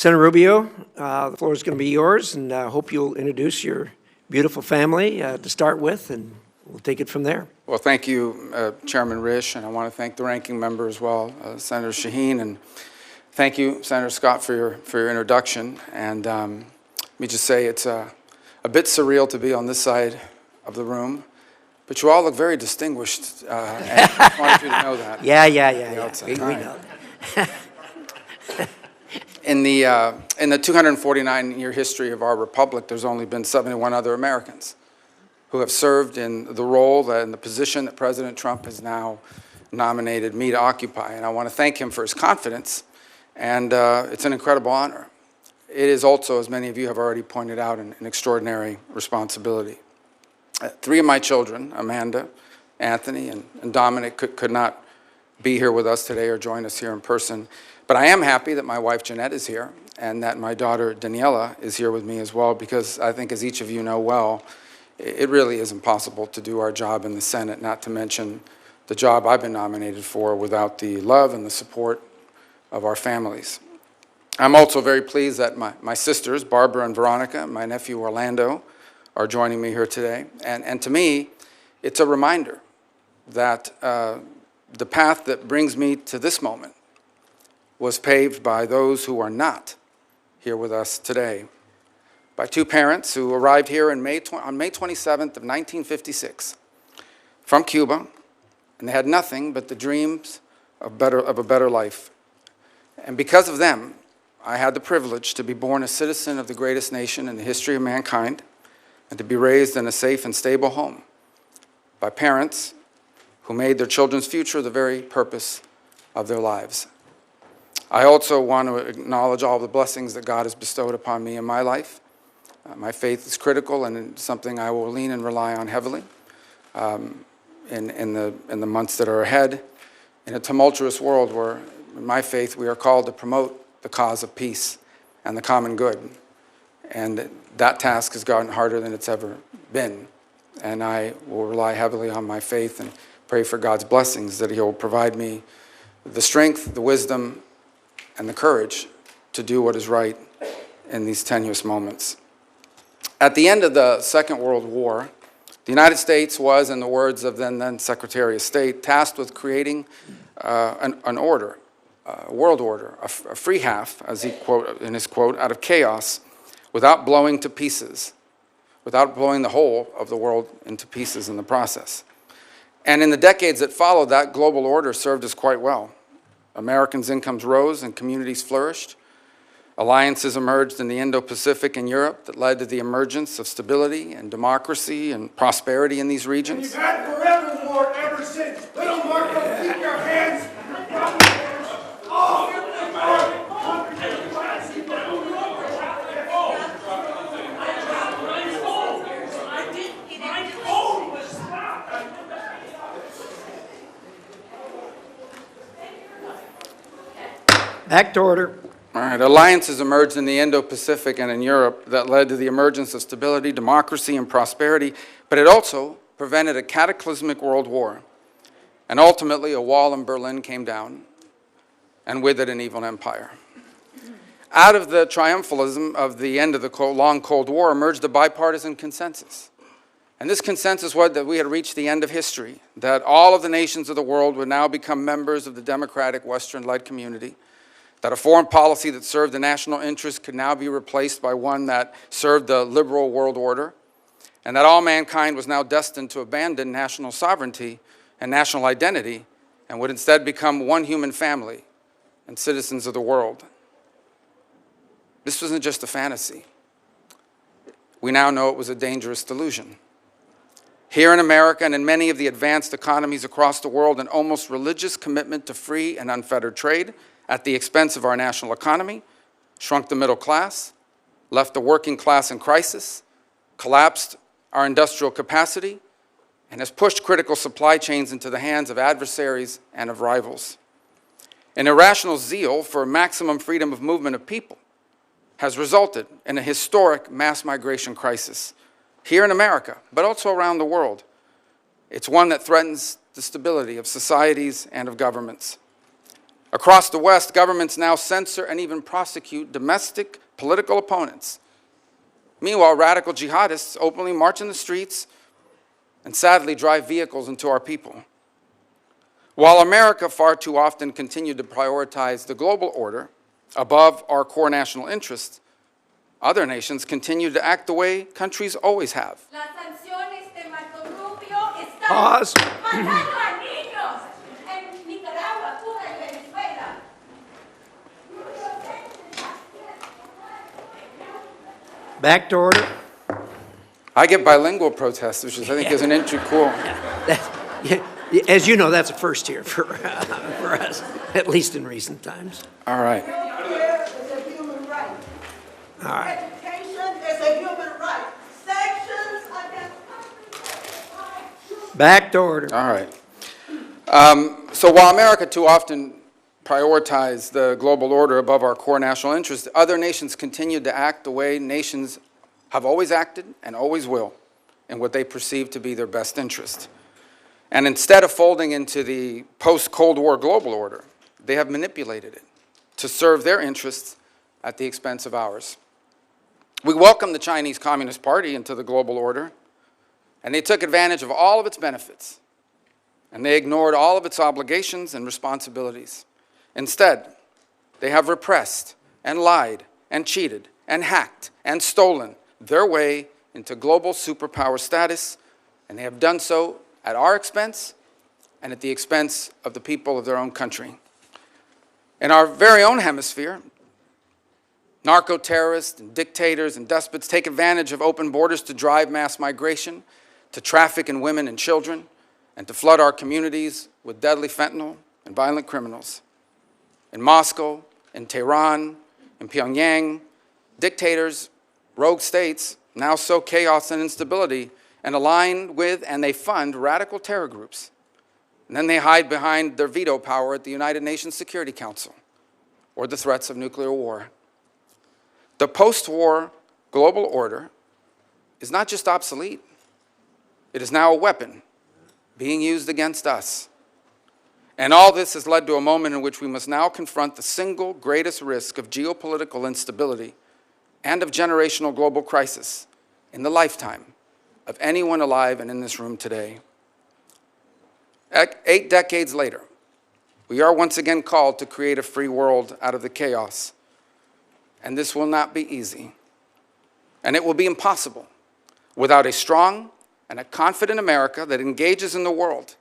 Senator Rubio, the floor is going to be yours, and I hope you'll introduce your beautiful family to start with, and we'll take it from there. Well, thank you, Chairman Risch, and I want to thank the ranking member as well, Senator Shaheen, and thank you, Senator Scott, for your introduction. And let me just say it's a bit surreal to be on this side of the room, but you all look very distinguished, and I just wanted you to know that. Yeah. We know that. In the 249-year history of our republic, there's only been 71 other Americans who have served in the role and the position that President Trump has now nominated me to occupy. And I want to thank him for his confidence, and it's an incredible honor. It is also, as many of you have already pointed out, an extraordinary responsibility. 3 of my children, Amanda, Anthony, and Dominic, could not be here with us today or join us here in person. But I am happy that my wife, Jeanette, is here, and that my daughter, Daniela, is here with me as well, because I think, as each of you know well, it really is impossible to do our job in the Senate, not to mention the job I've been nominated for, without the love and the support of our families. I'm also very pleased that my sisters, Barbara and Veronica, and my nephew, Orlando, are joining me here today. And to me, it's a reminder that the path that brings me to this moment was paved by those who are not here with us today, by 2 parents who arrived here on May 27th of 1956 from Cuba, and they had nothing but the dreams of a better life. And because of them, I had the privilege to be born a citizen of the greatest nation in the history of mankind, and to be raised in a safe and stable home by parents who made their children's future the very purpose of their lives. I also want to acknowledge all the blessings that God has bestowed upon me in my life. My faith is critical, and it's something I will lean and rely on heavily in the months that are ahead. In a tumultuous world where, in my faith, we are called to promote the cause of peace and the common good. And that task has gotten harder than it's ever been. And I will rely heavily on my faith and pray for God's blessings, that He will provide me the strength, the wisdom, and the courage to do what is right in these tenuous moments. At the end of the Second World War, the United States was, in the words of then Secretary of State, tasked with creating an order, a world order, a free half, as he quote in his quote, out of chaos, without blowing to pieces, without blowing the whole of the world into pieces in the process. And in the decades that followed, that global order served us quite well. Americans' incomes rose and communities flourished. Alliances emerged in the Indo-Pacific and Europe that led to the emergence of stability and democracy and prosperity in these regions. We've had forever war ever since. Little Marco, keep your hands. Back to order. All right, alliances emerged in the Indo-Pacific and in Europe that led to the emergence of stability, democracy, and prosperity, but it also prevented a cataclysmic world war. And ultimately, a wall in Berlin came down, and with it, an evil empire. Out of the triumphalism of the end of the long Cold War emerged a bipartisan consensus. And this consensus was that we had reached the end of history, that all of the nations of the world would now become members of the democratic Western-led community, that a foreign policy that served the national interest could now be replaced by one that served the liberal world order, and that all mankind was now destined to abandon national sovereignty and national identity and would instead become one human family and citizens of the world. This wasn't just a fantasy. We now know it was a dangerous delusion. Here in America and in many of the advanced economies across the world, an almost religious commitment to free and unfettered trade at the expense of our national economy shrunk the middle class, left the working class in crisis, collapsed our industrial capacity, and has pushed critical supply chains into the hands of adversaries and of rivals. An irrational zeal for maximum freedom of movement of people has resulted in a historic mass migration crisis here in America, but also around the world. It's one that threatens the stability of societies and of governments. Across the West, governments now censor and even prosecute domestic political opponents. Meanwhile, radical jihadists openly march in the streets and sadly drive vehicles into our people. While America far too often continued to prioritize the global order above our core national interests, other nations continue to act the way countries always have. Las sanciones de Marco Rubio están Pause. matando a niños en Nicaragua, Cuba y Venezuela. Back to order. I get bilingual protests, which is, I think, is an entry cool. As you know, that's a first here for us, at least in recent times. All right. Healthcare is a human right. All right. Education is a human right. Sanctions against Back to order. All right. So while America too often prioritized the global order above our core national interests, other nations continued to act the way nations have always acted and always will in what they perceive to be their best interest. And instead of folding into the post-Cold War global order, they have manipulated it to serve their interests at the expense of ours. We welcomed the Chinese Communist Party into the global order, and they took advantage of all of its benefits, and they ignored all of its obligations and responsibilities. Instead, they have repressed and lied and cheated and hacked and stolen their way into global superpower status, and they have done so at our expense and at the expense of the people of their own country. In our very own hemisphere, narco-terrorists and dictators and despots take advantage of open borders to drive mass migration, to traffic in women and children, and to flood our communities with deadly fentanyl and violent criminals. In Moscow, in Tehran, in Pyongyang, dictators, rogue states now sow chaos and instability and align with and they fund radical terror groups. And then they hide behind their veto power at the United Nations Security Council or the threats of nuclear war. The post-war global order is not just obsolete, it is now a weapon being used against us. And all this has led to a moment in which we must now confront the single greatest risk of geopolitical instability and of generational global crisis in the lifetime of anyone alive and in this room today. 8 decades later, we are once again called to create a free world out of the chaos. And this will not be easy. And it will be impossible without a strong and a confident America that engages in the world,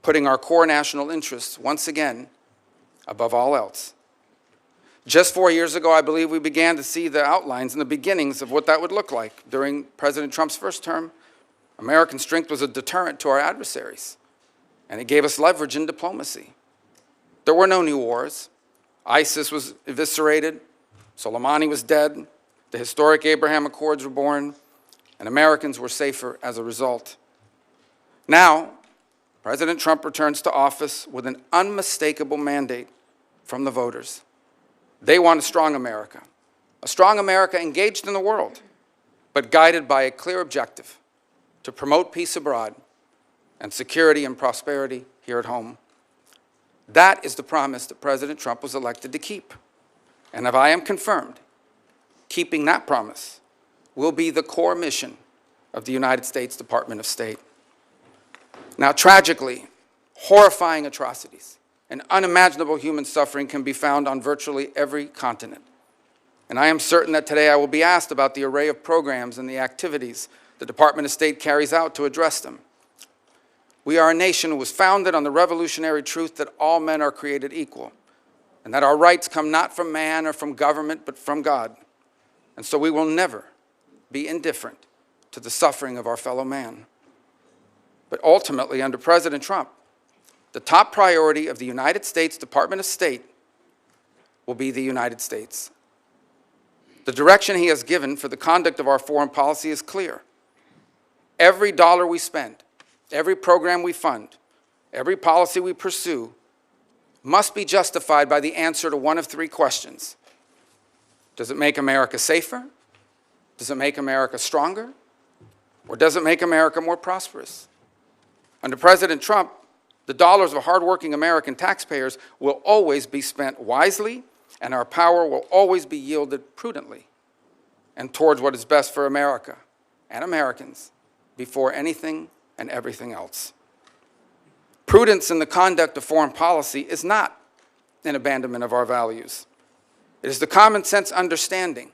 putting our core national interests once again above all else. Just 4 years ago, I believe we began to see the outlines and the beginnings of what that would look like. During President Trump's first term, American strength was a deterrent to our adversaries, and it gave us leverage in diplomacy. There were no new wars. ISIS was eviscerated, Soleimani was dead, the historic Abraham Accords were born, and Americans were safer as a result. Now, President Trump returns to office with an unmistakable mandate from the voters. They want a strong America engaged in the world, but guided by a clear objective to promote peace abroad and security and prosperity here at home. That is the promise that President Trump was elected to keep. And if I am confirmed, keeping that promise will be the core mission of the United States Department of State. Now, tragically, horrifying atrocities and unimaginable human suffering can be found on virtually every continent. And I am certain that today I will be asked about the array of programs and the activities the Department of State carries out to address them. We are a nation who was founded on the revolutionary truth that all men are created equal, and that our rights come not from man or from government, but from God. And so we will never be indifferent to the suffering of our fellow man. But ultimately, under President Trump, the top priority of the United States Department of State will be the United States. The direction he has given for the conduct of our foreign policy is clear. Every dollar we spend, every program we fund, every policy we pursue must be justified by the answer to one of 3 questions. Does it make America safer? Does it make America stronger? Or does it make America more prosperous? Under President Trump, The dollars of hardworking American taxpayers will always be spent wisely, and our power will always be yielded prudently and towards what is best for America and Americans before anything and everything else. Prudence in the conduct of foreign policy is not an abandonment of our values. It is the common sense understanding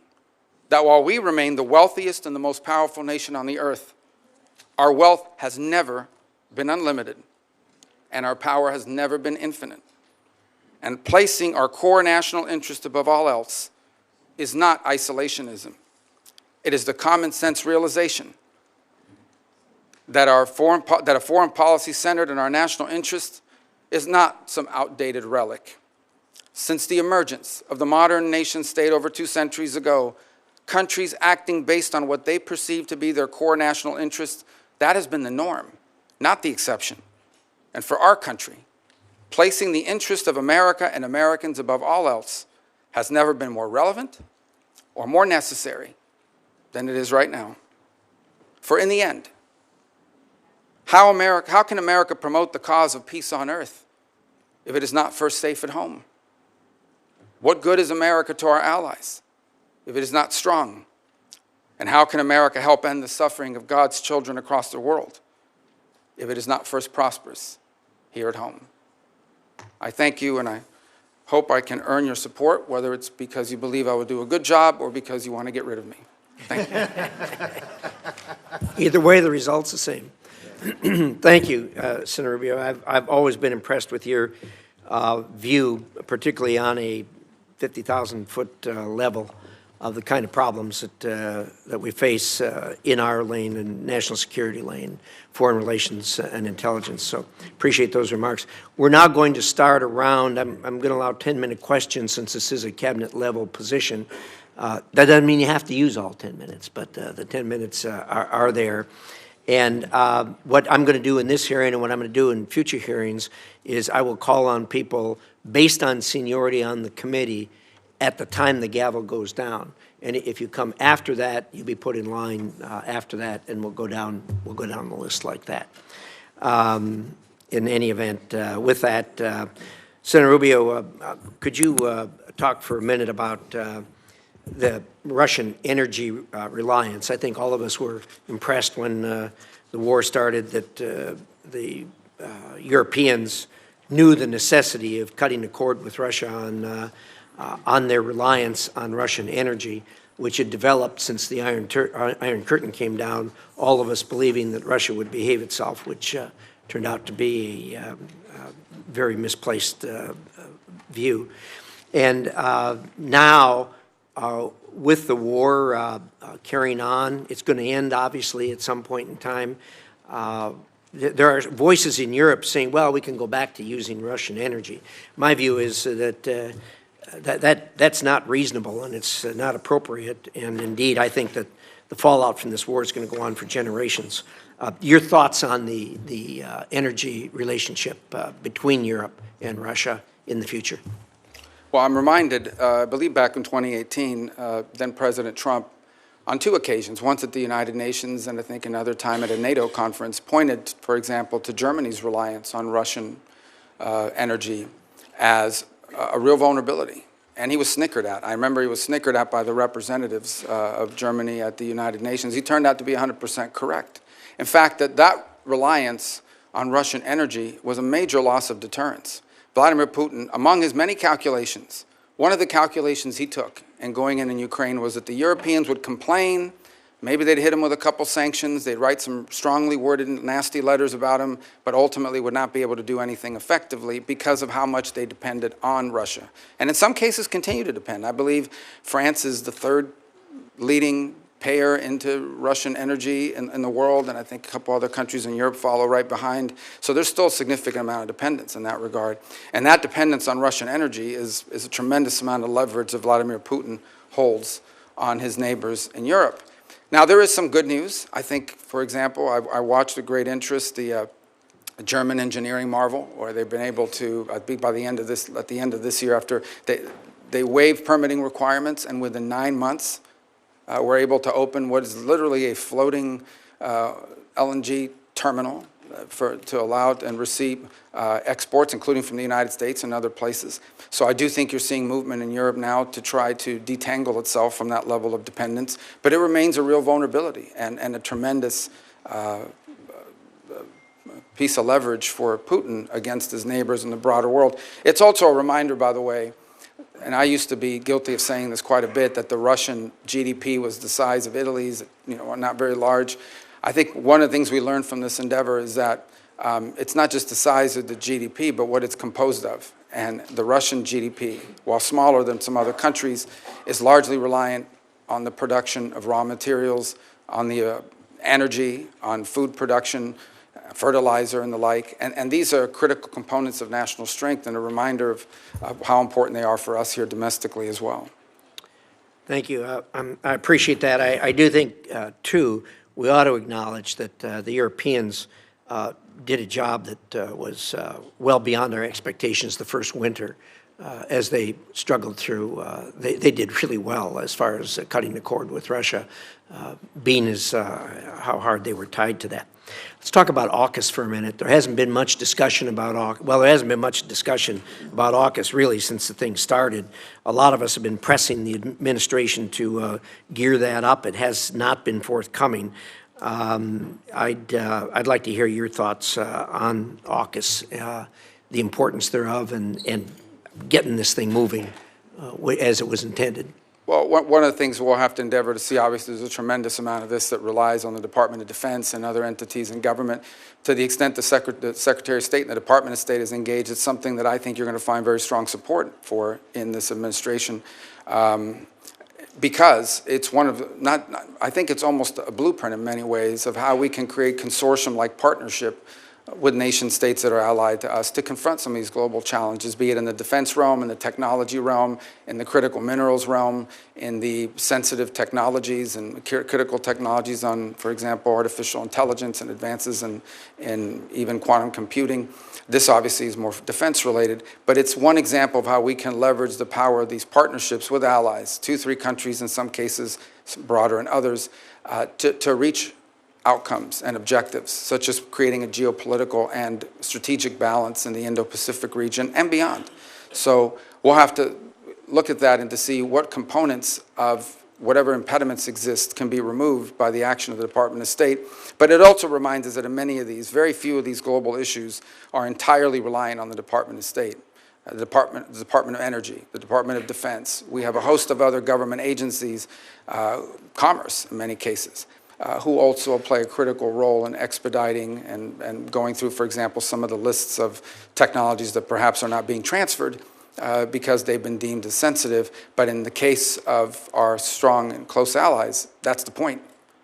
that while we remain the wealthiest and the most powerful nation on the earth, our wealth has never been unlimited and our power has never been infinite. And placing our core national interest above all else is not isolationism. It is the common sense realization that a foreign policy centered in our national interest is not some outdated relic. Since the emergence of the modern nation state over 2 centuries ago, countries acting based on what they perceive to be their core national interests, that has been the norm, not the exception. And for our country, placing the interest of America and Americans above all else has never been more relevant or more necessary than it is right now. For in the end, how can America promote the cause of peace on earth if it is not first safe at home? What good is America to our allies if it is not strong? And how can America help end the suffering of God's children across the world if it is not first prosperous here at home? I thank you, and I hope I can earn your support, whether it's because you believe I will do a good job or because you want to get rid of me. Thank you. Either way, the result's the same. Thank you, Senator Rubio. I've always been impressed with your view, particularly on a 50,000-foot level, of the kind of problems that we face in our lane and national security lane, foreign relations and intelligence. So appreciate those remarks. We're now going to start a round. I'm going to allow 10-minute questions since this is a cabinet-level position. That doesn't mean you have to use all 10 minutes, but the 10 minutes are there. And what I'm going to do in this hearing and what I'm going to do in future hearings is I will call on people based on seniority on the committee at the time the gavel goes down. And if you come after that, you'll be put in line after that, and we'll go down the list like that. In any event, with that, Senator Rubio, could you talk for a minute about the Russian energy reliance? I think all of us were impressed when the war started that the Europeans knew the necessity of cutting the cord with Russia on their reliance on Russian energy, which had developed since the Iron Curtain came down, all of us believing that Russia would behave itself, which turned out to be a very misplaced view. And now, with the war carrying on, it's going to end, obviously, at some point in time. There are voices in Europe saying, well, we can go back to using Russian energy. My view is that that's not reasonable and it's not appropriate. And indeed, I think that the fallout from this war is going to go on for generations. Your thoughts on the energy relationship between Europe and Russia in the future? Well, I'm reminded, I believe back in 2018, then President Trump, on 2 occasions, once at the United Nations and I think another time at a NATO conference, pointed, for example, to Germany's reliance on Russian energy as a real vulnerability. And he was snickered at. I remember he was snickered at by the representatives of Germany at the United Nations. He turned out to be 100% correct. In fact, that reliance on Russian energy was a major loss of deterrence. Vladimir Putin, among his many calculations, one of the calculations he took in going in Ukraine was that the Europeans would complain, maybe they'd hit him with a couple sanctions, they'd write some strongly worded nasty letters about him, but ultimately would not be able to do anything effectively because of how much they depended on Russia. And in some cases continue to depend. I believe France is the 3rd leading payer into Russian energy in the world, and I think a couple other countries in Europe follow right behind. So there's still a significant amount of dependence in that regard. And that dependence on Russian energy is a tremendous amount of leverage that Vladimir Putin holds on his neighbors in Europe. Now, there is some good news. I think, for example, I watched with great interest the German engineering marvel, where they've been able to, I think at the end of this year, after they waived permitting requirements, and within 9 months, we're able to open what is literally a floating LNG terminal to allow and receive exports, including from the United States and other places. So I do think you're seeing movement in Europe now to try to detangle itself from that level of dependence, but it remains a real vulnerability and a tremendous piece of leverage for Putin against his neighbors in the broader world. It's also a reminder, by the way, and I used to be guilty of saying this quite a bit, that the Russian GDP was the size of Italy's, not very large. I think one of the things we learned from this endeavor is that it's not just the size of the GDP, but what it's composed of. And the Russian GDP, while smaller than some other countries, is largely reliant on the production of raw materials, on the energy, on food production, fertilizer and the like. And these are critical components of national strength and a reminder of how important they are for us here domestically as well. Thank you. I appreciate that. I do think, too, we ought to acknowledge that the Europeans did a job that was well beyond our expectations the first winter. As they struggled through, they did really well as far as cutting the cord with Russia, being as how hard they were tied to that. Let's talk about AUKUS for a minute. There hasn't been much discussion about AUKUS. Well, there hasn't been much discussion about AUKUS really since the thing started. A lot of us have been pressing the administration to gear that up. It has not been forthcoming. I'd like to hear your thoughts on AUKUS, the importance thereof, and getting this thing moving as it was intended. Well, one of the things we'll have to endeavor to see, obviously, there's a tremendous amount of this that relies on the Department of Defense and other entities in government. To the extent the Secretary of State and the Department of State is engaged, it's something that I think you're going to find very strong support for in this administration. Because it's one of, I think it's almost a blueprint in many ways of how we can create consortium-like partnership with nation states that are allied to us to confront some of these global challenges, be it in the defense realm, in the technology realm, in the critical minerals realm, in the sensitive technologies and critical technologies on, for example, artificial intelligence and advances in even quantum computing. This obviously is more defense related, but it's one example of how we can leverage the power of these partnerships with allies, 2-3 countries in some cases, broader in others, to reach outcomes and objectives, such as creating a geopolitical and strategic balance in the Indo-Pacific region and beyond. So we'll have to look at that and to see what components of whatever impediments exist can be removed by the action of the Department of State. But it also reminds us that in many of these, very few of these global issues are entirely reliant on the Department of State. The Department of Energy, the Department of Defense. We have a host of other government agencies, commerce in many cases, who also play a critical role in expediting and going through, for example, some of the lists of technologies that perhaps are not being transferred because they've been deemed as sensitive. But in the case of our strong and close allies, that's the point,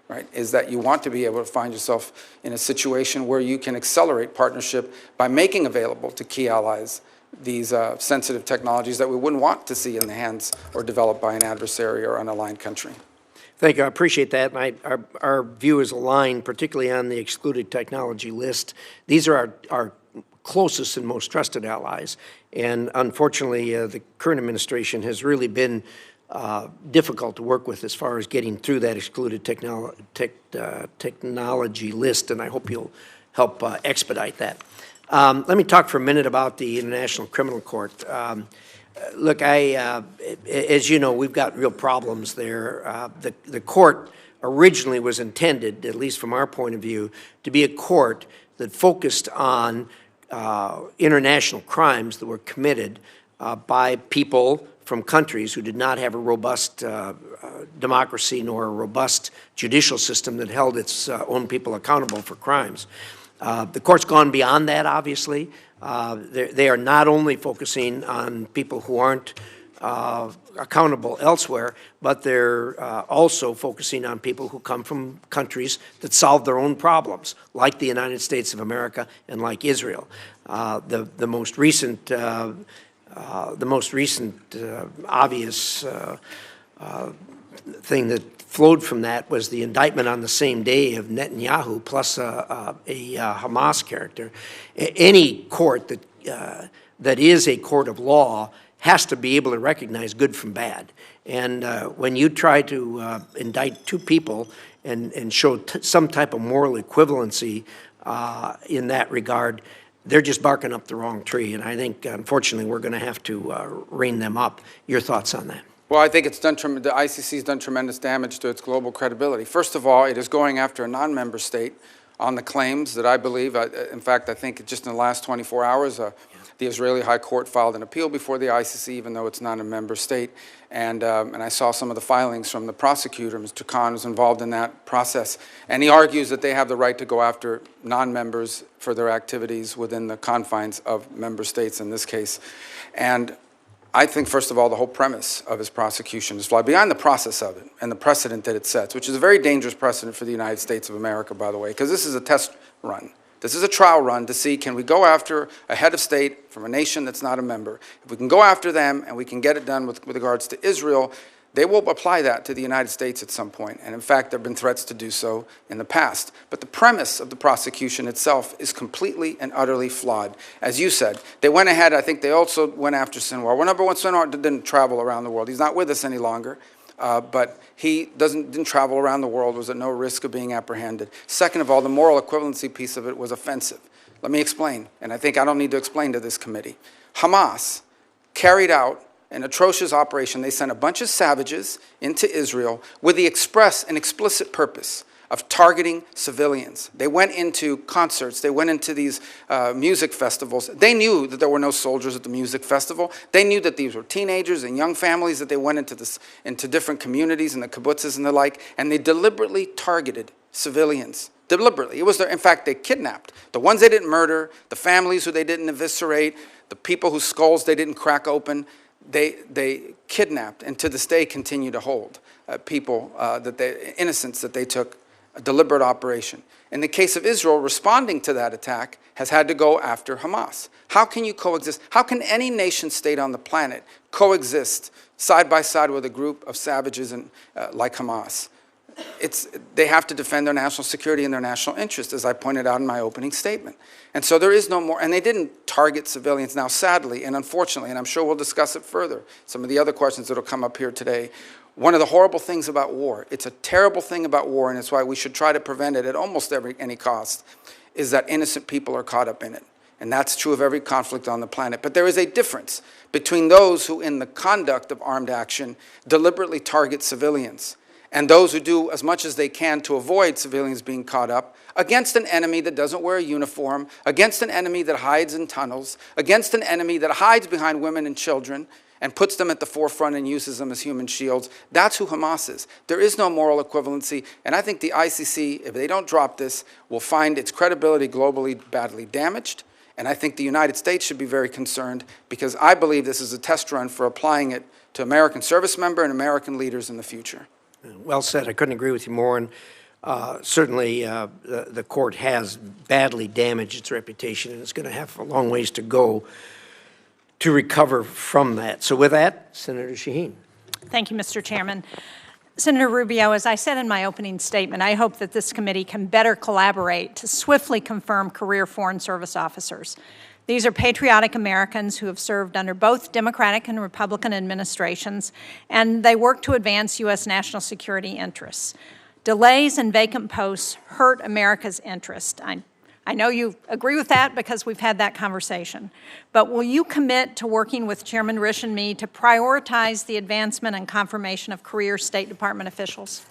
right, is that you want to be able to find yourself in a situation where you can accelerate partnership by making available to key allies these sensitive technologies that we wouldn't want to see in the hands or developed by an adversary or unaligned country. Thank you. I appreciate that. And our view is aligned, particularly on the excluded technology list. These are our closest and most trusted allies. And unfortunately, the current administration has really been difficult to work with as far as getting through that excluded technology list. And I hope you'll help expedite that. Let me talk for a minute about the International Criminal Court. Look, as you know, we've got real problems there. The court originally was intended, at least from our point of view, to be a court that focused on international crimes that were committed by people from countries who did not have a robust democracy nor a robust judicial system that held its own people accountable for crimes. The court's gone beyond that, obviously. They are not only focusing on people who aren't accountable elsewhere, but they're also focusing on people who come from countries that solve their own problems, like the United States of America and like Israel. The most recent obvious thing that flowed from that was the indictment on the same day of Netanyahu plus a Hamas character. Any court that is a court of law has to be able to recognize good from bad. And when you try to indict two people and show some type of moral equivalency in that regard. They're just barking up the wrong tree, and I think, unfortunately, we're going to have to rein them up. Your thoughts on that? Well, I think the ICC has done tremendous damage to its global credibility. First of all, it is going after a non-member state on the claims that I believe, in fact, I think just in the last 24 hours, the Israeli High Court filed an appeal before the ICC, even though it's not a member state. And I saw some of the filings from the prosecutor, Mr. Khan, was involved in that process. And he argues that they have the right to go after non-members for their activities within the confines of member states in this case. And I think, first of all, the whole premise of his prosecution is flawed, beyond the process of it and the precedent that it sets, which is a very dangerous precedent for the United States of America, by the way, because this is a test run. This is a trial run to see, can we go after a head of state from a nation that's not a member? If we can go after them and we can get it done with regards to Israel, they will apply that to the United States at some point. And in fact, there have been threats to do so in the past. But the premise of the prosecution itself is completely and utterly flawed. As you said, they went ahead, I think they also went after Sinwar. Well, number one, Sinwar didn't travel around the world. He's not with us any longer. But he didn't travel around the world, was at no risk of being apprehended. Second of all, the moral equivalency piece of it was offensive. Let me explain, and I think I don't need to explain to this committee. Hamas carried out an atrocious operation. They sent a bunch of savages into Israel with the express and explicit purpose of targeting civilians. They went into concerts. They went into these music festivals. They knew that there were no soldiers at the music festival. They knew that these were teenagers and young families, that they went into different communities and the kibbutzes and the like, and they deliberately targeted civilians. Deliberately. It was in fact, they kidnapped the ones they didn't murder, the families who they didn't eviscerate, the people whose skulls they didn't crack open. They kidnapped, and to this day continue to hold people, innocents that they took. A deliberate operation. In the case of Israel, responding to that attack has had to go after Hamas. How can you coexist? How can any nation state on the planet coexist side by side with a group of savages like Hamas? They have to defend their national security and their national interest, as I pointed out in my opening statement. And so there is no more, and they didn't target civilians. Now, sadly and unfortunately, and I'm sure we'll discuss it further, some of the other questions that will come up here today, one of the horrible things about war, it's a terrible thing about war, and it's why we should try to prevent it at almost any cost, is that innocent people are caught up in it. And that's true of every conflict on the planet. But there is a difference between those who, in the conduct of armed action, deliberately target civilians, and those who do as much as they can to avoid civilians being caught up against an enemy that doesn't wear a uniform, against an enemy that hides in tunnels, against an enemy that hides behind women and children, and puts them at the forefront and uses them as human shields. That's who Hamas is. There is no moral equivalency, and I think the ICC, if they don't drop this, will find its credibility globally badly damaged, and I think the United States should be very concerned, because I believe this is a test run for applying it to American service members and American leaders in the future. Well said. I couldn't agree with you more, and certainly the court has badly damaged its reputation, and it's going to have a long ways to go to recover from that. So with that, Senator Shaheen. Thank you, Mr. Chairman. Senator Rubio, as I said in my opening statement, I hope that this committee can better collaborate to swiftly confirm career Foreign Service officers. These are patriotic Americans who have served under both Democratic and Republican administrations, and they work to advance U.S. national security interests. Delays and vacant posts hurt America's interest. I know you agree with that because we've had that conversation. But will you commit to working with Chairman Risch and me to prioritize the advancement and confirmation of career State Department officials?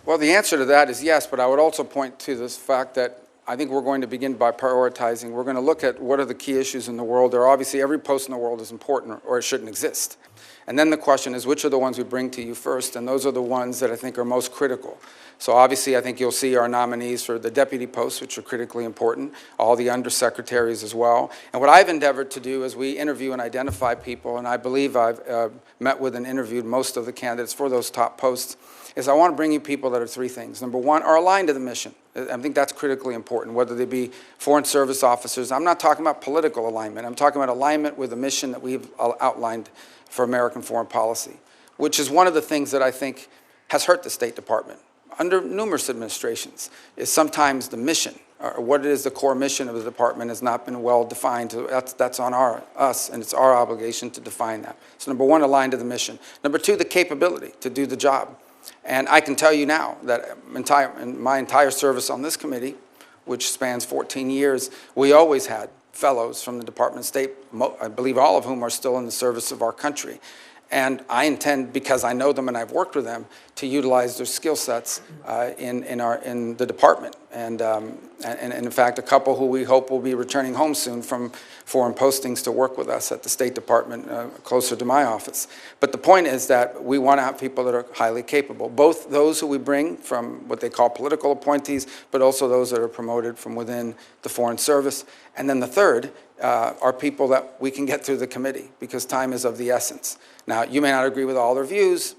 Well, the answer to that is yes, but I would also point to this fact that I think we're going to begin by prioritizing. We're going to look at what are the key issues in the world. There are obviously every post in the world is important or it shouldn't exist. And then the question is, which are the ones we bring to you first? And those are the ones that I think are most critical. So obviously, I think you'll see our nominees for the deputy posts, which are critically important, all the undersecretaries as well. And what I've endeavored to do is we interview and identify people, and I believe I've met with and interviewed most of the candidates for those top posts, is I want to bring you people that are three things. Number one, are aligned to the mission. I think that's critically important, whether they be Foreign Service officers. I'm not talking about political alignment. I'm talking about alignment with the mission that we've outlined for American foreign policy, which is one of the things that I think has hurt the State Department under numerous administrations, is sometimes the mission, or what it is the core mission of the department has not been well defined. So that's on us, and it's our obligation to define that. So number one, aligned to the mission. Number two, the capability to do the job. And I can tell you now that in my entire service on this committee, which spans 14 years, we always had fellows from the Department of State, I believe all of whom are still in the service of our country. And I intend, because I know them and I've worked with them, to utilize their skill sets in the department. And in fact, a couple who we hope will be returning home soon from foreign postings to work with us at the State Department closer to my office. But the point is that we want to have people that are highly capable, both those who we bring from what they call political appointees, but also those that are promoted from within the Foreign Service. And then the third are people that we can get through the committee, because time is of the essence. Now, you may not agree with all their views,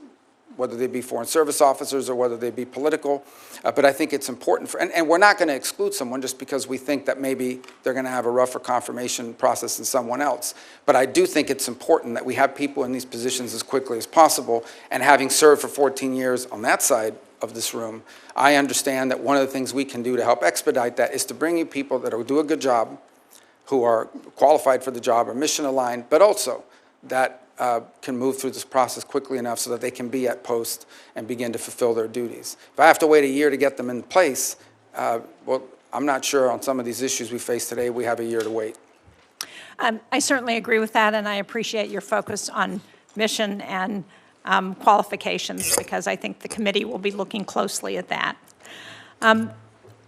whether they be Foreign Service officers or whether they be political, but I think it's important and we're not going to exclude someone just because we think that maybe they're going to have a rougher confirmation process than someone else. But I do think it's important that we have people in these positions as quickly as possible, and having served for 14 years on that side of this room, I understand that one of the things we can do to help expedite that is to bring you people that will do a good job, who are qualified for the job or mission aligned, but also that can move through this process quickly enough so that they can be at post and begin to fulfill their duties. If I have to wait a year to get them in place, well, I'm not sure on some of these issues we face today we have a year to wait. I certainly agree with that, and I appreciate your focus on mission and qualifications, because I think the committee will be looking closely at that. I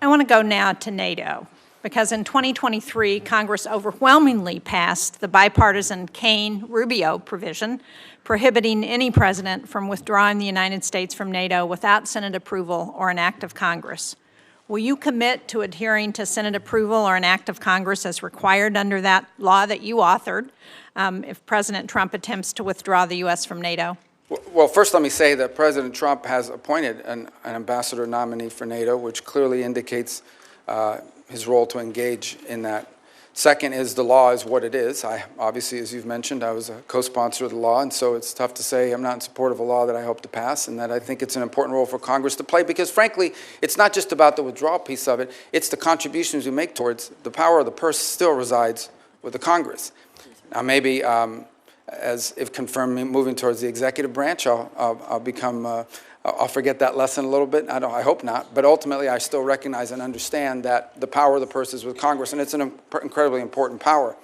want to go now to NATO, because in 2023, Congress overwhelmingly passed the bipartisan Kaine-Rubio provision prohibiting any president from withdrawing the United States from NATO without Senate approval or an act of Congress. Will you commit to adhering to Senate approval or an act of Congress as required under that law that you authored if President Trump attempts to withdraw the U.S. from NATO? Well, first let me say that President Trump has appointed an ambassador nominee for NATO, which clearly indicates his role to engage in that. Second is the law is what it is. Obviously, as you've mentioned, I was a co-sponsor of the law, and so it's tough to say I'm not in support of a law that I hope to pass, and that I think it's an important role for Congress to play, because frankly, it's not just about the withdrawal piece of it, it's the contributions we make towards the power of the purse still resides with the Congress. Now maybe, as if confirmed, moving towards the executive branch, I'll become I'll forget that lesson a little bit. I hope not. But ultimately, I still recognize and understand that the power of the purse is with Congress, and it's an incredibly important power.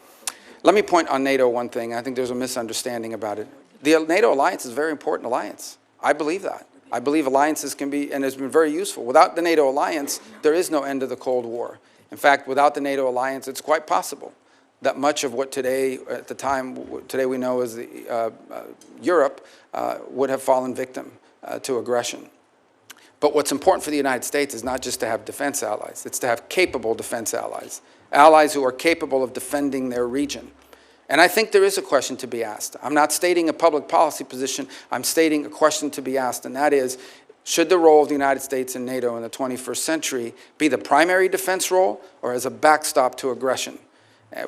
Let me point on NATO one thing. I think there's a misunderstanding about it. The NATO alliance is a very important alliance. I believe that. I believe alliances can be, and has been very useful. Without the NATO alliance, there is no end to the Cold War. In fact, without the NATO alliance, it's quite possible that much of what today, at the time, today we know as Europe, would have fallen victim to aggression. But what's important for the United States is not just to have defense allies, it's to have capable defense allies, allies who are capable of defending their region. And I think there is a question to be asked. I'm not stating a public policy position, I'm stating a question to be asked, and that is, should the role of the United States in NATO in the 21st century be the primary defense role, or as a backstop to aggression,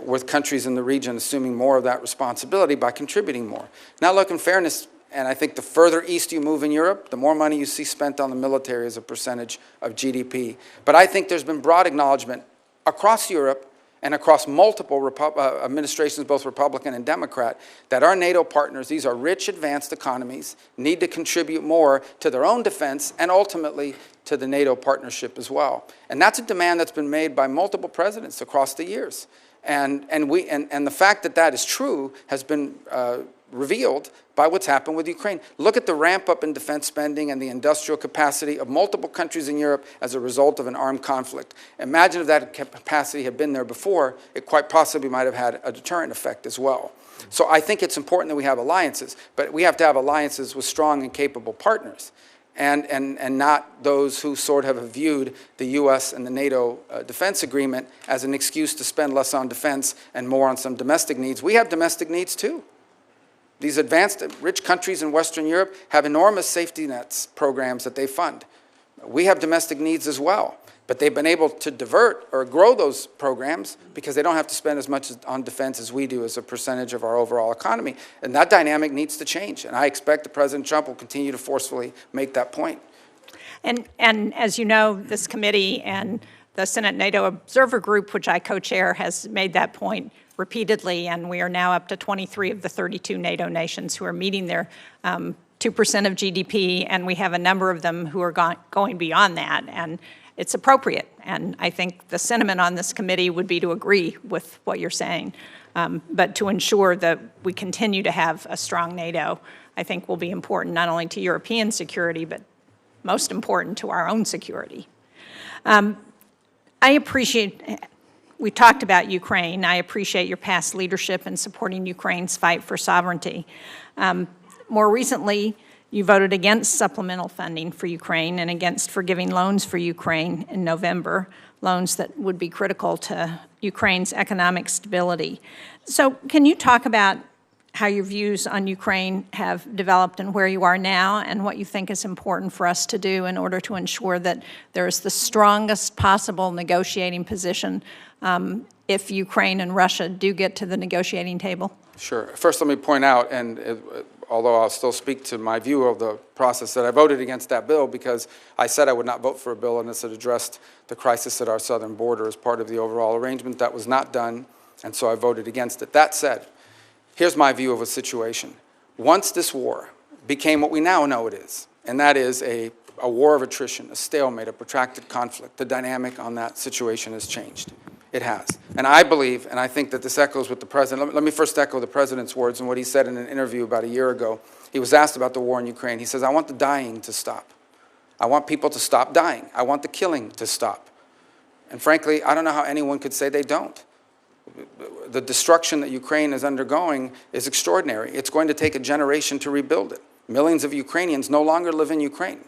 with countries in the region assuming more of that responsibility by contributing more? Now look, in fairness, and I think the further east you move in Europe, the more money you see spent on the military as a percentage of GDP. But I think there's been broad acknowledgement across Europe and across multiple administrations, both Republican and Democrat, that our NATO partners, these are rich, advanced economies, need to contribute more to their own defense and ultimately to the NATO partnership as well. And that's a demand that's been made by multiple presidents across the years. And the fact that that is true has been revealed by what's happened with Ukraine. Look at the ramp up in defense spending and the industrial capacity of multiple countries in Europe as a result of an armed conflict. Imagine if that capacity had been there before, it quite possibly might have had a deterrent effect as well. So I think it's important that we have alliances, but we have to have alliances with strong and capable partners, and not those who sort of have viewed the U.S. and the NATO defense agreement as an excuse to spend less on defense and more on some domestic needs. We have domestic needs too. These advanced, rich countries in Western Europe have enormous safety nets programs that they fund. We have domestic needs as well, but they've been able to divert or grow those programs because they don't have to spend as much on defense as we do as a percentage of our overall economy. And that dynamic needs to change, and I expect that President Trump will continue to forcefully make that point. And as you know, this committee and the Senate NATO Observer Group, which I co-chair, has made that point repeatedly, and we are now up to 23 of the 32 NATO nations who are meeting their 2% of GDP, and we have a number of them who are going beyond that, and it's appropriate. And I think the sentiment on this committee would be to agree with what you're saying. But to ensure that we continue to have a strong NATO, I think will be important not only to European security, but most important to our own security. I appreciate, we talked about Ukraine. I appreciate your past leadership in supporting Ukraine's fight for sovereignty. More recently, you voted against supplemental funding for Ukraine and against forgiving loans for Ukraine in November, loans that would be critical to Ukraine's economic stability. So can you talk about how your views on Ukraine have developed and where you are now, and what you think is important for us to do in order to ensure that there is the strongest possible negotiating position if Ukraine and Russia do get to the negotiating table? Sure. First, let me point out, although I'll still speak to my view of the process, that I voted against that bill because I said I would not vote for a bill unless it addressed the crisis at our southern border as part of the overall arrangement. That was not done, and so I voted against it. That said, here's my view of a situation. Once this war became what we now know it is, and that is a war of attrition, a stalemate, a protracted conflict, the dynamic on that situation has changed. It has. And I believe, and I think that this echoes with the President. Let me first echo the President's words and what he said in an interview about a year ago. He was asked about the war in Ukraine. He says, I want the dying to stop. I want people to stop dying. I want the killing to stop. And frankly, I don't know how anyone could say they don't. The destruction that Ukraine is undergoing is extraordinary. It's going to take a generation to rebuild it. Millions of Ukrainians no longer live in Ukraine.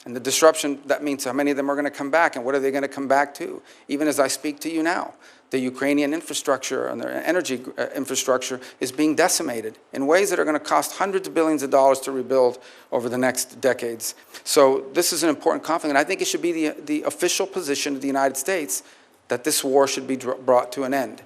And the disruption, that means how many of them are going to come back, and what are they going to come back to? Even as I speak to you now, the Ukrainian infrastructure and their energy infrastructure is being decimated in ways that are going to cost hundreds of billions of dollars to rebuild over the next decades. So this is an important conflict, and I think it should be the official position of the United States that this war should be brought to an end.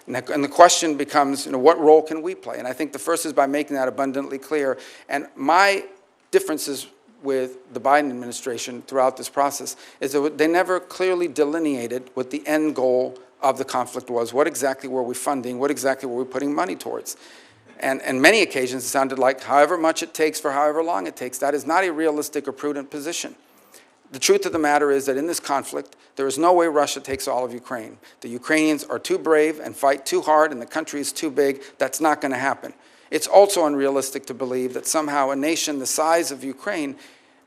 And the question becomes, what role can we play? And I think the first is by making that abundantly clear. And my differences with the Biden administration throughout this process is that they never clearly delineated what the end goal of the conflict was. What exactly were we funding? What exactly were we putting money towards? And on many occasions it sounded like however much it takes for however long it takes. That is not a realistic or prudent position. The truth of the matter is that in this conflict, there is no way Russia takes all of Ukraine. The Ukrainians are too brave and fight too hard, and the country is too big. That's not going to happen. It's also unrealistic to believe that somehow a nation the size of Ukraine,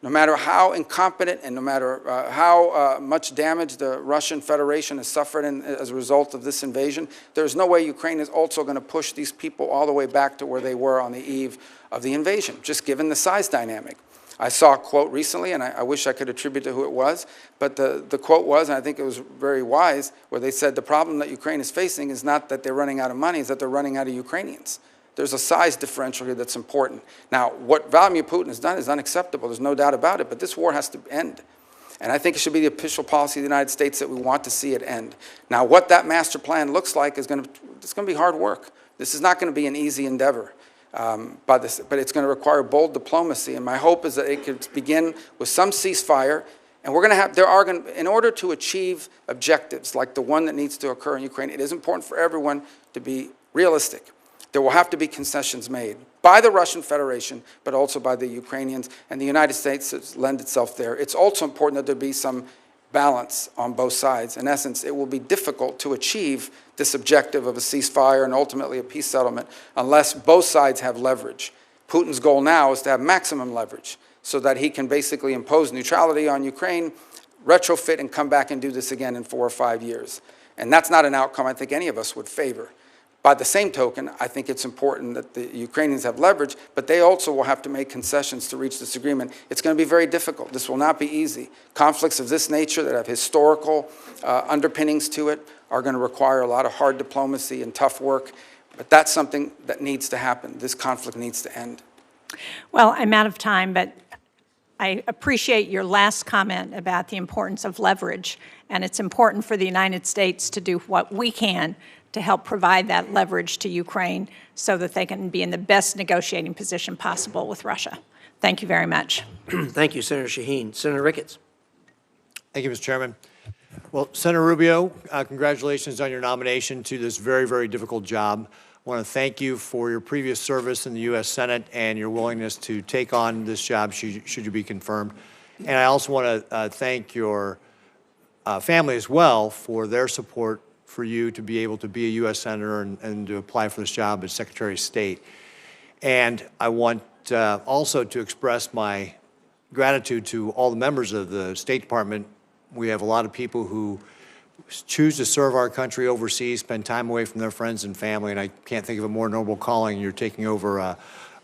no matter how incompetent and no matter how much damage the Russian Federation has suffered as a result of this invasion, there's no way Ukraine is also going to push these people all the way back to where they were on the eve of the invasion, just given the size dynamic. I saw a quote recently, and I wish I could attribute to who it was, but the quote was, and I think it was very wise, where they said the problem that Ukraine is facing is not that they're running out of money, it's that they're running out of Ukrainians. There's a size differential here that's important. Now, what Vladimir Putin has done is unacceptable. There's no doubt about it, but this war has to end. And I think it should be the official policy of the United States that we want to see it end. Now, what that master plan looks like it's going to be hard work. This is not going to be an easy endeavor. But it's going to require bold diplomacy, and my hope is that it could begin with some ceasefire, and we're going to have, in order to achieve objectives like the one that needs to occur in Ukraine, it is important for everyone to be realistic. There will have to be concessions made by the Russian Federation, but also by the Ukrainians, and the United States lend itself there. It's also important that there be some balance on both sides. In essence, it will be difficult to achieve this objective of a ceasefire and ultimately a peace settlement unless both sides have leverage. Putin's goal now is to have maximum leverage so that he can basically impose neutrality on Ukraine, retrofit, and come back and do this again in 4 or 5 years. And that's not an outcome I think any of us would favor. By the same token, I think it's important that the Ukrainians have leverage, but they also will have to make concessions to reach this agreement. It's going to be very difficult. This will not be easy. Conflicts of this nature that have historical underpinnings to it are going to require a lot of hard diplomacy and tough work, but that's something that needs to happen. This conflict needs to end. Well, I'm out of time, but I appreciate your last comment about the importance of leverage, and it's important for the United States to do what we can to help provide that leverage to Ukraine so that they can be in the best negotiating position possible with Russia. Thank you very much. Thank you, Senator Shaheen. Senator Ricketts. Thank you, Mr. Chairman. Well, Senator Rubio, congratulations on your nomination to this very, very difficult job. want to thank you for your previous service in the U.S. Senate and your willingness to take on this job should you be confirmed. And I also want to thank your family as well for their support for you to be able to be a U.S. Senator and to apply for this job as Secretary of State. And I want also to express my gratitude to all the members of the State Department. We have a lot of people who choose to serve our country overseas, spend time away from their friends and family, and I can't think of a more noble calling. You're taking over a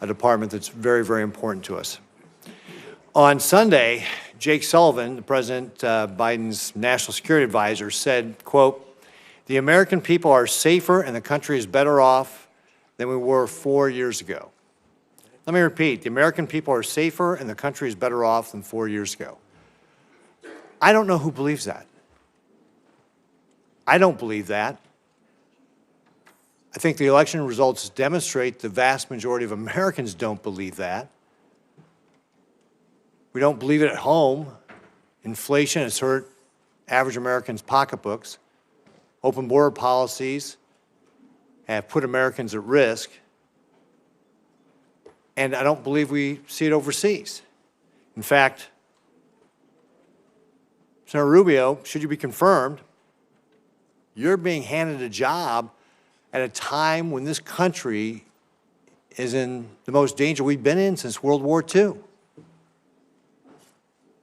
department that's very, very important to us. On Sunday, Jake Sullivan, the President Biden's national security advisor, said, quote, "The American people are safer and the country is better off than we were 4 years ago." Let me repeat, the American people are safer and the country is better off than 4 years ago. I don't know who believes that. I don't believe that. I think the election results demonstrate the vast majority of Americans don't believe that. We don't believe it at home. Inflation has hurt average Americans' pocketbooks. Open border policies have put Americans at risk. And I don't believe we see it overseas. In fact, Senator Rubio, should you be confirmed, you're being handed a job at a time when this country is in the most danger we've been in since World War II.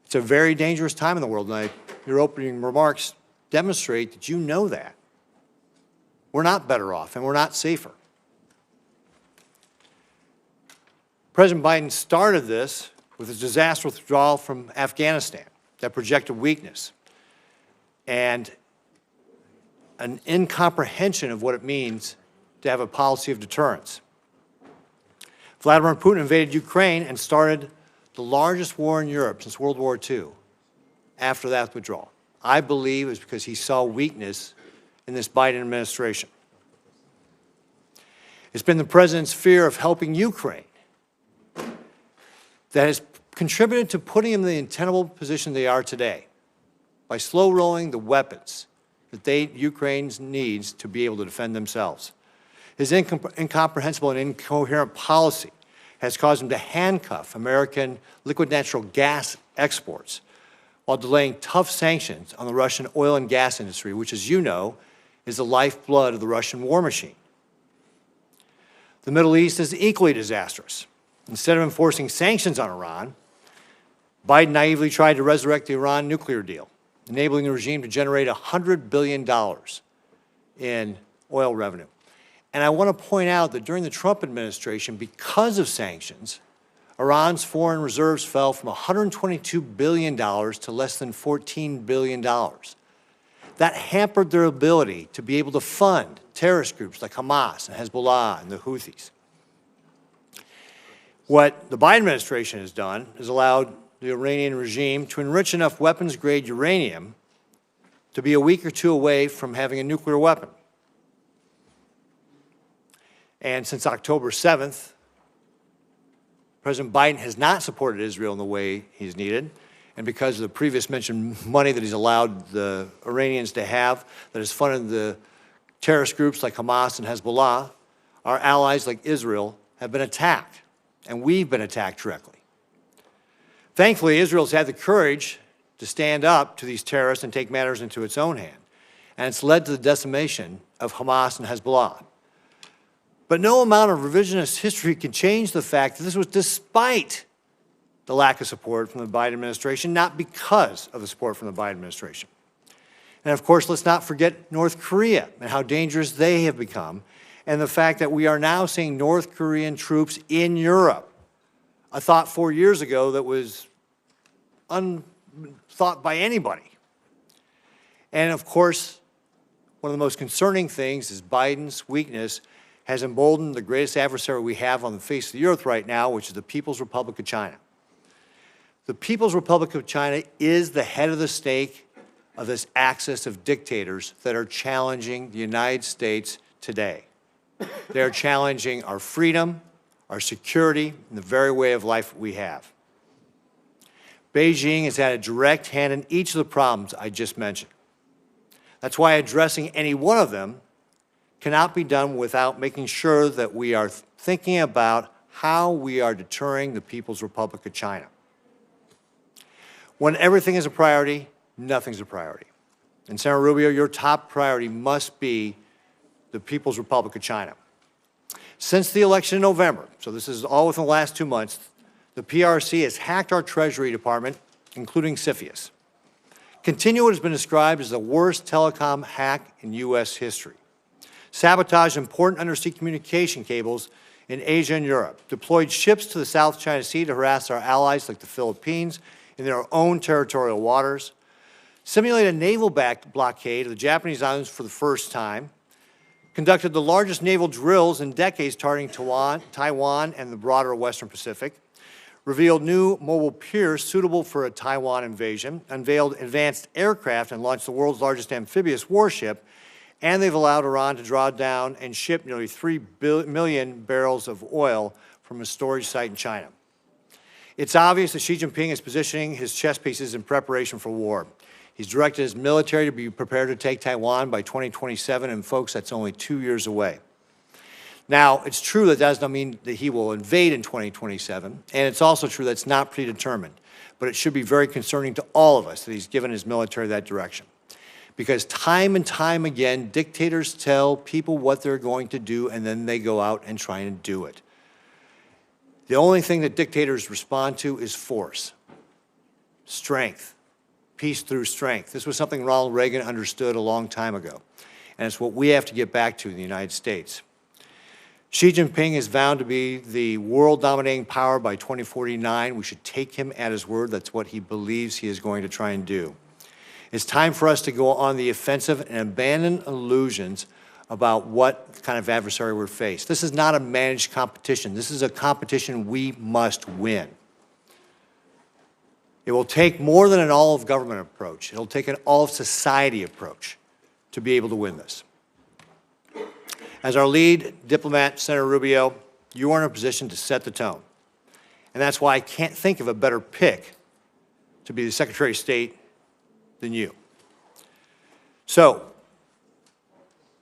It's a very dangerous time in the world, and your opening remarks demonstrate that you know that. We're not better off, and we're not safer. President Biden started this with his disastrous withdrawal from Afghanistan that projected weakness and an incomprehension of what it means to have a policy of deterrence. Vladimir Putin invaded Ukraine and started the largest war in Europe since World War II after that withdrawal. I believe it's because he saw weakness in this Biden administration. It's been the president's fear of helping Ukraine that has contributed to putting them in the untenable position they are today by slow-rolling the weapons that Ukraine needs to be able to defend themselves. His incomprehensible and incoherent policy has caused him to handcuff American liquid natural gas exports while delaying tough sanctions on the Russian oil and gas industry, which, as you know, is the lifeblood of the Russian war machine. The Middle East is equally disastrous. Instead of enforcing sanctions on Iran, Biden naively tried to resurrect the Iran nuclear deal, enabling the regime to generate $100 billion in oil revenue. And I want to point out that during the Trump administration, because of sanctions, Iran's foreign reserves fell from $122 billion to less than $14 billion. That hampered their ability to be able to fund terrorist groups like Hamas and Hezbollah and the Houthis. What the Biden administration has done is allowed the Iranian regime to enrich enough weapons-grade uranium to be a week or two away from having a nuclear weapon. And since October 7th, President Biden has not supported Israel in the way he's needed. And because of the previous mentioned money that he's allowed the Iranians to have, that has funded the terrorist groups like Hamas and Hezbollah, our allies like Israel have been attacked, and we've been attacked directly. Thankfully, Israel's had the courage to stand up to these terrorists and take matters into its own hand, and it's led to the decimation of Hamas and Hezbollah. But no amount of revisionist history can change the fact that this was despite the lack of support from the Biden administration, not because of the support from the Biden administration. And of course, let's not forget North Korea and how dangerous they have become, and the fact that we are now seeing North Korean troops in Europe, a thought 4 years ago that was unthought by anybody. And of course, one of the most concerning things is Biden's weakness has emboldened the greatest adversary we have on the face of the earth right now, which is the People's Republic of China. The People's Republic of China is the head of the snake of this axis of dictators that are challenging the United States today. They are challenging our freedom, our security, and the very way of life we have. Beijing has had a direct hand in each of the problems I just mentioned. That's why addressing any one of them cannot be done without making sure that we are thinking about how we are deterring the People's Republic of China. When everything is a priority, nothing's a priority. And Senator Rubio, your top priority must be the People's Republic of China. Since the election in November, so this is all within the last 2 months, the PRC has hacked our Treasury Department, including CFIUS. Continue what has been described as the worst telecom hack in U.S. history. Sabotaged important undersea communication cables in Asia and Europe. Deployed ships to the South China Sea to harass our allies like the Philippines in their own territorial waters. Simulated a naval blockade of the Japanese islands for the first time. Conducted the largest naval drills in decades targeting Taiwan and the broader Western Pacific. Revealed new mobile piers suitable for a Taiwan invasion. Unveiled advanced aircraft and launched the world's largest amphibious warship. And they've allowed Iran to draw down and ship nearly 3 million barrels of oil from a storage site in China. It's obvious that Xi Jinping is positioning his chess pieces in preparation for war. He's directed his military to be prepared to take Taiwan by 2027, and folks, that's only 2 years away. Now, it's true that does not mean that he will invade in 2027, and it's also true that it's not predetermined, but it should be very concerning to all of us that he's given his military that direction. Because time and time again, dictators tell people what they're going to do, and then they go out and try and do it. The only thing that dictators respond to is force, strength, peace through strength. This was something Ronald Reagan understood a long time ago, and it's what we have to get back to in the United States. Xi Jinping is vowed to be the world-dominating power by 2049. We should take him at his word. That's what he believes he is going to try and do. It's time for us to go on the offensive and abandon illusions about what kind of adversary we're faced. This is not a managed competition. This is a competition we must win. It will take more than an all-of-government approach. It'll take an all-of-society approach to be able to win this. As our lead diplomat, Senator Rubio, you are in a position to set the tone. And that's why I can't think of a better pick to be the Secretary of State than you. So,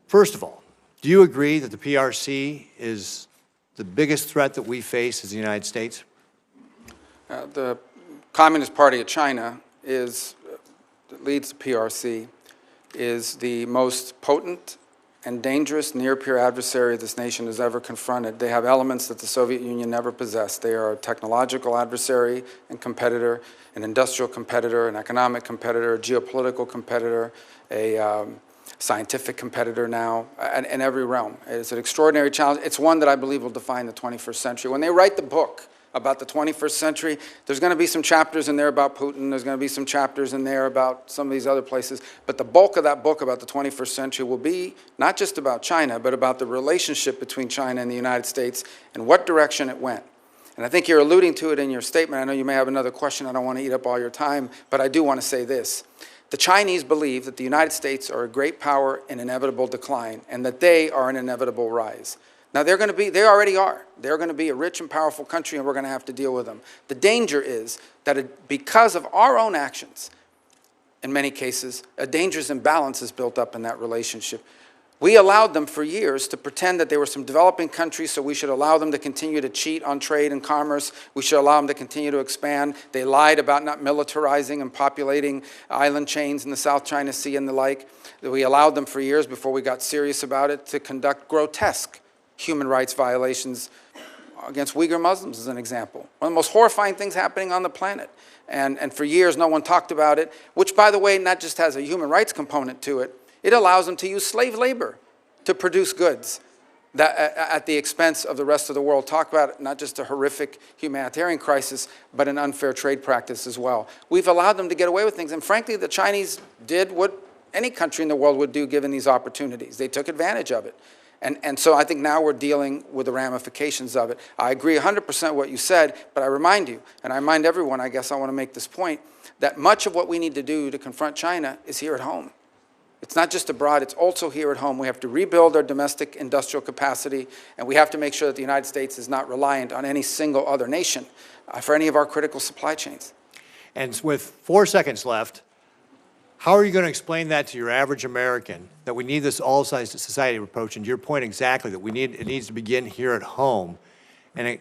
first of all, do you agree that the PRC is the biggest threat that we face as the United States? The Communist Party of China that leads the PRC, is the most potent and dangerous near-peer adversary this nation has ever confronted. They have elements that the Soviet Union never possessed. They are a technological adversary and competitor, an industrial competitor, an economic competitor, a geopolitical competitor, a scientific competitor now, in every realm. It's an extraordinary challenge. It's one that I believe will define the 21st century. When they write the book about the 21st century, there's going to be some chapters in there about Putin, there's going to be some chapters in there about some of these other places, but the bulk of that book about the 21st century will be not just about China, but about the relationship between China and the United States and what direction it went. And I think you're alluding to it in your statement. I know you may have another question. I don't want to eat up all your time, but I do want to say this. The Chinese believe that the United States are a great power in inevitable decline and that they are an inevitable rise. Now, they already are. They're going to be a rich and powerful country, and we're going to have to deal with them. The danger is that because of our own actions, in many cases, a dangerous imbalance is built up in that relationship. We allowed them for years to pretend that they were some developing countries, so we should allow them to continue to cheat on trade and commerce. We should allow them to continue to expand. They lied about not militarizing and populating island chains in the South China Sea and the like. We allowed them for years, before we got serious about it, to conduct grotesque human rights violations against Uyghur Muslims, as an example. One of the most horrifying things happening on the planet. And for years, no one talked about it, which, by the way, not just has a human rights component to it, it allows them to use slave labor to produce goods that, at the expense of the rest of the world. Talk about not just a horrific humanitarian crisis, but an unfair trade practice as well. We've allowed them to get away with things. And frankly, the Chinese did what any country in the world would do given these opportunities. They took advantage of it. And so I think now we're dealing with the ramifications of it. I agree 100% what you said, but I remind you, and I remind everyone, I guess I want to make this point, that much of what we need to do to confront China is here at home. It's not just abroad, it's also here at home. We have to rebuild our domestic industrial capacity, and we have to make sure that the United States is not reliant on any single other nation for any of our critical supply chains. And with 4 seconds left, How are you going to explain that to your average American, that we need this all-size society approach, and your point exactly, that it needs to begin here at home,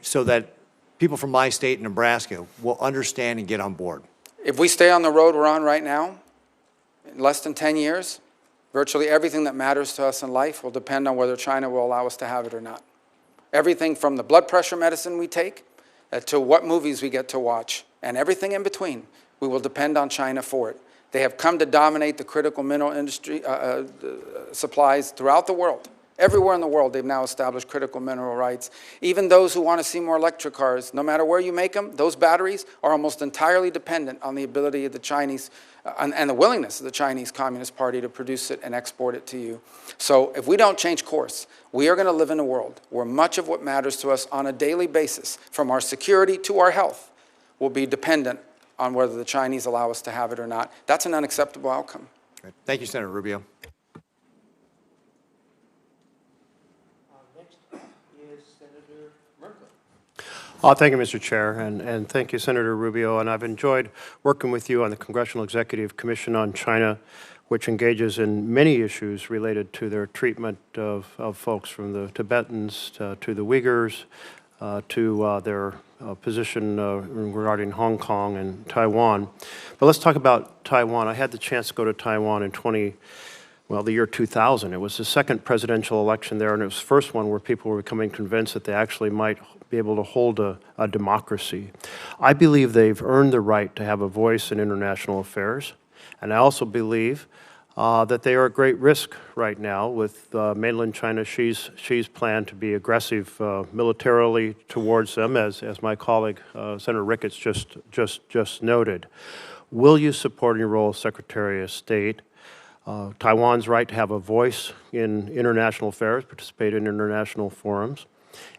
so that people from my state, Nebraska, will understand and get on board? If we stay on the road we're on right now, in less than 10 years, virtually everything that matters to us in life will depend on whether China will allow us to have it or not. Everything from the blood pressure medicine we take to what movies we get to watch, and everything in between, we will depend on China for it. They have come to dominate the critical mineral industry supplies throughout the world. Everywhere in the world, they've now established critical mineral rights. Even those who want to see more electric cars, no matter where you make them, those batteries are almost entirely dependent on the ability of the Chinese and the willingness of the Chinese Communist Party to produce it and export it to you. So if we don't change course, we are going to live in a world where much of what matters to us on a daily basis, from our security to our health, will be dependent on whether the Chinese allow us to have it or not. That's an unacceptable outcome. Great. Thank you, Senator Rubio. Next is Senator Merkley. Thank you, Mr. Chair, and thank you, Senator Rubio. And I've enjoyed working with you on the Congressional Executive Commission on China, which engages in many issues related to their treatment of folks from the Tibetans to the Uyghurs, to their position regarding Hong Kong and Taiwan. But let's talk about Taiwan. I had the chance to go to Taiwan in the year 2000. It was the second presidential election there, and it was the first one where people were becoming convinced that they actually might be able to hold a democracy. I believe they've earned the right to have a voice in international affairs, and I also believe that they are at great risk right now with mainland China, Xi's plan to be aggressive militarily towards them, as my colleague Senator Ricketts just noted. Will you support in your role as Secretary of State Taiwan's right to have a voice in international affairs, participate in international forums?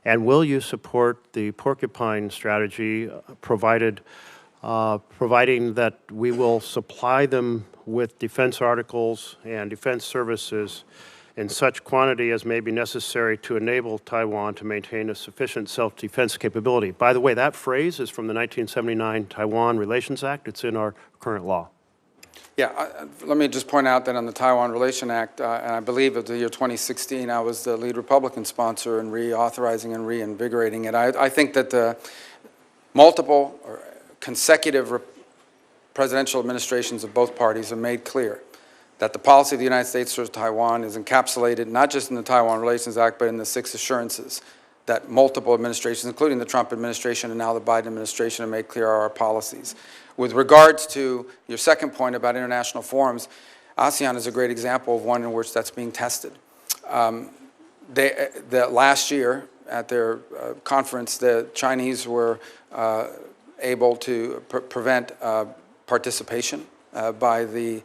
And will you support the porcupine strategy providing that we will supply them with defense articles and defense services in such quantity as may be necessary to enable Taiwan to maintain a sufficient self-defense capability? By the way, that phrase is from the 1979 Taiwan Relations Act. It's in our current law. Yeah, let me just point out that on the Taiwan Relation Act, and I believe of the year 2016, I was the lead Republican sponsor in reauthorizing and reinvigorating it. I think that the multiple or consecutive presidential administrations of both parties have made clear that the policy of the United States towards Taiwan is encapsulated not just in the Taiwan Relations Act, but in the 6 assurances that multiple administrations, including the Trump administration and now the Biden administration, have made clear are our policies. With regards to your second point about international forums, ASEAN is a great example of one in which that's being tested. Last year at their conference, the Chinese were able to prevent participation by the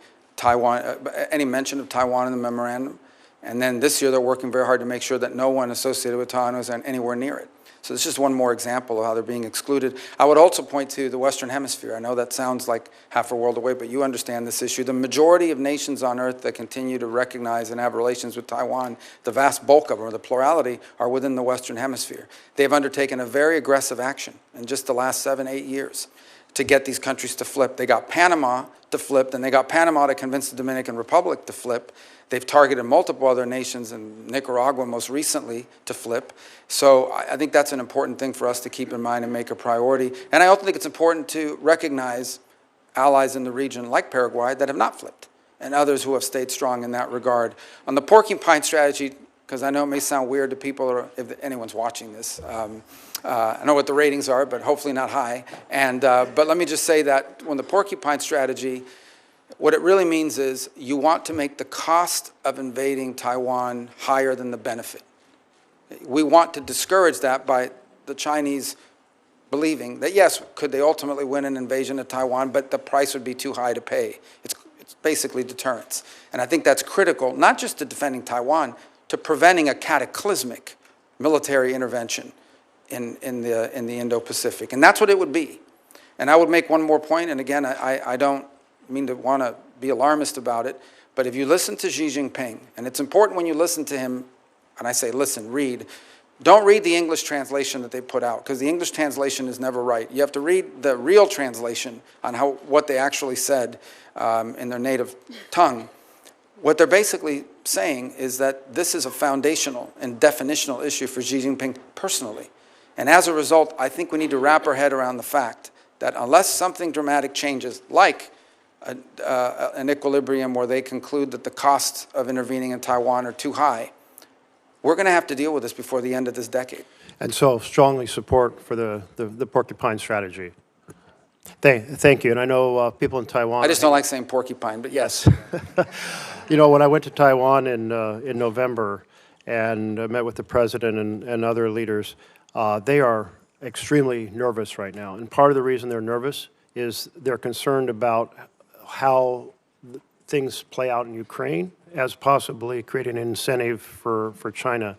any mention of Taiwan in the memorandum. And then this year they're working very hard to make sure that no one associated with Taiwan was anywhere near it. So it's just one more example of how they're being excluded. I would also point to the Western Hemisphere. I know that sounds like half a world away, but you understand this issue. The majority of nations on earth that continue to recognize and have relations with Taiwan, the vast bulk of them, or the plurality, are within the Western Hemisphere. They've undertaken a very aggressive action in just the last 7-8 years to get these countries to flip. They got Panama to flip, then they got Panama to convince the Dominican Republic to flip. They've targeted multiple other nations, and Nicaragua most recently, to flip. So I think that's an important thing for us to keep in mind and make a priority. And I also think it's important to recognize allies in the region like Paraguay that have not flipped, and others who have stayed strong in that regard. On the porcupine strategy, because I know it may sound weird to people, or if anyone's watching this, I know what the ratings are, but hopefully not high. But let me just say that when the porcupine strategy, what it really means is you want to make the cost of invading Taiwan higher than the benefit. We want to discourage that by the Chinese believing that, yes, could they ultimately win an invasion of Taiwan, but the price would be too high to pay. It's basically deterrence. And I think that's critical, not just to defending Taiwan, to preventing a cataclysmic military intervention in the Indo-Pacific. And that's what it would be. And I would make one more point, and again, I don't mean to want to be alarmist about it, but if you listen to Xi Jinping, and it's important when you listen to him, and I say listen, read, Don't read the English translation that they put out, because the English translation is never right. You have to read the real translation on what they actually said in their native tongue. What they're basically saying is that this is a foundational and definitional issue for Xi Jinping personally. And as a result, I think we need to wrap our head around the fact that unless something dramatic changes, like an equilibrium where they conclude that the costs of intervening in Taiwan are too high, we're going to have to deal with this before the end of this decade. And so strongly support for the porcupine strategy. Thank you. And I know people in Taiwan... I just don't like saying porcupine, but yes. You know, when I went to Taiwan in November and met with the president and other leaders, they are extremely nervous right now. And part of the reason they're nervous is they're concerned about how things play out in Ukraine as possibly creating an incentive for China.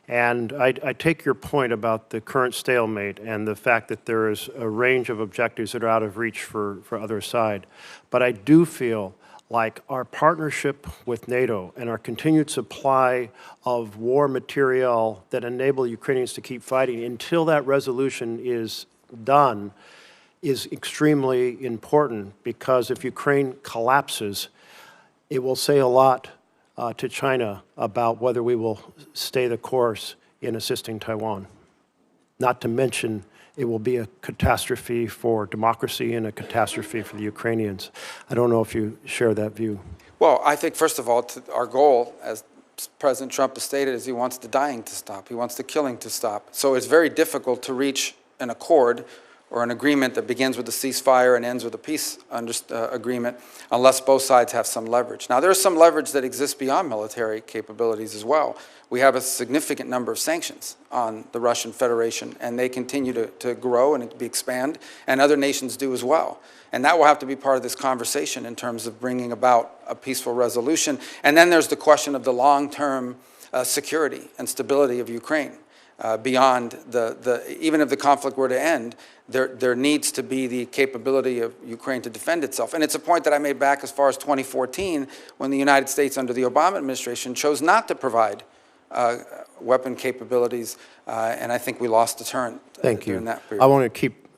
And I take your point about the current stalemate and the fact that there is a range of objectives that are out of reach for other side. But I do feel like our partnership with NATO and our continued supply of war material that enable Ukrainians to keep fighting until that resolution is done is extremely important, because if Ukraine collapses, it will say a lot to China about whether we will stay the course in assisting Taiwan. Not to mention, it will be a catastrophe for democracy and a catastrophe for the Ukrainians. I don't know if you share that view. Well, I think, first of all, our goal, as President Trump has stated, is he wants the dying to stop. He wants the killing to stop. So it's very difficult to reach an accord or an agreement that begins with a ceasefire and ends with a peace agreement unless both sides have some leverage. Now, there's some leverage that exists beyond military capabilities as well. We have a significant number of sanctions on the Russian Federation, and they continue to grow and expand, and other nations do as well. And that will have to be part of this conversation in terms of bringing about a peaceful resolution. And then there's the question of the long-term security and stability of Ukraine. Beyond even if the conflict were to end, there needs to be the capability of Ukraine to defend itself. And it's a point that I made back as far as 2014, when the United States under the Obama administration chose not to provide weapon capabilities, and I think we lost deterrent during that period.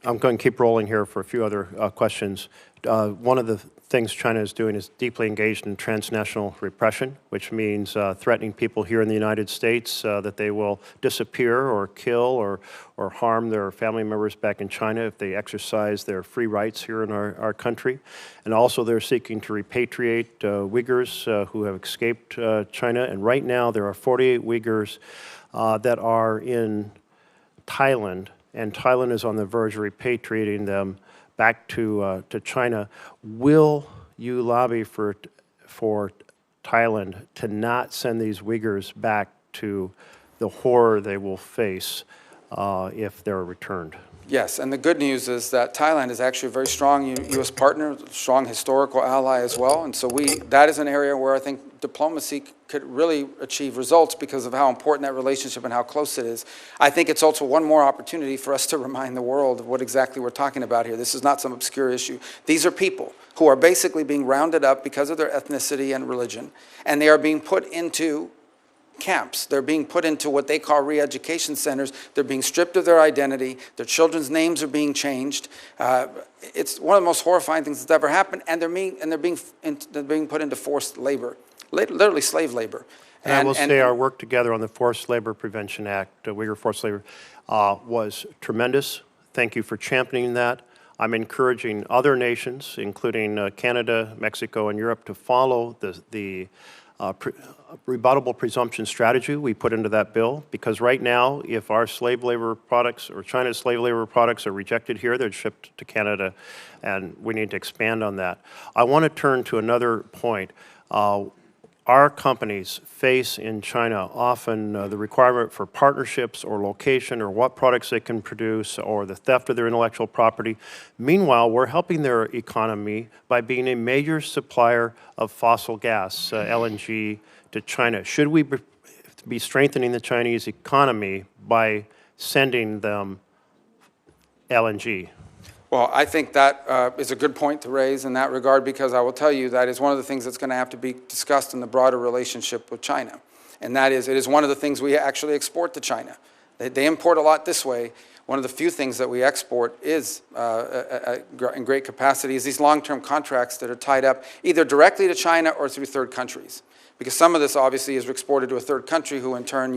I'm going to keep rolling here for a few other questions. One of the things China is doing is deeply engaged in transnational repression, which means threatening people here in the United States that they will disappear or kill or harm their family members back in China if they exercise their free rights here in our country. And also they're seeking to repatriate Uyghurs who have escaped China. And right now there are 48 Uyghurs that are in Thailand, and Thailand is on the verge of repatriating them back to China. Will you lobby for Thailand to not send these Uyghurs back to the horror they will face if they're returned? Yes, and the good news is that Thailand is actually a very strong U.S. partner, strong historical ally as well, and so that is an area where I think diplomacy could really achieve results because of how important that relationship and how close it is. I think it's also one more opportunity for us to remind the world of what exactly we're talking about here. This is not some obscure issue. These are people who are basically being rounded up because of their ethnicity and religion, and they are being put into camps. They're being put into what they call re-education centers. They're being stripped of their identity. Their children's names are being changed. It's one of the most horrifying things that's ever happened, and they're being put into forced labor, literally slave labor. And I will say our work together on the Forced Labor Prevention Act, Uyghur Forced Labor, was tremendous. Thank you for championing that. I'm encouraging other nations, including Canada, Mexico, and Europe, to follow the rebuttable presumption strategy we put into that bill, because right now, if our slave labor products or China's slave labor products are rejected here, they're shipped to Canada, and we need to expand on that. I want to turn to another point. Our companies face in China often the requirement for partnerships or location or what products they can produce or the theft of their intellectual property. Meanwhile, we're helping their economy by being a major supplier of fossil gas, LNG, to China. Should we be strengthening the Chinese economy by sending them LNG? Well, I think that is a good point to raise in that regard, because I will tell you that is one of the things that's going to have to be discussed in the broader relationship with China. And that is, it is one of the things we actually export to China. They import a lot this way. One of the few things that we export is in great capacity is these long-term contracts that are tied up either directly to China or through third countries. Because some of this obviously is exported to a third country who in turn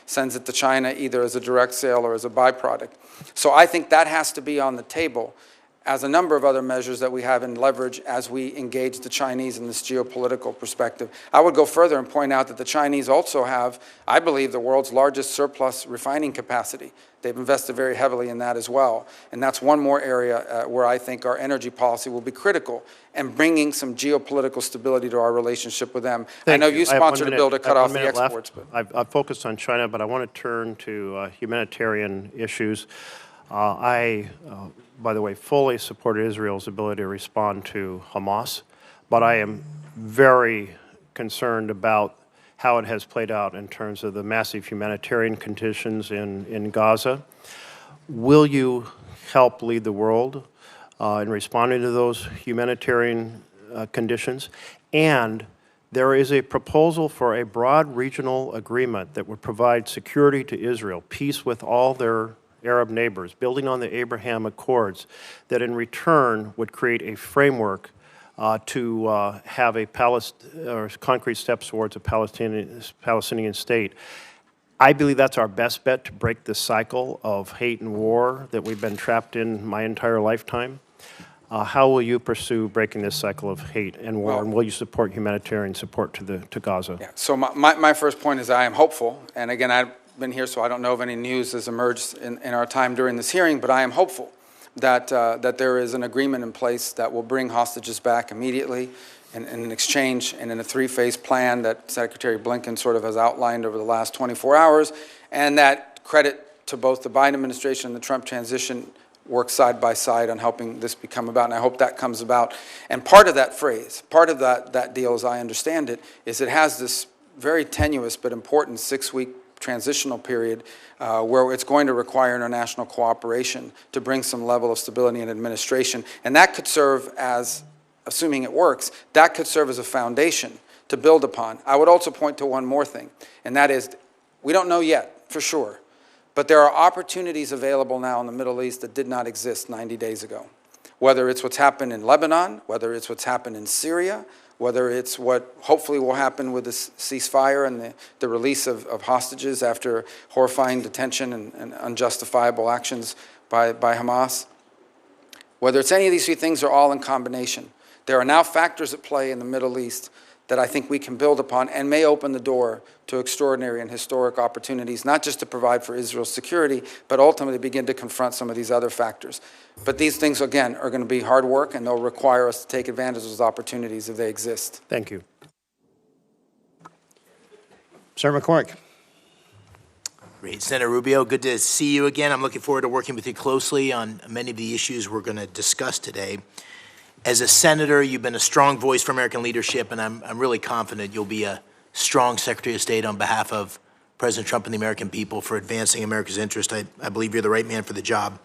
sends it to China either as a direct sale or as a byproduct. So I think that has to be on the table as a number of other measures that we have in leverage as we engage the Chinese in this geopolitical perspective. I would go further and point out that the Chinese also have, I believe, the world's largest surplus refining capacity. They've invested very heavily in that as well. And that's one more area where I think our energy policy will be critical and bringing some geopolitical stability to our relationship with them. I know you sponsored a bill to cut off the exports. I've focused on China, but I want to turn to humanitarian issues. By the way, fully support Israel's ability to respond to Hamas, but I am very concerned about how it has played out in terms of the massive humanitarian conditions in Gaza. Will you help lead the world in responding to those humanitarian conditions? And there is a proposal for a broad regional agreement that would provide security to Israel, peace with all their Arab neighbors, building on the Abraham Accords, that in return would create a framework to have concrete steps towards a Palestinian state. I believe that's our best bet to break the cycle of hate and war that we've been trapped in my entire lifetime. How will you pursue breaking this cycle of hate and war, and will you support humanitarian support to Gaza? Yeah. So my first point is I am hopeful, and again, I've been here, so I don't know if any news has emerged in our time during this hearing, but I am hopeful that there is an agreement in place that will bring hostages back immediately in an exchange and in a three-phase plan that Secretary Blinken sort of has outlined over the last 24 hours, and that credit to both the Biden administration and the Trump transition work side by side on helping this become about, and I hope that comes about. And part of that phrase, part of that deal, as I understand it, is it has this very tenuous but important 6-week transitional period where it's going to require international cooperation to bring some level of stability and administration. And that could serve as, assuming it works, that could serve as a foundation to build upon. I would also point to one more thing, and that is we don't know yet for sure, but there are opportunities available now in the Middle East that did not exist 90 days ago. Whether it's what's happened in Lebanon, whether it's what's happened in Syria, whether it's what hopefully will happen with the ceasefire and the release of hostages after horrifying detention and unjustifiable actions by Hamas. Whether it's any of these three things are all in combination. There are now factors at play in the Middle East that I think we can build upon and may open the door to extraordinary and historic opportunities, not just to provide for Israel's security, but ultimately begin to confront some of these other factors. But these things, again, are going to be hard work, and they'll require us to take advantage of those opportunities if they exist. Thank you. Senator McCormick. Great. Senator Rubio, good to see you again. I'm looking forward to working with you closely on many of the issues we're going to discuss today. As a senator, you've been a strong voice for American leadership, and I'm really confident you'll be a strong Secretary of State on behalf of President Trump and the American people for advancing America's interest. I believe you're the right man for the job.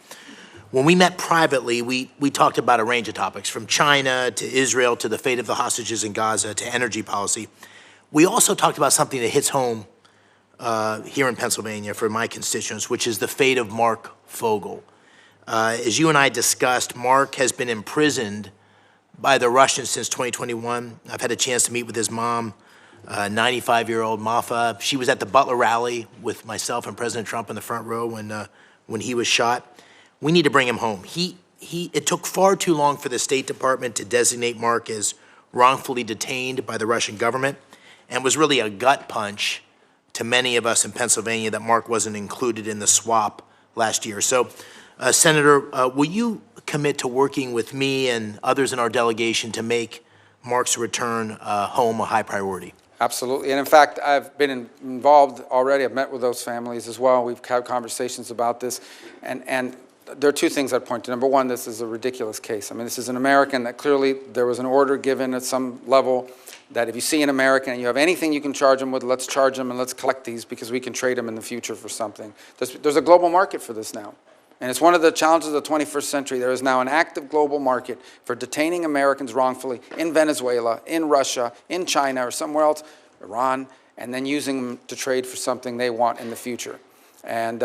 When we met privately, we talked about a range of topics, from China to Israel to the fate of the hostages in Gaza to energy policy. We also talked about something that hits home here in Pennsylvania for my constituents, which is the fate of Mark Fogel. As you and I discussed, Mark has been imprisoned by the Russians since 2021. I've had a chance to meet with his mom, 95-year-old Mafa. She was at the Butler rally with myself and President Trump in the front row when he was shot. We need to bring him home. It took far too long for the State Department to designate Mark as wrongfully detained by the Russian government, and was really a gut punch to many of us in Pennsylvania that Mark wasn't included in the swap last year. So, Senator, will you commit to working with me and others in our delegation to make Mark's return home a high priority? Absolutely. And in fact, I've been involved already. I've met with those families as well. We've had conversations about this. And there are two things I'd point to. Number one, this is a ridiculous case. I mean, this is an American that clearly there was an order given at some level that if you see an American and you have anything you can charge them with, let's charge them and let's collect these because we can trade them in the future for something. There's a global market for this now. And it's one of the challenges of the 21st century. There is now an active global market for detaining Americans wrongfully in Venezuela, in Russia, in China, or somewhere else, Iran, and then using them to trade for something they want in the future. And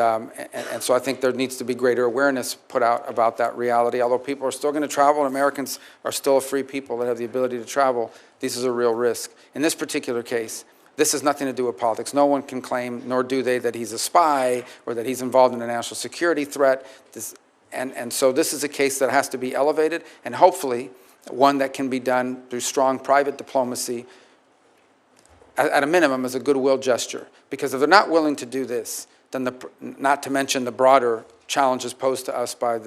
so I think there needs to be greater awareness put out about that reality. Although people are still going to travel and Americans are still a free people that have the ability to travel, this is a real risk. In this particular case, this has nothing to do with politics. No one can claim, nor do they, that he's a spy or that he's involved in a national security threat. And so this is a case that has to be elevated, and hopefully one that can be done through strong private diplomacy, at a minimum as a goodwill gesture. Because if they're not willing to do this, then not to mention the broader challenges posed to us by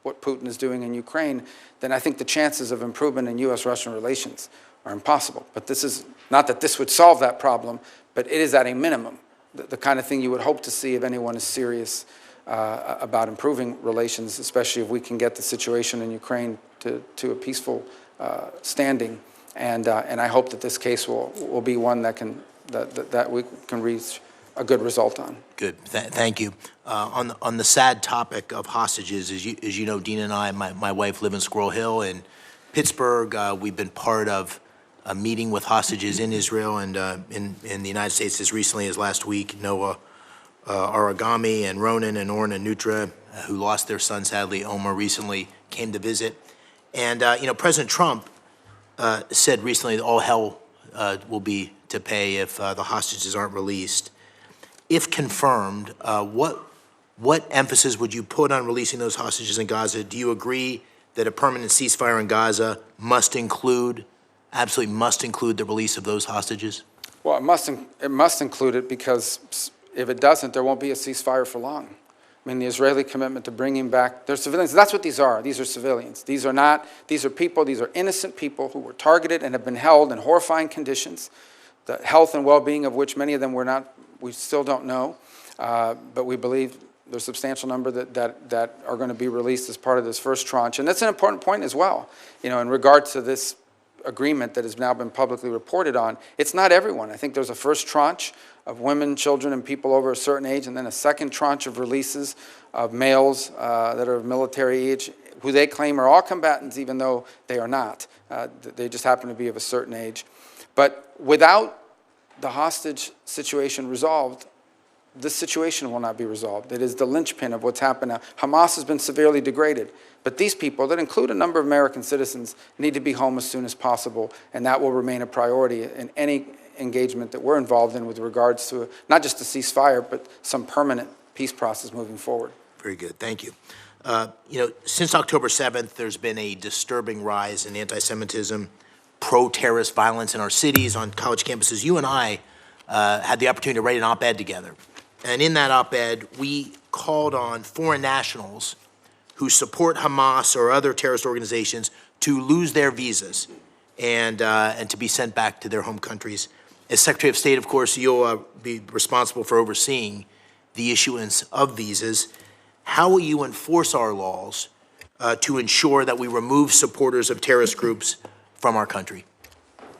what Putin is doing in Ukraine, then I think the chances of improvement in U.S.-Russian relations are impossible. But this is not that this would solve that problem, but it is at a minimum the kind of thing you would hope to see if anyone is serious about improving relations, especially if we can get the situation in Ukraine to a peaceful standing. And I hope that this case will be one that we can reach a good result on. Good. Thank you. On the sad topic of hostages, as you know, Dean and I, my wife, live in Squirrel Hill in Pittsburgh. We've been part of a meeting with hostages in Israel and in the United States as recently as last week. Noah Aragami and Ronan and Orna Nutra, who lost their son, sadly, Omar, recently came to visit. And, President Trump said recently that all hell will be to pay if the hostages aren't released. If confirmed, what emphasis would you put on releasing those hostages in Gaza? Do you agree that a permanent ceasefire in Gaza absolutely must include the release of those hostages? Well, it must include it, because if it doesn't, there won't be a ceasefire for long. I mean, the Israeli commitment to bringing back their civilians, that's what these are. These are civilians. These are people, these are innocent people who were targeted and have been held in horrifying conditions, the health and well-being of which many of them we still don't know, but we believe there's a substantial number that are going to be released as part of this first tranche. And that's an important point as well. In regard to this agreement that has now been publicly reported on, it's not everyone. I think there's a first tranche of women, children, and people over a certain age, and then a second tranche of releases of males that are of military age, who they claim are all combatants, even though they are not. They just happen to be of a certain age. But without the hostage situation resolved, this situation will not be resolved. It is the linchpin of what's happened now. Hamas has been severely degraded, but these people, that include a number of American citizens, need to be home as soon as possible, and that will remain a priority in any engagement that we're involved in with regards to not just a ceasefire, but some permanent peace process moving forward. Very good. Thank you. Since October 7th, there's been a disturbing rise in anti-Semitism, pro-terrorist violence in our cities, on college campuses. You and I had the opportunity to write an op-ed together. And in that op-ed, we called on foreign nationals who support Hamas or other terrorist organizations to lose their visas and to be sent back to their home countries. As Secretary of State, of course, you'll be responsible for overseeing the issuance of visas. How will you enforce our laws to ensure that we remove supporters of terrorist groups from our country?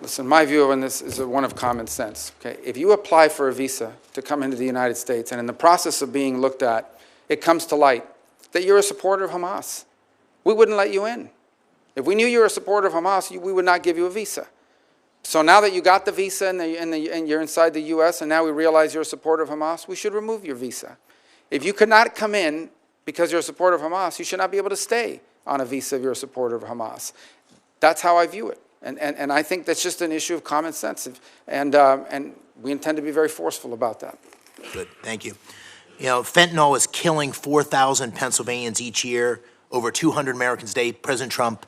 Listen, my view on this is one of common sense. Okay? If you apply for a visa to come into the United States, and in the process of being looked at, it comes to light that you're a supporter of Hamas, we wouldn't let you in. If we knew you were a supporter of Hamas, we would not give you a visa. So now that you got the visa and you're inside the U.S., and now we realize you're a supporter of Hamas, we should remove your visa. If you could not come in because you're a supporter of Hamas, you should not be able to stay on a visa if you're a supporter of Hamas. That's how I view it. And I think that's just an issue of common sense. And we intend to be very forceful about that. Good. Thank you. Fentanyl is killing 4,000 Pennsylvanians each year, over 200 Americans a day. President Trump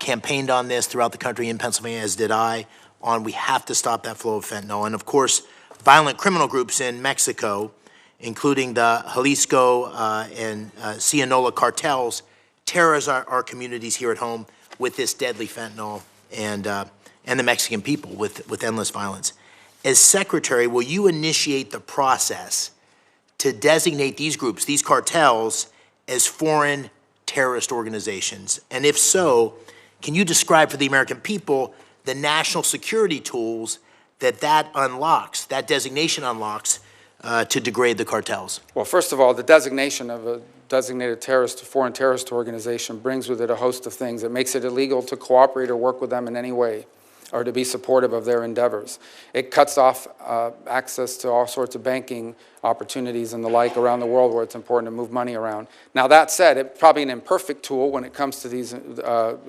campaigned on this throughout the country, in Pennsylvania, as did I, on we have to stop that flow of fentanyl. And, of course, violent criminal groups in Mexico, including the Jalisco and Sinaloa cartels, terrorize our communities here at home with this deadly fentanyl, and the Mexican people with endless violence. As Secretary, will you initiate the process to designate these groups, these cartels, as foreign terrorist organizations? And if so, can you describe for the American people the national security tools that unlocks, that designation unlocks, to degrade the cartels? Well, first of all, the designation of a designated foreign terrorist organization brings with it a host of things. It makes it illegal to cooperate or work with them in any way. or to be supportive of their endeavors. It cuts off access to all sorts of banking opportunities and the like around the world where it's important to move money around. Now that said, it's probably an imperfect tool when it comes to these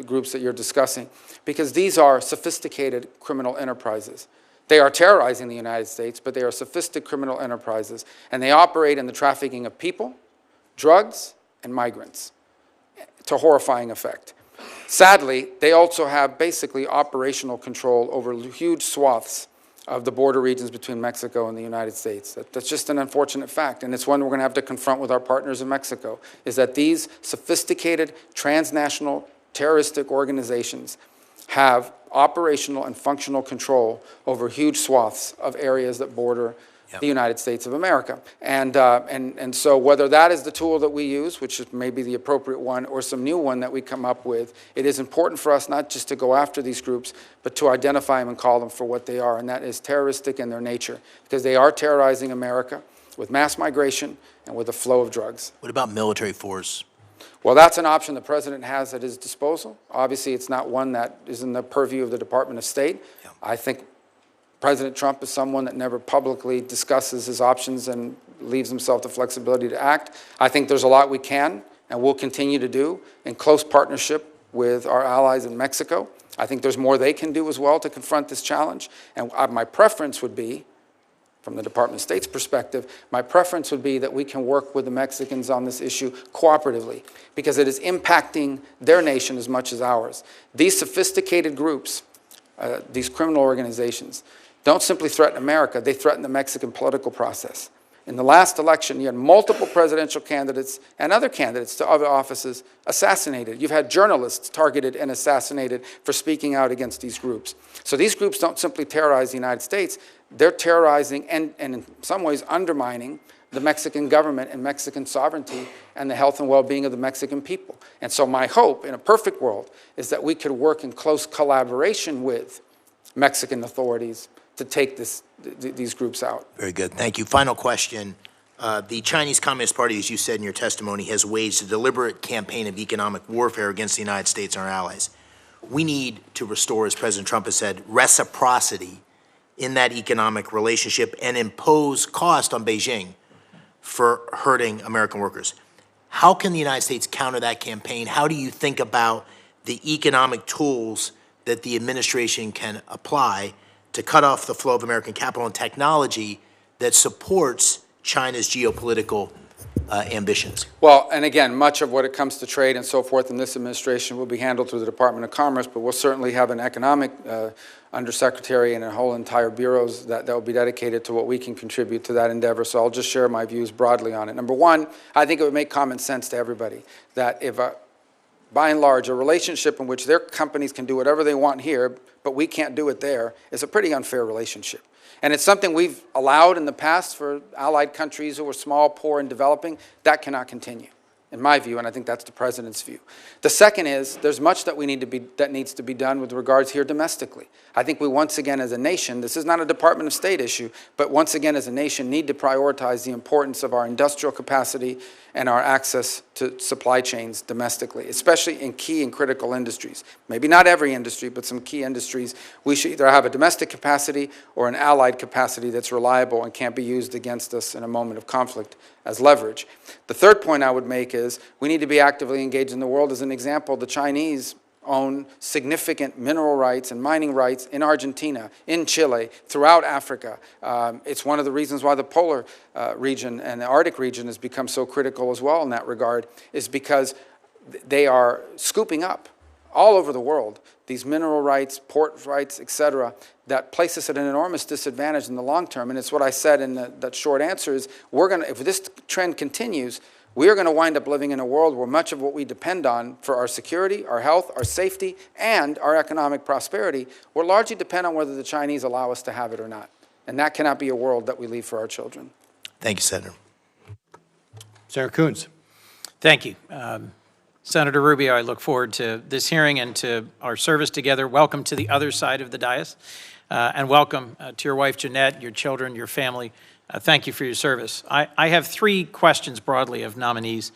groups that you're discussing, because these are sophisticated criminal enterprises. They are terrorizing the United States, but they are sophisticated criminal enterprises, and they operate in the trafficking of people, drugs, and migrants to horrifying effect. Sadly, they also have basically operational control over huge swaths of the border regions between Mexico and the United States. That's just an unfortunate fact, and it's one we're going to have to confront with our partners in Mexico, is that these sophisticated transnational terroristic organizations have operational and functional control over huge swaths of areas that border the United States of America. And so whether that is the tool that we use, which is maybe the appropriate one, or some new one that we come up with, it is important for us not just to go after these groups, but to identify them and call them for what they are, and that is terroristic in their nature, because they are terrorizing America with mass migration and with a flow of drugs. What about military force? Well, that's an option the president has at his disposal. Obviously, it's not one that is in the purview of the Department of State. I think President Trump is someone that never publicly discusses his options and leaves himself the flexibility to act. I think there's a lot we can and will continue to do in close partnership with our allies in Mexico. I think there's more they can do as well to confront this challenge. And my preference would be, from the Department of State's perspective, my preference would be that we can work with the Mexicans on this issue cooperatively, because it is impacting their nation as much as ours. These sophisticated groups, these criminal organizations, don't simply threaten America, they threaten the Mexican political process. In the last election, you had multiple presidential candidates and other candidates to other offices assassinated. You've had journalists targeted and assassinated for speaking out against these groups. So these groups don't simply terrorize the United States, they're terrorizing and in some ways undermining the Mexican government and Mexican sovereignty and the health and well-being of the Mexican people. And so my hope, in a perfect world, is that we could work in close collaboration with Mexican authorities to take these groups out. Very good. Thank you. Final question. The Chinese Communist Party, as you said in your testimony, has waged a deliberate campaign of economic warfare against the United States and our allies. We need to restore, as President Trump has said, reciprocity in that economic relationship and impose cost on Beijing for hurting American workers. How can the United States counter that campaign? How do you think about the economic tools that the administration can apply to cut off the flow of American capital and technology that supports China's geopolitical ambitions? Well, and again, much of what it comes to trade and so forth in this administration will be handled through the Department of Commerce, but we'll certainly have an economic undersecretary and a whole entire bureaus that will be dedicated to what we can contribute to that endeavor. So I'll just share my views broadly on it. Number one, I think it would make common sense to everybody that if, by and large, a relationship in which their companies can do whatever they want here, but we can't do it there, is a pretty unfair relationship. And it's something we've allowed in the past for allied countries who were small, poor, and developing. That cannot continue, in my view, and I think that's the president's view. The second is there's much that needs to be done with regards here domestically. I think we once again as a nation, this is not a Department of State issue, but once again as a nation need to prioritize the importance of our industrial capacity and our access to supply chains domestically, especially in key and critical industries. Maybe not every industry, but some key industries. We should either have a domestic capacity or an allied capacity that's reliable and can't be used against us in a moment of conflict as leverage. The third point I would make is we need to be actively engaged in the world. As an example, the Chinese own significant mineral rights and mining rights in Argentina, in Chile, throughout Africa. It's one of the reasons why the polar region and the Arctic region has become so critical as well in that regard, is because they are scooping up all over the world these mineral rights, port rights, etc., that place us at an enormous disadvantage in the long term. And it's what I said in that short answer is, if this trend continues, we are going to wind up living in a world where much of what we depend on for our security, our health, our safety, and our economic prosperity will largely depend on whether the Chinese allow us to have it or not. And that cannot be a world that we leave for our children. Thank you, Senator. Senator Coons. Thank you. Senator Rubio, I look forward to this hearing and to our service together. Welcome to the other side of the dais, and welcome to your wife, Jeanette, your children, your family. Thank you for your service. I have three questions broadly of nominees.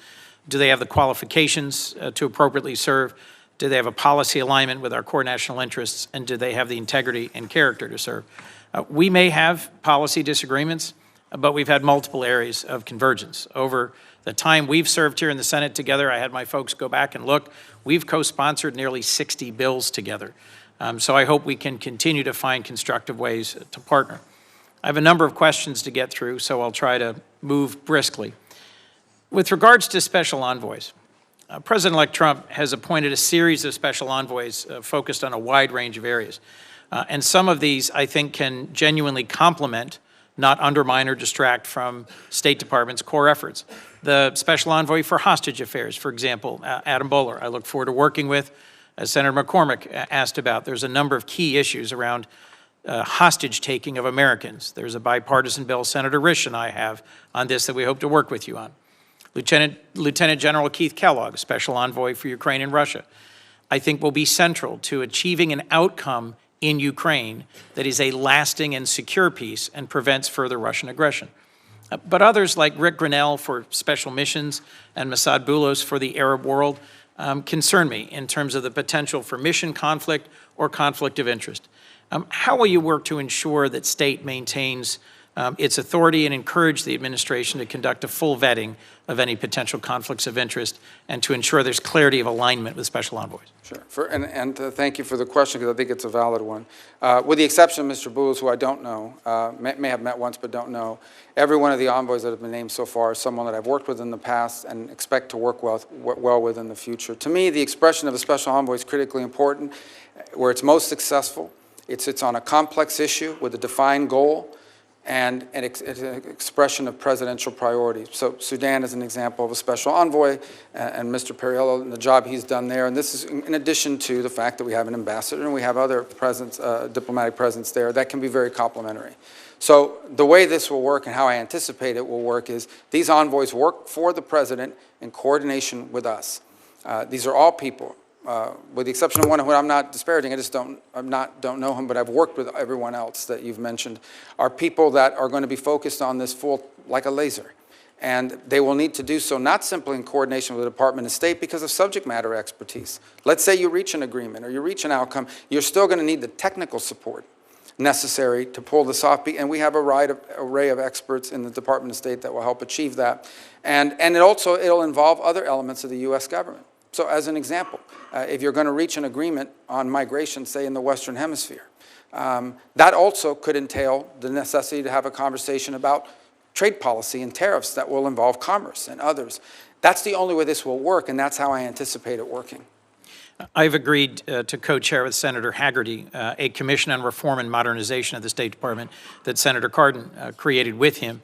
Do they have the qualifications to appropriately serve? Do they have a policy alignment with our core national interests? And do they have the integrity and character to serve? We may have policy disagreements, but we've had multiple areas of convergence. Over the time we've served here in the Senate together, I had my folks go back and look, we've co-sponsored nearly 60 bills together. So I hope we can continue to find constructive ways to partner. I have a number of questions to get through, so I'll try to move briskly. With regards to special envoys, President-elect Trump has appointed a series of special envoys focused on a wide range of areas. And some of these, I think, can genuinely complement, not undermine or distract from State Department's core efforts. The special envoy for hostage affairs, for example, Adam Boehler, I look forward to working with, as Senator McCormick asked about. There's a number of key issues around hostage taking of Americans. There's a bipartisan bill Senator Risch and I have on this that we hope to work with you on. Lieutenant General Keith Kellogg, Special Envoy for Ukraine and Russia, I think will be central to achieving an outcome in Ukraine that is a lasting and secure peace and prevents further Russian aggression. But others like Rick Grinnell for special missions and Masad Boulos for the Arab world concern me in terms of the potential for mission conflict or conflict of interest. How will you work to ensure that state maintains its authority and encourage the administration to conduct a full vetting of any potential conflicts of interest and to ensure there's clarity of alignment with special envoys? Sure. Thank you for the question, because I think it's a valid one. With the exception of Mr. Boulos, who I don't know, may have met once but don't know, every one of the envoys that have been named so far is someone that I've worked with in the past and expect to work well with in the future. To me, the expression of a special envoy is critically important. Where it's most successful, it's on a complex issue with a defined goal and an expression of presidential priorities. So Sudan is an example of a special envoy, and Mr. Perriello and the job he's done there. And this is in addition to the fact that we have an ambassador and we have other diplomatic presence there that can be very complementary. So the way this will work and how I anticipate it will work is these envoys work for the president in coordination with us. These are all people. With the exception of one who I'm not disparaging, I just don't know him, but I've worked with everyone else that you've mentioned, are people that are going to be focused on this full, like a laser. And they will need to do so not simply in coordination with the Department of State because of subject matter expertise. Let's say you reach an agreement or you reach an outcome, you're still going to need the technical support necessary to pull this off. And we have a wide array of experts in the Department of State that will help achieve that. And it'll involve other elements of the U.S. government. So as an example, if you're going to reach an agreement on migration, say in the Western Hemisphere, that also could entail the necessity to have a conversation about trade policy and tariffs that will involve commerce and others. That's the only way this will work, and that's how I anticipate it working. I've agreed to co-chair with Senator Haggerty a commission on reform and modernization of the State Department that Senator Cardin created with him.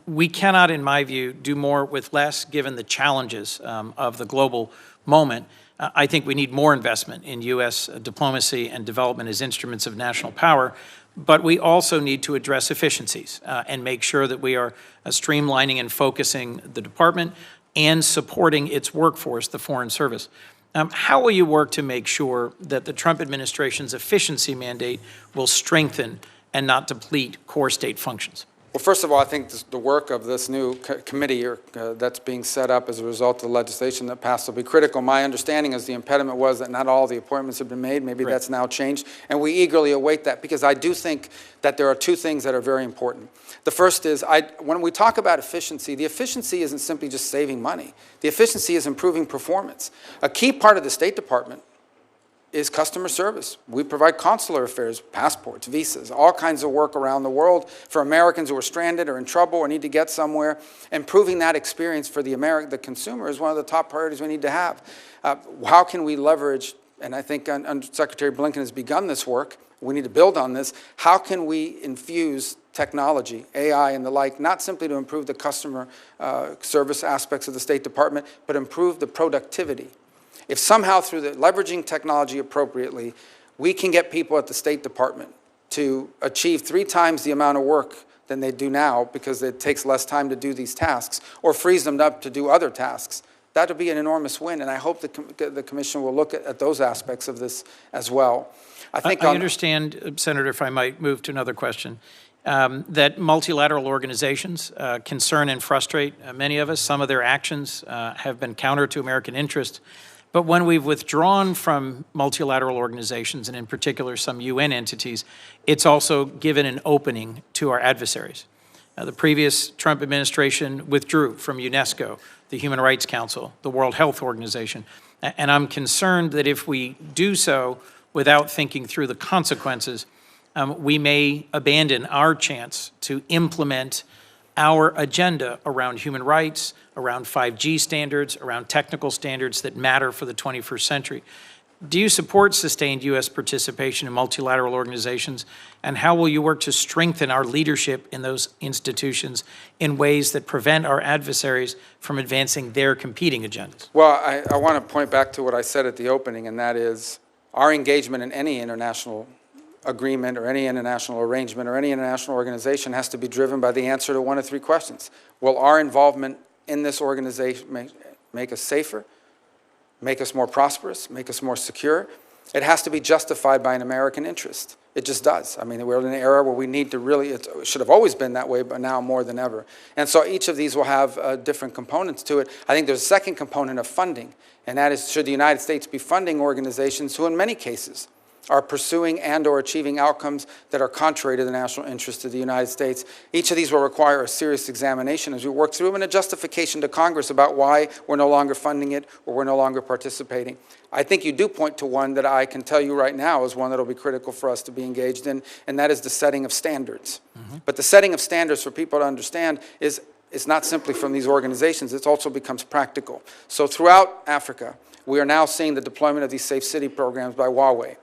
We cannot, in my view, do more with less given the challenges of the global moment. I think we need more investment in U.S. diplomacy and development as instruments of national power, but we also need to address efficiencies and make sure that we are streamlining and focusing the department and supporting its workforce, the Foreign Service. How will you work to make sure that the Trump administration's efficiency mandate will strengthen and not deplete core state functions? Well, first of all, I think the work of this new committee that's being set up as a result of the legislation that passed will be critical. My understanding is the impediment was that not all the appointments have been made. Maybe that's now changed, and we eagerly await that because I do think that there are two things that are very important. The first is when we talk about efficiency, the efficiency isn't simply just saving money. The efficiency is improving performance. A key part of the State Department is customer service. We provide consular affairs, passports, visas, all kinds of work around the world for Americans who are stranded or in trouble or need to get somewhere. Improving that experience for the consumer is one of the top priorities we need to have. How can we leverage, and I think Secretary Blinken has begun this work, we need to build on this, how can we infuse technology, AI and the like, not simply to improve the customer service aspects of the State Department, but improve the productivity. If somehow through leveraging technology appropriately, we can get people at the State Department to achieve 3 times the amount of work than they do now because it takes less time to do these tasks, or frees them up to do other tasks, that would be an enormous win. And I hope the Commission will look at those aspects of this as well. I understand, Senator, if I might move to another question, that multilateral organizations concern and frustrate many of us. Some of their actions have been counter to American interest. But when we've withdrawn from multilateral organizations, and in particular some UN entities, it's also given an opening to our adversaries. The previous Trump administration withdrew from UNESCO, the Human Rights Council, the World Health Organization, and I'm concerned that if we do so without thinking through the consequences, we may abandon our chance to implement our agenda around human rights, around 5G standards, around technical standards that matter for the 21st century. Do you support sustained U.S. participation in multilateral organizations, and how will you work to strengthen our leadership in those institutions in ways that prevent our adversaries from advancing their competing agendas? Well, I want to point back to what I said at the opening, and that is our engagement in any international agreement or any international arrangement or any international organization has to be driven by the answer to one of three questions. Will our involvement in this organization make us safer, make us more prosperous, make us more secure? It has to be justified by an American interest. It just does. I mean, we're in an era where we need to really, it should have always been that way, but now more than ever. And so each of these will have different components to it. I think there's a second component of funding, and that is, should the United States be funding organizations who in many cases are pursuing and or achieving outcomes that are contrary to the national interest of the United States? Each of these will require a serious examination as we work through them and a justification to Congress about why we're no longer funding it or we're no longer participating. I think you do point to one that I can tell you right now is one that will be critical for us to be engaged in, and that is the setting of standards. But the setting of standards for people to understand is it's not simply from these organizations, it also becomes practical. So throughout Africa, we are now seeing the deployment of these safe city programs by Huawei.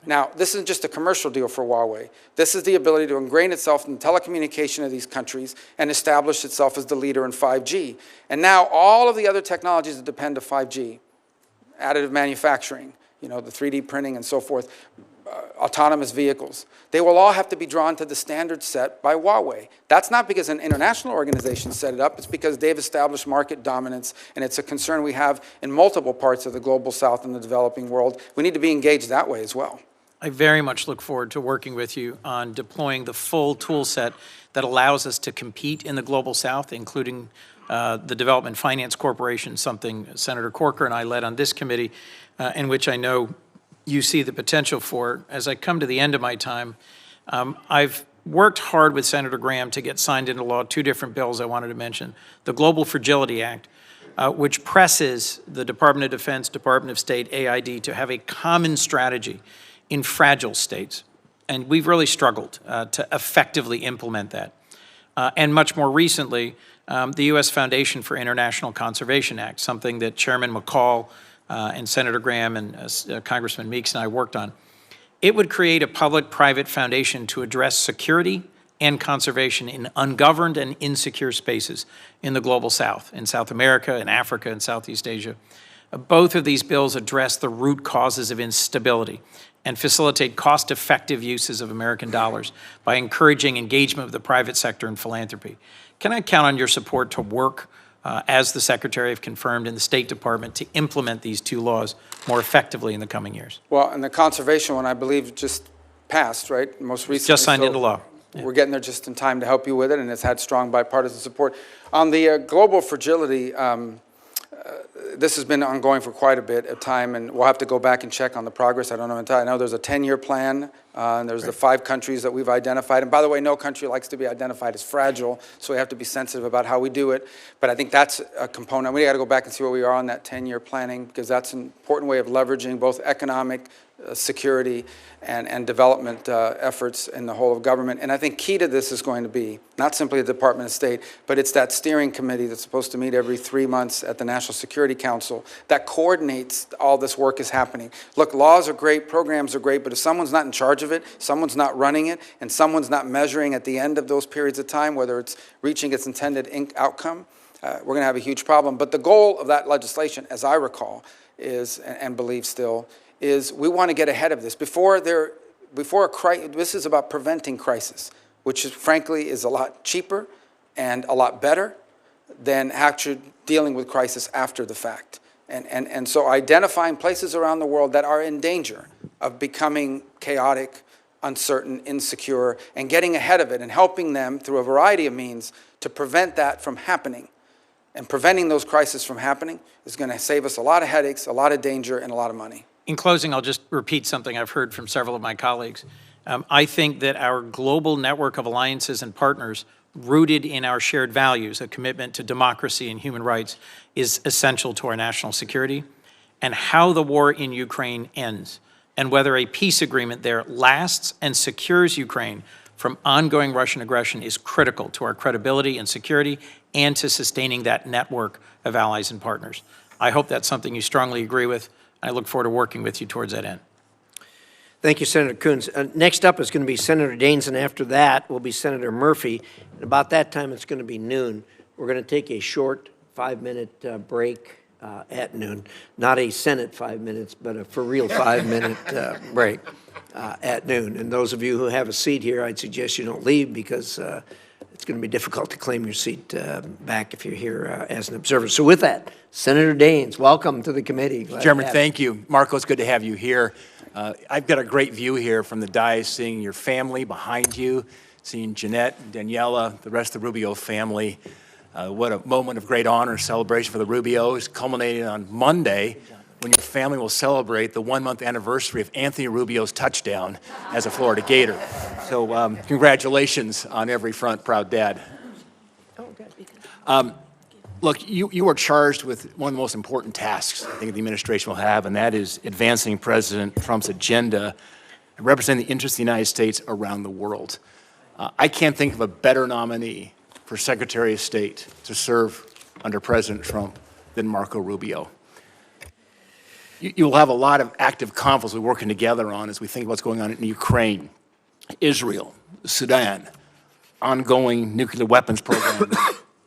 Now, this isn't just a commercial deal for Huawei. This is the ability to ingrain itself in the telecommunication of these countries and establish itself as the leader in 5G. And now all of the other technologies that depend on 5G, additive manufacturing, you know, the 3D printing and so forth, autonomous vehicles, they will all have to be drawn to the standards set by Huawei. That's not because an international organization set it up, it's because they've established market dominance, and it's a concern we have in multiple parts of the global south and the developing world. We need to be engaged that way as well. I very much look forward to working with you on deploying the full tool set that allows us to compete in the global south, including the Development Finance Corporation, something Senator Corker and I led on this committee, in which I know you see the potential for. As I come to the end of my time, I've worked hard with Senator Graham to get signed into law two different bills I wanted to mention. The Global Fragility Act, which presses the Department of Defense, Department of State, AID to have a common strategy in fragile states. And we've really struggled to effectively implement that. And much more recently, the U.S. Foundation for International Conservation Act, something that Chairman McCall and Senator Graham and Congressman Meeks and I worked on. It would create a public-private foundation to address security and conservation in ungoverned and insecure spaces in the global south, in South America, in Africa, and Southeast Asia. Both of these bills address the root causes of instability and facilitate cost-effective uses of American dollars by encouraging engagement of the private sector and philanthropy. Can I count on your support to work, as the Secretary have confirmed in the State Department, to implement these two laws more effectively in the coming years? Well, and the conservation one, I believe, just passed, right? Most recently. Just signed into law. Yeah. We're getting there just in time to help you with it, and it's had strong bipartisan support. On the global fragility, this has been ongoing for quite a bit of time, and we'll have to go back and check on the progress. I don't know entirely. I know there's a 10-year plan, and there's the 5 countries that we've identified. And by the way, no country likes to be identified as fragile, so we have to be sensitive about how we do it. But I think that's a component. We got to go back and see where we are on that 10-year planning, because that's an important way of leveraging both economic security and development efforts in the whole of government. And I think key to this is going to be not simply the Department of State, but it's that steering committee that's supposed to meet every 3 months at the National Security Council that coordinates all this work is happening. Look, laws are great, programs are great, but if someone's not in charge of it, someone's not running it, and someone's not measuring at the end of those periods of time whether it's reaching its intended outcome, we're going to have a huge problem. But the goal of that legislation, as I recall, is, and believe still, is we want to get ahead of this. Before a crisis, this is about preventing crisis, which is, frankly, is a lot cheaper and a lot better than actually dealing with crisis after the fact. And so identifying places around the world that are in danger of becoming chaotic, uncertain, insecure, and getting ahead of it and helping them through a variety of means to prevent that from happening. And preventing those crises from happening is going to save us a lot of headaches, a lot of danger, and a lot of money. In closing, I'll just repeat something I've heard from several of my colleagues. I think that our global network of alliances and partners rooted in our shared values, a commitment to democracy and human rights, is essential to our national security. And how the war in Ukraine ends, and whether a peace agreement there lasts and secures Ukraine from ongoing Russian aggression, is critical to our credibility and security and to sustaining that network of allies and partners. I hope that's something you strongly agree with. I look forward to working with you towards that end. Thank you, Senator Coons. Next up is going to be Senator Daines, and after that will be Senator Murphy. And about that time, it's going to be noon. We're going to take a short 5-minute break at noon. Not a Senate 5 minutes, but a for real 5-minute break at noon. And those of you who have a seat here, I'd suggest you don't leave, because it's going to be difficult to claim your seat back if you're here as an observer. So with that, Senator Daines, welcome to the committee. Glad Chairman, thank you. Marco, it's good to have you here. I've got a great view here from the dais, seeing your family behind you, seeing Jeanette, Daniela, the rest of the Rubio family. What a moment of great honor, celebration for the Rubios, culminating on Monday, when your family will celebrate the 1-month anniversary of Anthony Rubio's touchdown as a Florida Gator. So congratulations on every front, proud dad. Look, you are charged with one of the most important tasks I think the administration will have, and that is advancing President Trump's agenda and representing the interests of the United States around the world. I can't think of a better nominee for Secretary of State to serve under President Trump than Marco Rubio. You'll have a lot of active conflicts we're working together on as we think about what's going on in Ukraine, Israel, Sudan, ongoing nuclear weapons program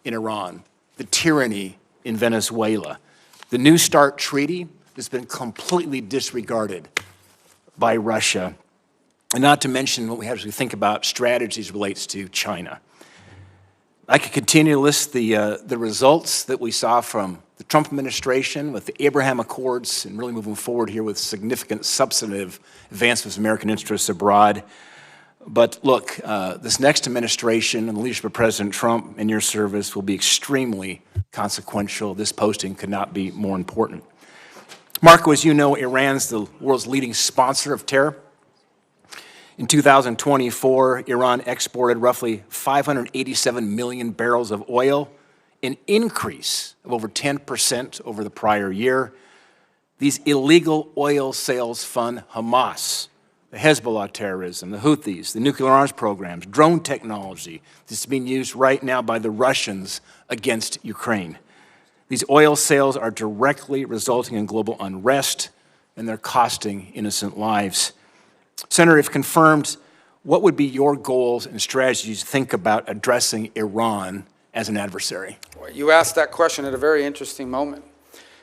in Iran, the tyranny in Venezuela, the New START treaty that's been completely disregarded by Russia, and not to mention what we have as we think about strategies relates to China. I could continue to list the results that we saw from the Trump administration with the Abraham Accords and really moving forward here with significant substantive advancements of American interests abroad. But look, this next administration and the leadership of President Trump and your service will be extremely consequential. This posting could not be more important. Marco, as you know, Iran's the world's leading sponsor of terror. In 2024, Iran exported roughly 587 million barrels of oil, an increase of over 10% over the prior year. These illegal oil sales fund Hamas, the Hezbollah terrorism, the Houthis, the nuclear arms programs, drone technology that's being used right now by the Russians against Ukraine. These oil sales are directly resulting in global unrest, and they're costing innocent lives. Senator, if confirmed, what would be your goals and strategies to think about addressing Iran as an adversary? You asked that question at a very interesting moment.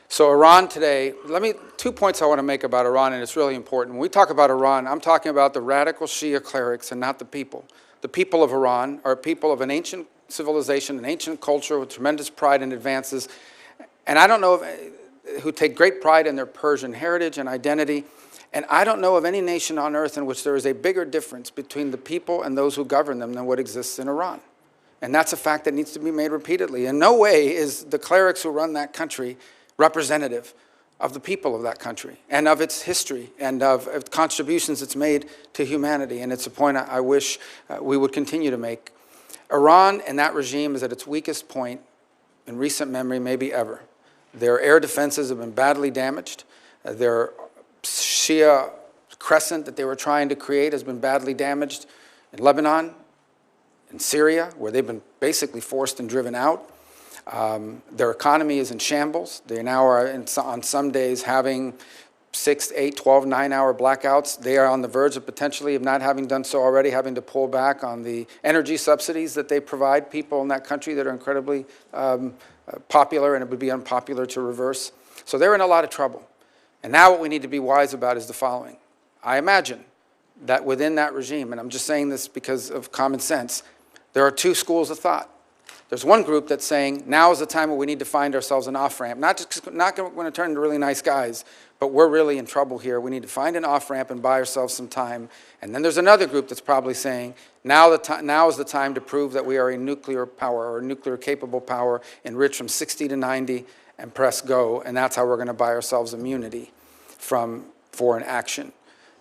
So Iran today, 2 points I want to make about Iran, and it's really important. When we talk about Iran, I'm talking about the radical Shia clerics and not the people. The people of Iran are people of an ancient civilization, an ancient culture with tremendous pride and advances. And I don't know who take great pride in their Persian heritage and identity. And I don't know of any nation on earth in which there is a bigger difference between the people and those who govern them than what exists in Iran. And that's a fact that needs to be made repeatedly. In no way is the clerics who run that country representative of the people of that country and of its history and of contributions it's made to humanity. And it's a point I wish we would continue to make. Iran and that regime is at its weakest point in recent memory, maybe ever. Their air defenses have been badly damaged. Their Shia crescent that they were trying to create has been badly damaged in Lebanon, in Syria, where they've been basically forced and driven out. Their economy is in shambles. They now are, on some days, having 6, 8, 12, 9-hour blackouts. They are on the verge of potentially, if not having done so already, having to pull back on the energy subsidies that they provide people in that country that are incredibly popular, and it would be unpopular to reverse. So they're in a lot of trouble. And now what we need to be wise about is the following. I imagine that within that regime, and I'm just saying this because of common sense, there are two schools of thought. There's one group that's saying now is the time where we need to find ourselves an off-ramp. Not going to turn into really nice guys, but we're really in trouble here. We need to find an off-ramp and buy ourselves some time. And then there's another group that's probably saying now is the time to prove that we are a nuclear power or a nuclear-capable power, enriched from 60 to 90, and press go. And that's how we're going to buy ourselves immunity from foreign action.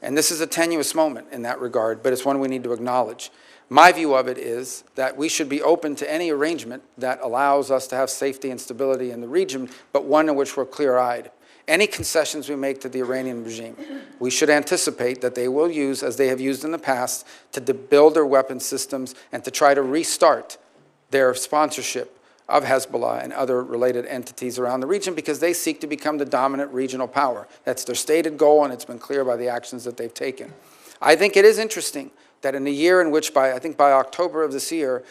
And this is a tenuous moment in that regard, but it's one we need to acknowledge. My view of it is that we should be open to any arrangement that allows us to have safety and stability in the region, but one in which we're clear-eyed. Any concessions we make to the Iranian regime, we should anticipate that they will use, as they have used in the past, to build their weapon systems and to try to restart their sponsorship of Hezbollah and other related entities around the region, because they seek to become the dominant regional power. That's their stated goal, and it's been clear by the actions that they've taken. I think it is interesting that in a year in which, I think by October of this year,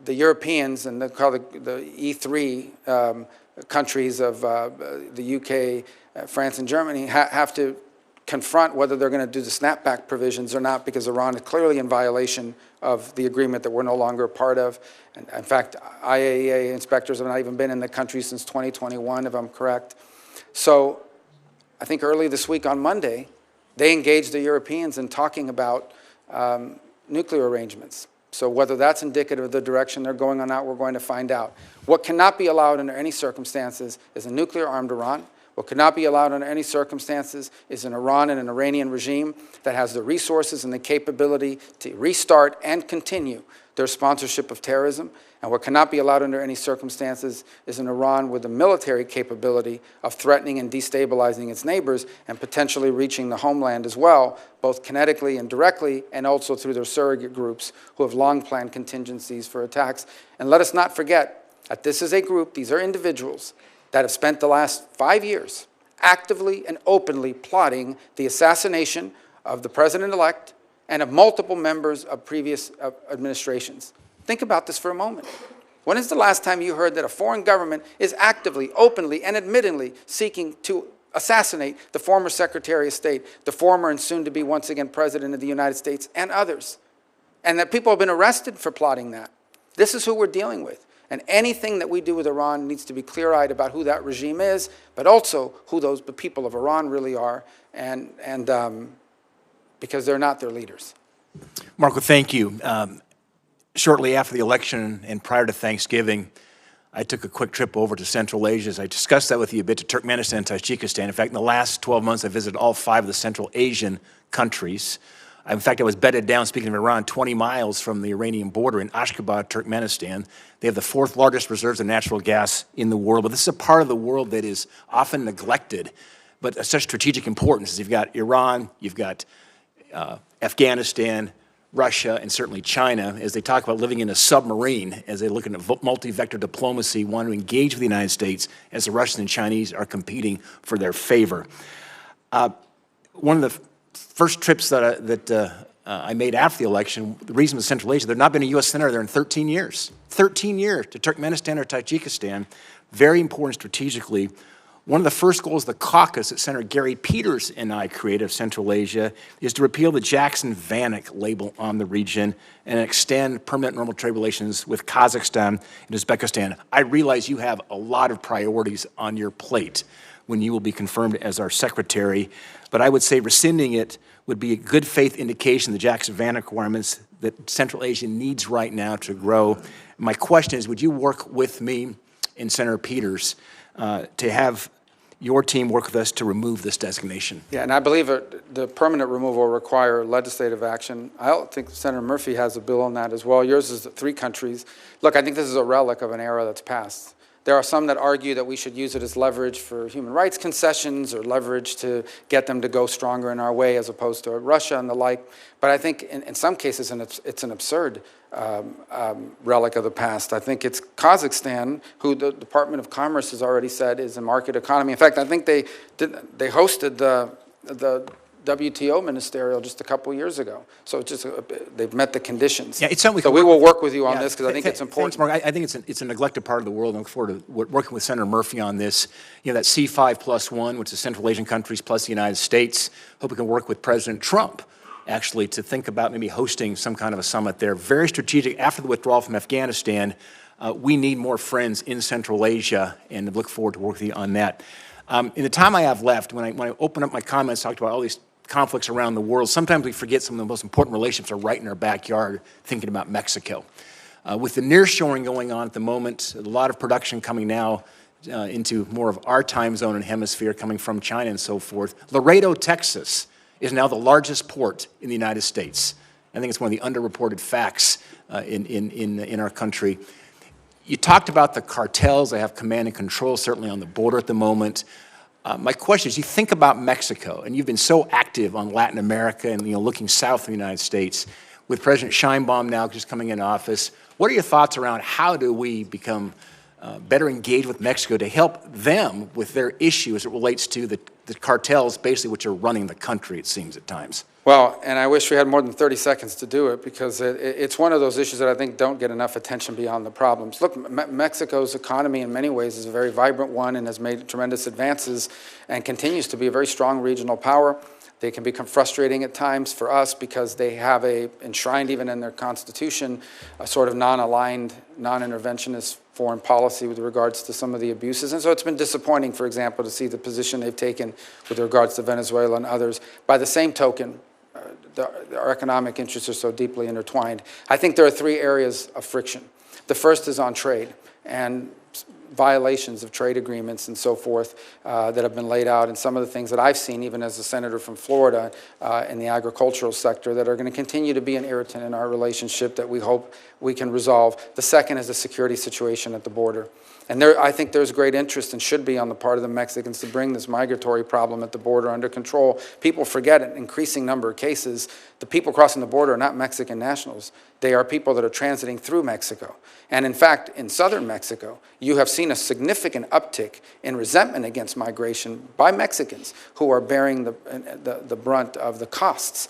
the Europeans and the E3 countries of the UK, France, and Germany have to confront whether they're going to do the snapback provisions or not, because Iran is clearly in violation of the agreement that we're no longer a part of. And in fact, IAEA inspectors have not even been in the country since 2021, if I'm correct. So I think early this week on Monday, they engaged the Europeans in talking about nuclear arrangements. So whether that's indicative of the direction they're going on that, we're going to find out. What cannot be allowed under any circumstances is a nuclear-armed Iran. What cannot be allowed under any circumstances is an Iran and an Iranian regime that has the resources and the capability to restart and continue their sponsorship of terrorism. And what cannot be allowed under any circumstances is an Iran with the military capability of threatening and destabilizing its neighbors and potentially reaching the homeland as well, both kinetically and directly, and also through their surrogate groups who have long planned contingencies for attacks. And let us not forget that this is a group, these are individuals that have spent the last 5 years actively and openly plotting the assassination of the president-elect and of multiple members of previous administrations. Think about this for a moment. When is the last time you heard that a foreign government is actively, openly, and admittedly seeking to assassinate the former Secretary of State, the former and soon-to-be once again President of the United States, and others, and that people have been arrested for plotting that? This is who we're dealing with. And anything that we do with Iran needs to be clear-eyed about who that regime is, but also who the people of Iran really are, and because they're not their leaders. Marco, thank you. Shortly after the election and prior to Thanksgiving, I took a quick trip over to Central Asia. As I discussed that with you a bit, to Turkmenistan and Tajikistan. In fact, in the last 12 months, I visited all 5 of the Central Asian countries. In fact, I was bedded down, speaking of Iran, 20 miles from the Iranian border in Ashgabat, Turkmenistan. They have the 4th largest reserves of natural gas in the world, but this is a part of the world that is often neglected, but of such strategic importance. You've got Iran, you've got Afghanistan, Russia, and certainly China, as they talk about living in a submarine, as they look at multi-vector diplomacy, want to engage with the United States as the Russians and Chinese are competing for their favor. One of the first trips that I made after the election, the reason was Central Asia, there had not been a U.S. senator there in 13 years. 13 years to Turkmenistan or Tajikistan, very important strategically. One of the first goals of the caucus that Senator Gary Peters and I created of Central Asia is to repeal the Jackson-Vanik label on the region and extend permanent normal trade relations with Kazakhstan and Uzbekistan. I realize you have a lot of priorities on your plate when you will be confirmed as our secretary, but I would say rescinding it would be a good faith indication of the Jackson-Vanik requirements that Central Asia needs right now to grow. My question is, would you work with me and Senator Peters to have your team work with us to remove this designation? Yeah, and I believe the permanent removal will require legislative action. I don't think Senator Murphy has a bill on that as well. Yours is 3 countries. Look, I think this is a relic of an era that's passed. There are some that argue that we should use it as leverage for human rights concessions or leverage to get them to go stronger in our way as opposed to Russia and the like. But I think in some cases it's an absurd relic of the past. I think it's Kazakhstan, who the Department of Commerce has already said is a market economy. In fact, I think they hosted the WTO ministerial just a couple years ago. So it's just they've met the conditions. Yeah, it's something so we will work with you on this because I think it's important. Thanks, Mark. I think it's a neglected part of the world. I look forward to working with Senator Murphy on this. You know, that C5+1, which is Central Asian countries plus the United States. Hope we can work with President Trump actually to think about maybe hosting some kind of a summit there. Very strategic. After the withdrawal from Afghanistan, We need more friends in Central Asia, and look forward to working with you on that. In the time I have left, when I open up my comments, talked about all these conflicts around the world, sometimes we forget some of the most important relationships are right in our backyard, thinking about Mexico. With the nearshoring going on at the moment, a lot of production coming now into more of our time zone and hemisphere coming from China and so forth. Laredo, Texas is now the largest port in the United States. I think it's one of the underreported facts in our country. You talked about the cartels. They have command and control, certainly on the border at the moment. My question is, you think about Mexico, and you've been so active on Latin America and looking south of the United States. With President Sheinbaum now just coming in office, what are your thoughts around how do we become better engaged with Mexico to help them with their issue as it relates to the cartels, basically, which are running the country, it seems, at times? Well, and I wish we had more than 30 seconds to do it, because it's one of those issues that I think don't get enough attention beyond the problems. Look, Mexico's economy in many ways is a very vibrant one and has made tremendous advances and continues to be a very strong regional power. They can become frustrating at times for us because they have enshrined even in their constitution, a sort of non-aligned, non-interventionist foreign policy with regards to some of the abuses. And so it's been disappointing, for example, to see the position they've taken with regards to Venezuela and others. By the same token, our economic interests are so deeply intertwined. I think there are three areas of friction. The first is on trade and violations of trade agreements and so forth that have been laid out, and some of the things that I've seen, even as a senator from Florida, in the agricultural sector, that are going to continue to be an irritant in our relationship that we hope we can resolve. The second is the security situation at the border. And I think there's great interest, and should be on the part of the Mexicans, to bring this migratory problem at the border under control. People forget an increasing number of cases. The people crossing the border are not Mexican nationals. They are people that are transiting through Mexico. And in fact, in southern Mexico, you have seen a significant uptick in resentment against migration by Mexicans who are bearing the brunt of the costs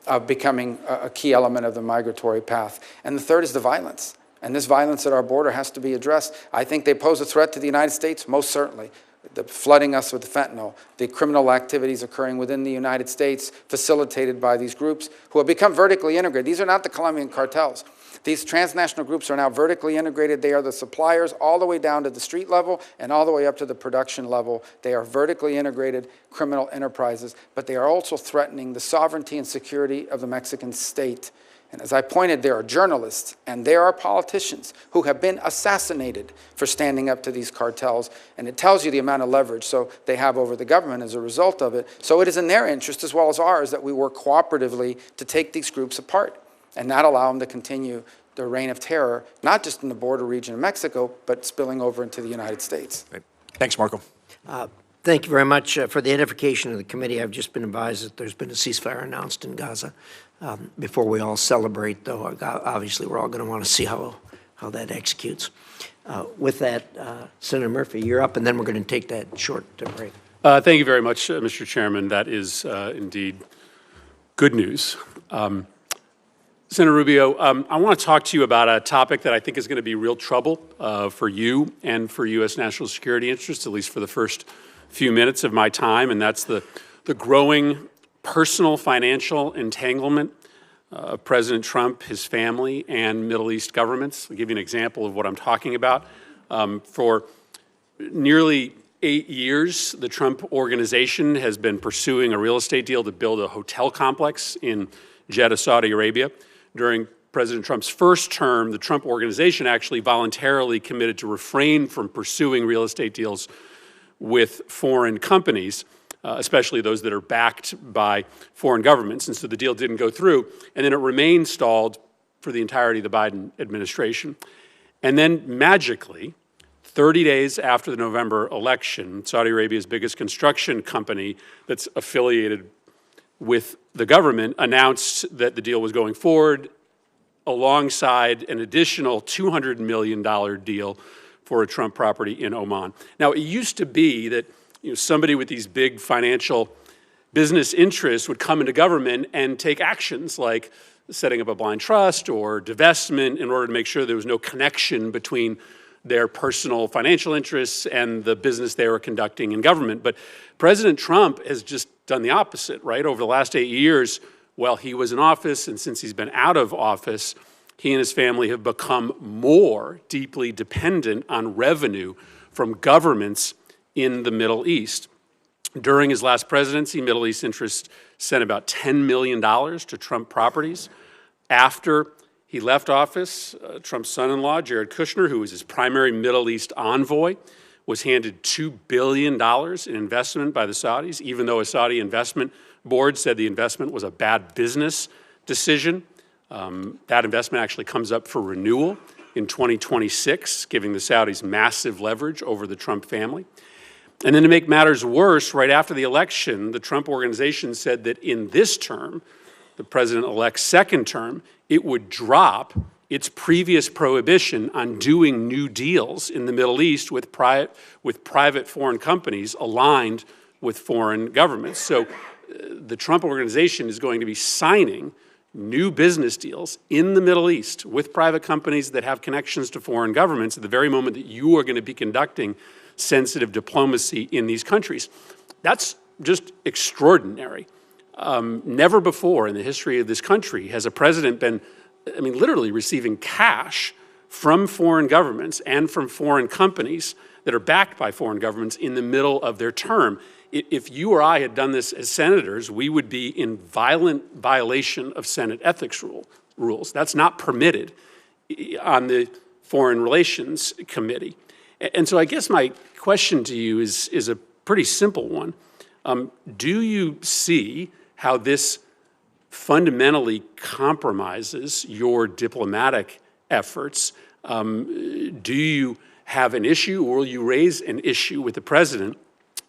of becoming a key element of the migratory path. And the third is the violence. And this violence at our border has to be addressed. I think they pose a threat to the United States, most certainly. The flooding us with fentanyl, the criminal activities occurring within the United States, facilitated by these groups who have become vertically integrated. These are not the Colombian cartels. These transnational groups are now vertically integrated. They are the suppliers all the way down to the street level and all the way up to the production level. They are vertically integrated criminal enterprises, but they are also threatening the sovereignty and security of the Mexican state. And as I pointed, there are journalists and there are politicians who have been assassinated for standing up to these cartels. And it tells you the amount of leverage they have over the government as a result of it. So it is in their interest, as well as ours, that we work cooperatively to take these groups apart and not allow them to continue their reign of terror, not just in the border region of Mexico, but spilling over into the United States. Right. Thanks, Marco. Thank you very much for the edification of the committee. I've just been advised that there's been a ceasefire announced in Gaza. Before we all celebrate, though, obviously we're all going to want to see how that executes. With that, Senator Murphy, you're up, and then we're going to take that short break. Thank you very much, Mr. Chairman. That is indeed good news. Senator Rubio, I want to talk to you about a topic that I think is going to be real trouble for you and for U.S. national security interests, at least for the first few minutes of my time, and that's the growing personal financial entanglement of President Trump, his family, and Middle East governments. I'll give you an example of what I'm talking about. For nearly 8 years, the Trump organization has been pursuing a real estate deal to build a hotel complex in Jeddah, Saudi Arabia. During President Trump's first term, the Trump organization actually voluntarily committed to refrain from pursuing real estate deals with foreign companies, especially those that are backed by foreign governments. And so the deal didn't go through. And then it remained stalled for the entirety of the Biden administration. And then magically, 30 days after the November election, Saudi Arabia's biggest construction company that's affiliated with the government announced that the deal was going forward alongside an additional $200 million deal for a Trump property in Oman. Now, it used to be that somebody with these big financial business interests would come into government and take actions like setting up a blind trust or divestment in order to make sure there was no connection between their personal financial interests and the business they were conducting in government. But President Trump has just done the opposite, right? Over the last 8 years, while he was in office and since he's been out of office, he and his family have become more deeply dependent on revenue from governments in the Middle East. During his last presidency, Middle East interests sent about $10 million to Trump properties. After he left office, Trump's son-in-law, Jared Kushner, who was his primary Middle East envoy, was handed $2 billion in investment by the Saudis, even though a Saudi investment board said the investment was a bad business decision. That investment actually comes up for renewal in 2026, giving the Saudis massive leverage over the Trump family. And then to make matters worse, right after the election, the Trump organization said that in this term, the president-elect's second term, it would drop its previous prohibition on doing new deals in the Middle East with private foreign companies aligned with foreign governments. So the Trump organization is going to be signing new business deals in the Middle East with private companies that have connections to foreign governments at the very moment that you are going to be conducting sensitive diplomacy in these countries. That's just extraordinary. Never before in the history of this country has a president been, literally receiving cash from foreign governments and from foreign companies that are backed by foreign governments in the middle of their term. If you or I had done this as senators, we would be in violent violation of Senate ethics rules. That's not permitted on the Foreign Relations Committee. And so I guess my question to you is a pretty simple one. Do you see how this fundamentally compromises your diplomatic efforts? Do you have an issue, or will you raise an issue with the president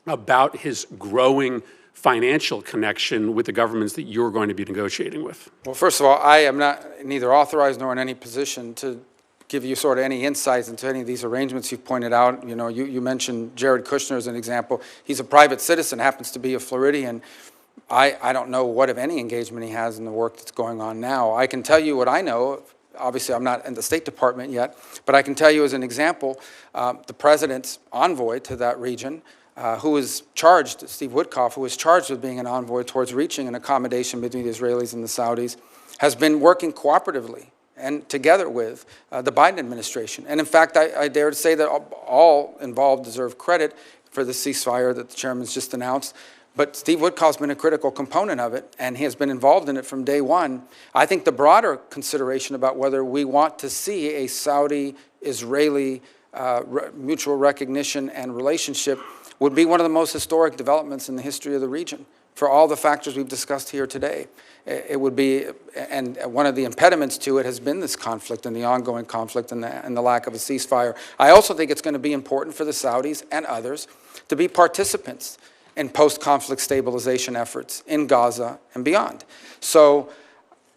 about his growing financial connection with the governments that you're going to be negotiating with? Well, first of all, I am not neither authorized nor in any position to give you sort of any insights into any of these arrangements you've pointed out. You know, you mentioned Jared Kushner as an example. He's a private citizen, happens to be a Floridian. I don't know what, if any, engagement he has in the work that's going on now. I can tell you what I know. Obviously, I'm not in the State Department yet, but I can tell you as an example, the president's envoy to that region, who is charged, Steve Witkoff, who is charged with being an envoy towards reaching an accommodation between the Israelis and the Saudis, has been working cooperatively and together with the Biden administration. And in fact, I dare to say that all involved deserve credit for the ceasefire that the chairman's just announced. But Steve Witkoff's been a critical component of it, and he has been involved in it from day one. I think the broader consideration about whether we want to see a Saudi-Israeli mutual recognition and relationship would be one of the most historic developments in the history of the region for all the factors we've discussed here today. It would be, and one of the impediments to it has been this conflict and the ongoing conflict and the lack of a ceasefire. I also think it's going to be important for the Saudis and others to be participants in post-conflict stabilization efforts in Gaza and beyond. So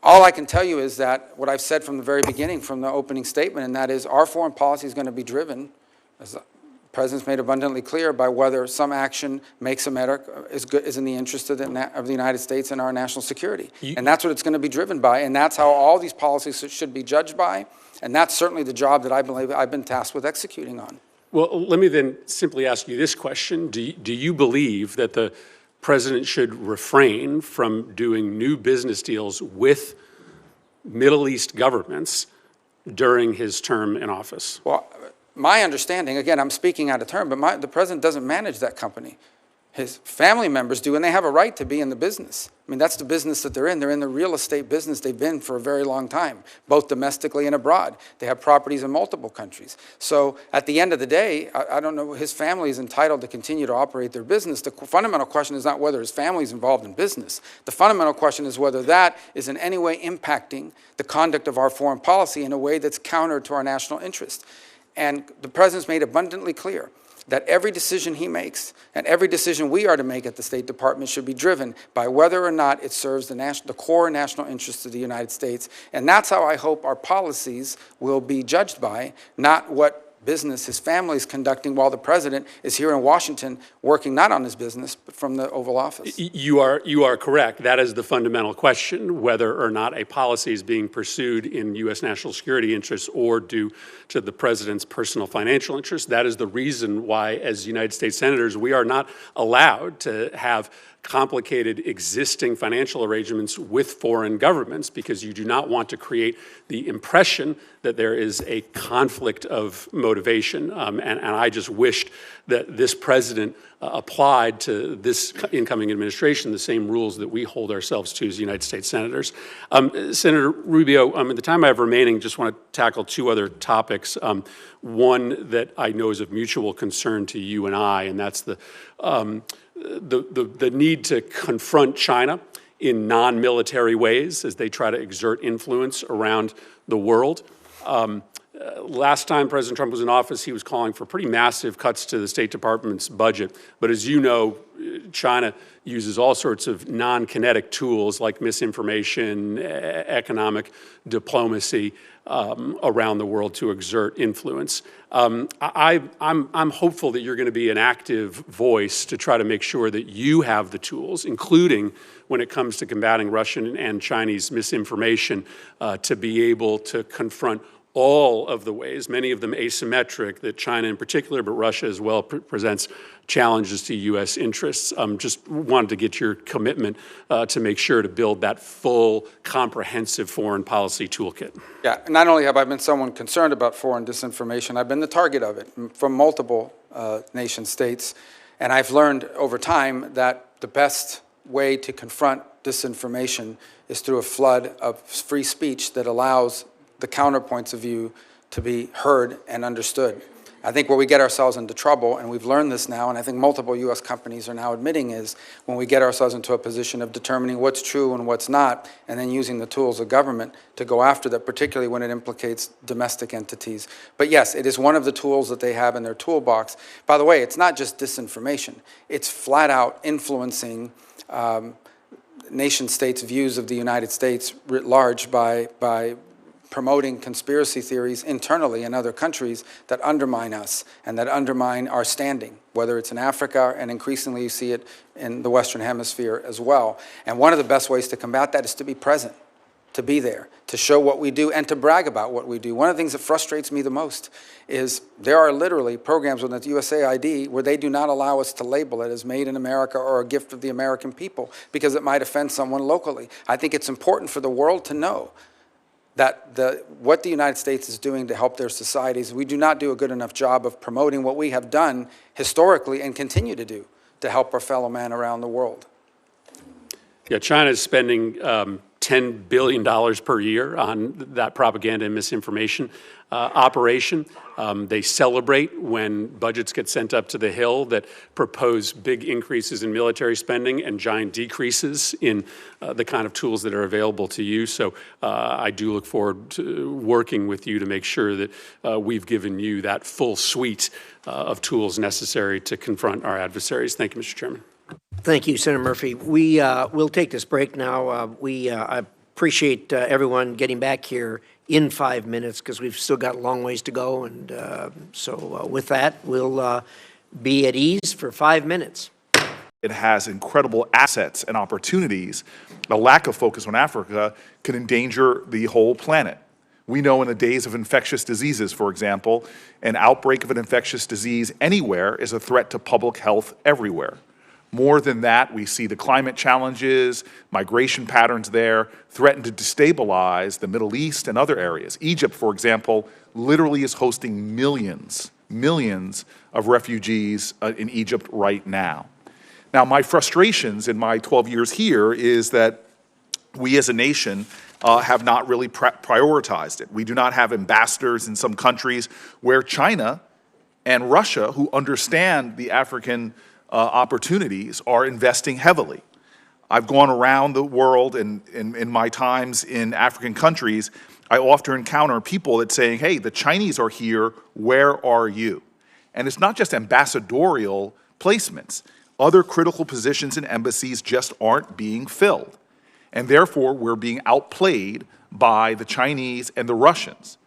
all I can tell you is that what I've said from the very beginning, from the opening statement, and that is our foreign policy is going to be driven, as the President's made abundantly clear, by whether some action makes America is in the interest of the United States and our national security. And that's what it's going to be driven by, and that's how all these policies should be judged by, and that's certainly the job that I believe I've been tasked with executing on. Well, let me then simply ask you this question. Do you believe that the president should refrain from doing new business deals with Middle East governments during his term in office? Well, my understanding, again, I'm speaking out of turn, but the president doesn't manage that company. His family members do, and they have a right to be in the business. I mean, that's the business that they're in. They're in the real estate business. They've been for a very long time, both domestically and abroad. They have properties in multiple countries. So at the end of the day, I don't know, his family is entitled to continue to operate their business. The fundamental question is not whether his family is involved in business. The fundamental question is whether that is in any way impacting the conduct of our foreign policy in a way that's counter to our national interest. And the president's made abundantly clear that every decision he makes and every decision we are to make at the State Department should be driven by whether or not it serves the core national interests of the United States. And that's how I hope our policies will be judged by, not what business his family is conducting while the president is here in Washington working not on his business, but from the Oval Office. You are correct. That is the fundamental question, whether or not a policy is being pursued in U.S. national security interests or due to the president's personal financial interests. That is the reason why, as United States senators, we are not allowed to have complicated existing financial arrangements with foreign governments, because you do not want to create the impression that there is a conflict of motivation. And I just wished that this president applied to this incoming administration the same rules that we hold ourselves to as United States senators. Senator Rubio, in the time I have remaining, just want to tackle two other topics. One that I know is of mutual concern to you and I, and that's the need to confront China in non-military ways as they try to exert influence around the world. Last time President Trump was in office, he was calling for pretty massive cuts to the State Department's budget. But as you know, China uses all sorts of non-kinetic tools like misinformation, economic diplomacy around the world to exert influence. I'm hopeful that you're going to be an active voice to try to make sure that you have the tools, including when it comes to combating Russian and Chinese misinformation, to be able to confront all of the ways, many of them asymmetric, that China in particular, but Russia as well, presents challenges to U.S. interests. Just wanted to get your commitment to make sure to build that full, comprehensive foreign policy toolkit. Yeah, not only have I been someone concerned about foreign disinformation, I've been the target of it from multiple nation states. And I've learned over time that the best way to confront disinformation is through a flood of free speech that allows the counterpoints of view to be heard and understood. I think where we get ourselves into trouble, and we've learned this now, and I think multiple U.S. companies are now admitting, is when we get ourselves into a position of determining what's true and what's not, and then using the tools of government to go after that, particularly when it implicates domestic entities. But yes, it is one of the tools that they have in their toolbox. By the way, it's not just disinformation. It's flat out influencing nation states' views of the United States writ large by promoting conspiracy theories internally in other countries that undermine us and that undermine our standing, whether it's in Africa, and increasingly you see it in the Western Hemisphere as well. And one of the best ways to combat that is to be present, to be there, to show what we do, and to brag about what we do. One of the things that frustrates me the most is there are literally programs within the USAID where they do not allow us to label it as made in America or a gift of the American people because it might offend someone locally. I think it's important for the world to know that what the United States is doing to help their societies, we do not do a good enough job of promoting what we have done historically and continue to do to help our fellow man around the world. Yeah, China is spending $10 billion per year on that propaganda and misinformation operation. They celebrate when budgets get sent up to the Hill that propose big increases in military spending and giant decreases in the kind of tools that are available to you. So I do look forward to working with you to make sure that we've given you that full suite of tools necessary to confront our adversaries. Thank you, Mr. Chairman. Thank you, Senator Murphy. We'll take this break now. I appreciate everyone getting back here in 5 minutes because we've still got a long ways to go. And so with that, we'll be at ease for 5 minutes. It has incredible assets and opportunities. A lack of focus on Africa can endanger the whole planet. We know in the days of infectious diseases, for example, an outbreak of an infectious disease anywhere is a threat to public health everywhere. More than that, we see the climate challenges, migration patterns there, threaten to destabilize the Middle East and other areas. Egypt, for example, literally is hosting millions of refugees in Egypt right now. Now, my frustrations in my 12 years here is that we as a nation have not really prioritized it. We do not have ambassadors in some countries where China and Russia, who understand the African opportunities, are investing heavily. I've gone around the world, and in my times in African countries, I often encounter people that saying, hey, the Chinese are here, where are you? And it's not just ambassadorial placements. Other critical positions in embassies just aren't being filled. And therefore, we're being outplayed by the Chinese and the Russians.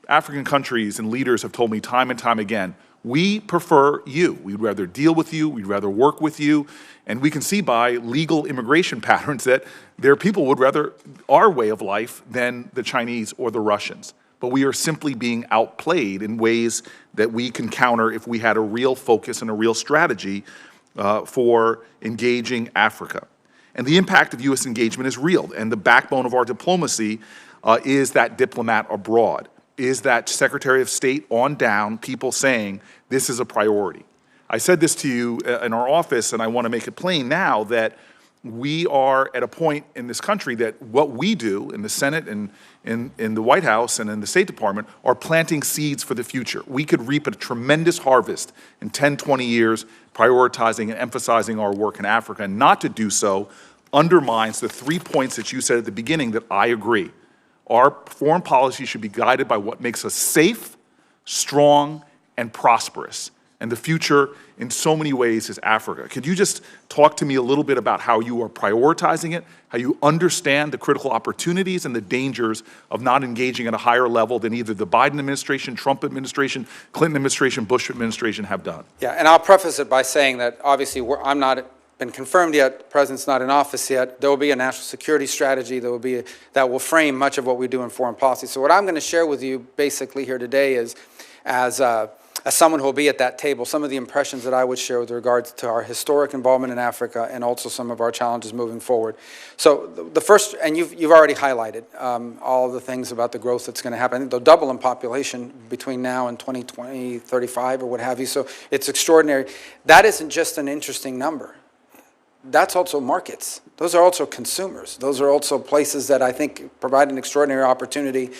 African countries and leaders have told me time and time again, we prefer you. We'd rather deal with you. We'd rather work with you. And we can see by legal immigration patterns that their people would rather our way of life than the Chinese or the Russians. But we are simply being outplayed in ways that we can counter if we had a real focus and a real strategy for engaging Africa. And the impact of U.S. engagement is real, and the backbone of our diplomacy is that diplomat abroad, is that Secretary of State on down, people saying this is a priority. I said this to you in our office, and I want to make it plain now that we are at a point in this country that what we do in the Senate and in the White House and in the State Department are planting seeds for the future. We could reap a tremendous harvest in 10, 20 years, prioritizing and emphasizing our work in Africa. And not to do so undermines the 3 points that you said at the beginning that I agree. Our foreign policy should be guided by what makes us safe, strong, and prosperous. And the future, in so many ways, is Africa. Could you just talk to me a little bit about how you are prioritizing it, how you understand the critical opportunities and the dangers of not engaging at a higher level than either the Biden administration, Trump administration, Clinton administration, Bush administration have done? Yeah, and I'll preface it by saying that obviously I'm not been confirmed yet, the president's not in office yet. There will be a national security strategy that will frame much of what we do in foreign policy. So what I'm going to share with you basically here today is, as someone who will be at that table, some of the impressions that I would share with regards to our historic involvement in Africa and also some of our challenges moving forward. So the first, and you've already highlighted all of the things about the growth that's going to happen. I think they'll double in population between now and 2020, 35 or what have you. So it's extraordinary. That isn't just an interesting number. That's also markets. Those are also consumers. Those are also places that I think provide an extraordinary opportunity,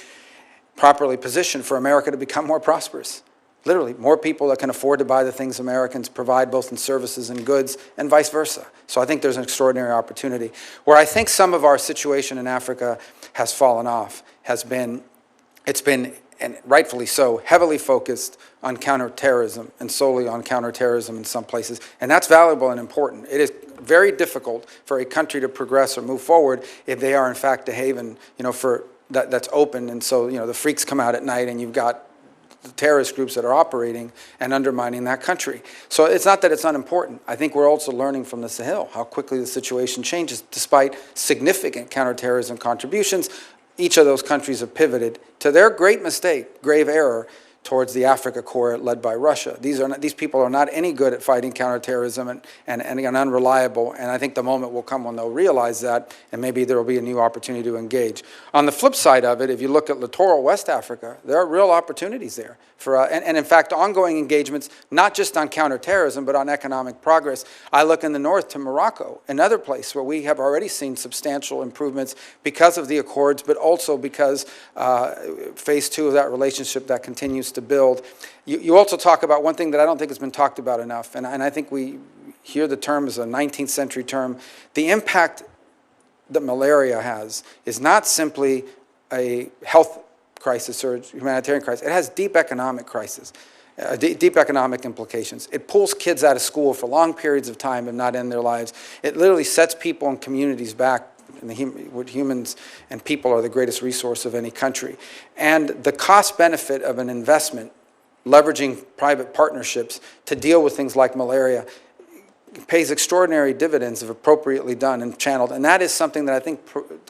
properly positioned, for America to become more prosperous. Literally, more people that can afford to buy the things Americans provide, both in services and goods, and vice versa. So I think there's an extraordinary opportunity. Where I think some of our situation in Africa has fallen off has been, it's been, and rightfully so, heavily focused on counterterrorism and solely on counterterrorism in some places. And that's valuable and important. It is very difficult for a country to progress or move forward if they are in fact a haven, for that's open. And so, the freaks come out at night and you've got the terrorist groups that are operating and undermining that country. So it's not that it's unimportant. I think we're also learning from the Sahel how quickly the situation changes. Despite significant counterterrorism contributions, each of those countries have pivoted to their great mistake, grave error, towards the Africa Corps led by Russia. These people are not any good at fighting counterterrorism and unreliable, and I think the moment will come when they'll realize that, and maybe there will be a new opportunity to engage. On the flip side of it, if you look at littoral West Africa, there are real opportunities there for, and in fact, ongoing engagements, not just on counterterrorism, but on economic progress. I look in the north to Morocco, another place where we have already seen substantial improvements because of the accords, but also because phase 2 of that relationship that continues to build. You also talk about one thing that I don't think has been talked about enough, and I think we hear the term as a 19th century term. The impact that malaria has is not simply a health crisis or humanitarian crisis. It has deep economic crisis, deep economic implications. It pulls kids out of school for long periods of time and not end their lives. It literally sets people and communities back. And humans and people are the greatest resource of any country. And the cost-benefit of an investment, leveraging private partnerships to deal with things like malaria, pays extraordinary dividends if appropriately done and channeled. And that is something that I think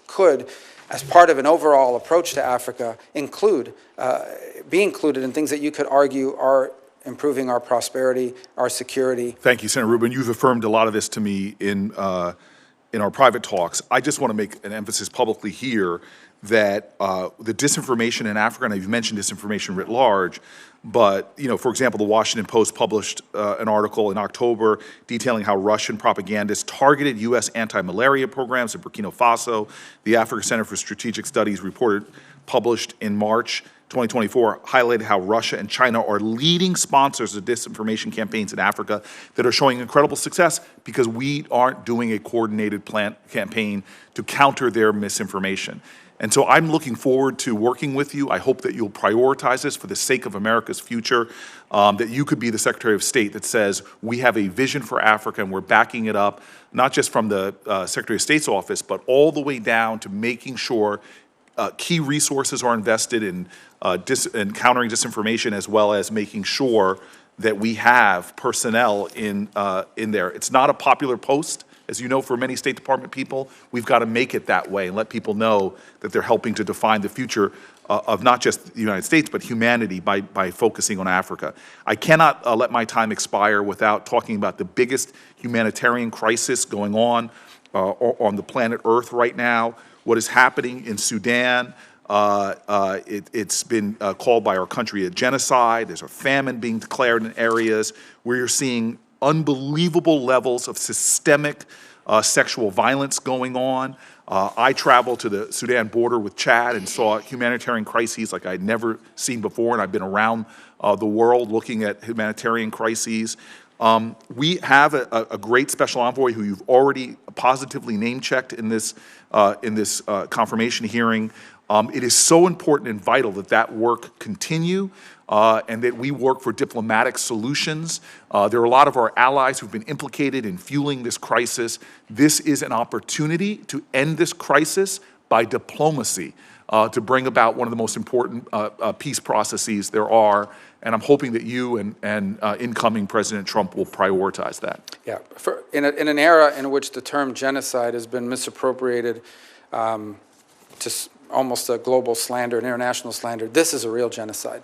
could, as part of an overall approach to Africa, be included in things that you could argue are improving our prosperity, our security. Thank you, Senator Rubin. You've affirmed a lot of this to me in our private talks. I just want to make an emphasis publicly here that the disinformation in Africa, and you've mentioned disinformation writ large, but, for example, the Washington Post published an article in October detailing how Russian propagandists targeted U.S. anti-malaria programs in Burkina Faso. The Africa Center for Strategic Studies published in March 2024 highlighted how Russia and China are leading sponsors of disinformation campaigns in Africa that are showing incredible success because we aren't doing a coordinated campaign to counter their misinformation. And so I'm looking forward to working with you. I hope that you'll prioritize this for the sake of America's future, that you could be the Secretary of State that says we have a vision for Africa and we're backing it up, not just from the Secretary of State's office, but all the way down to making sure key resources are invested in countering disinformation, as well as making sure that we have personnel in there. It's not a popular post As you know, for many State Department people, we've got to make it that way and let people know that they're helping to define the future of not just the United States, but humanity by focusing on Africa. I cannot let my time expire without talking about the biggest humanitarian crisis going on the planet Earth right now, what is happening in Sudan. It's been called by our country a genocide. There's a famine being declared in areas where you're seeing unbelievable levels of systemic sexual violence going on. I traveled to the Sudan border with Chad and saw humanitarian crises like I'd never seen before, and I've been around the world looking at humanitarian crises. We have a great special envoy who you've already positively name-checked in this confirmation hearing. It is so important and vital that that work continue and that we work for diplomatic solutions. There are a lot of our allies who've been implicated in fueling this crisis. This is an opportunity to end this crisis by diplomacy, to bring about one of the most important peace processes there are. And I'm hoping that you and incoming President Trump will prioritize that. Yeah, in an era in which the term genocide has been misappropriated to almost a global slander, an international slander, this is a real genocide.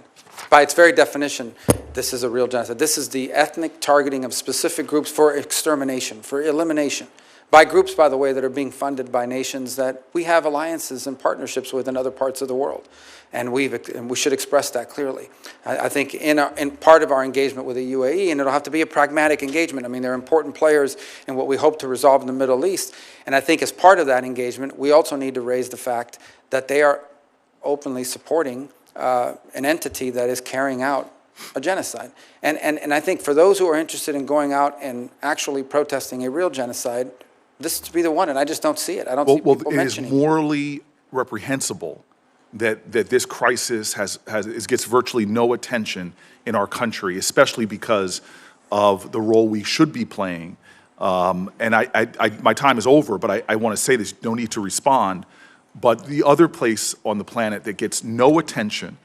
By its very definition, this is a real genocide. This is the ethnic targeting of specific groups for extermination, for elimination, by groups, by the way, that are being funded by nations that we have alliances and partnerships with in other parts of the world. And we should express that clearly. I think in part of our engagement with the UAE, and it'll have to be a pragmatic engagement. I mean, they're important players in what we hope to resolve in the Middle East. And I think as part of that engagement, we also need to raise the fact that they are openly supporting an entity that is carrying out a genocide. And I think for those who are interested in going out and actually protesting a real genocide, this to be the one, and I just don't see it. I don't see people mentioning it. It is morally reprehensible that this crisis gets virtually no attention in our country, especially because of the role we should be playing. And my time is over, but I want to say this, no need to respond. But the other place on the planet that gets no attention,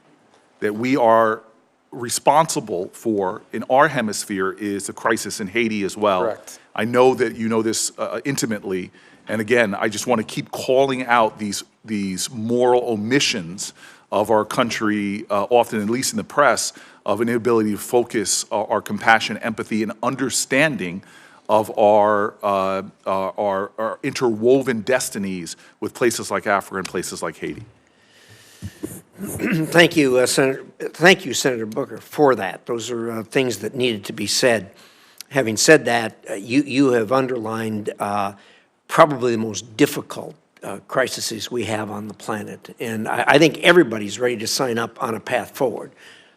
that we are responsible for in our hemisphere, is the crisis in Haiti as well. Correct. I know that you know this intimately. And again, I just want to keep calling out these moral omissions of our country, often, at least in the press, of an inability to focus our compassion, empathy, and understanding of our interwoven destinies with places like Africa and places like Haiti. Thank you, Senator. Thank you, Senator Booker, for that. Those are things that needed to be said. Having said that, you have underlined probably the most difficult crises we have on the planet, and I think everybody's ready to sign up on a path forward.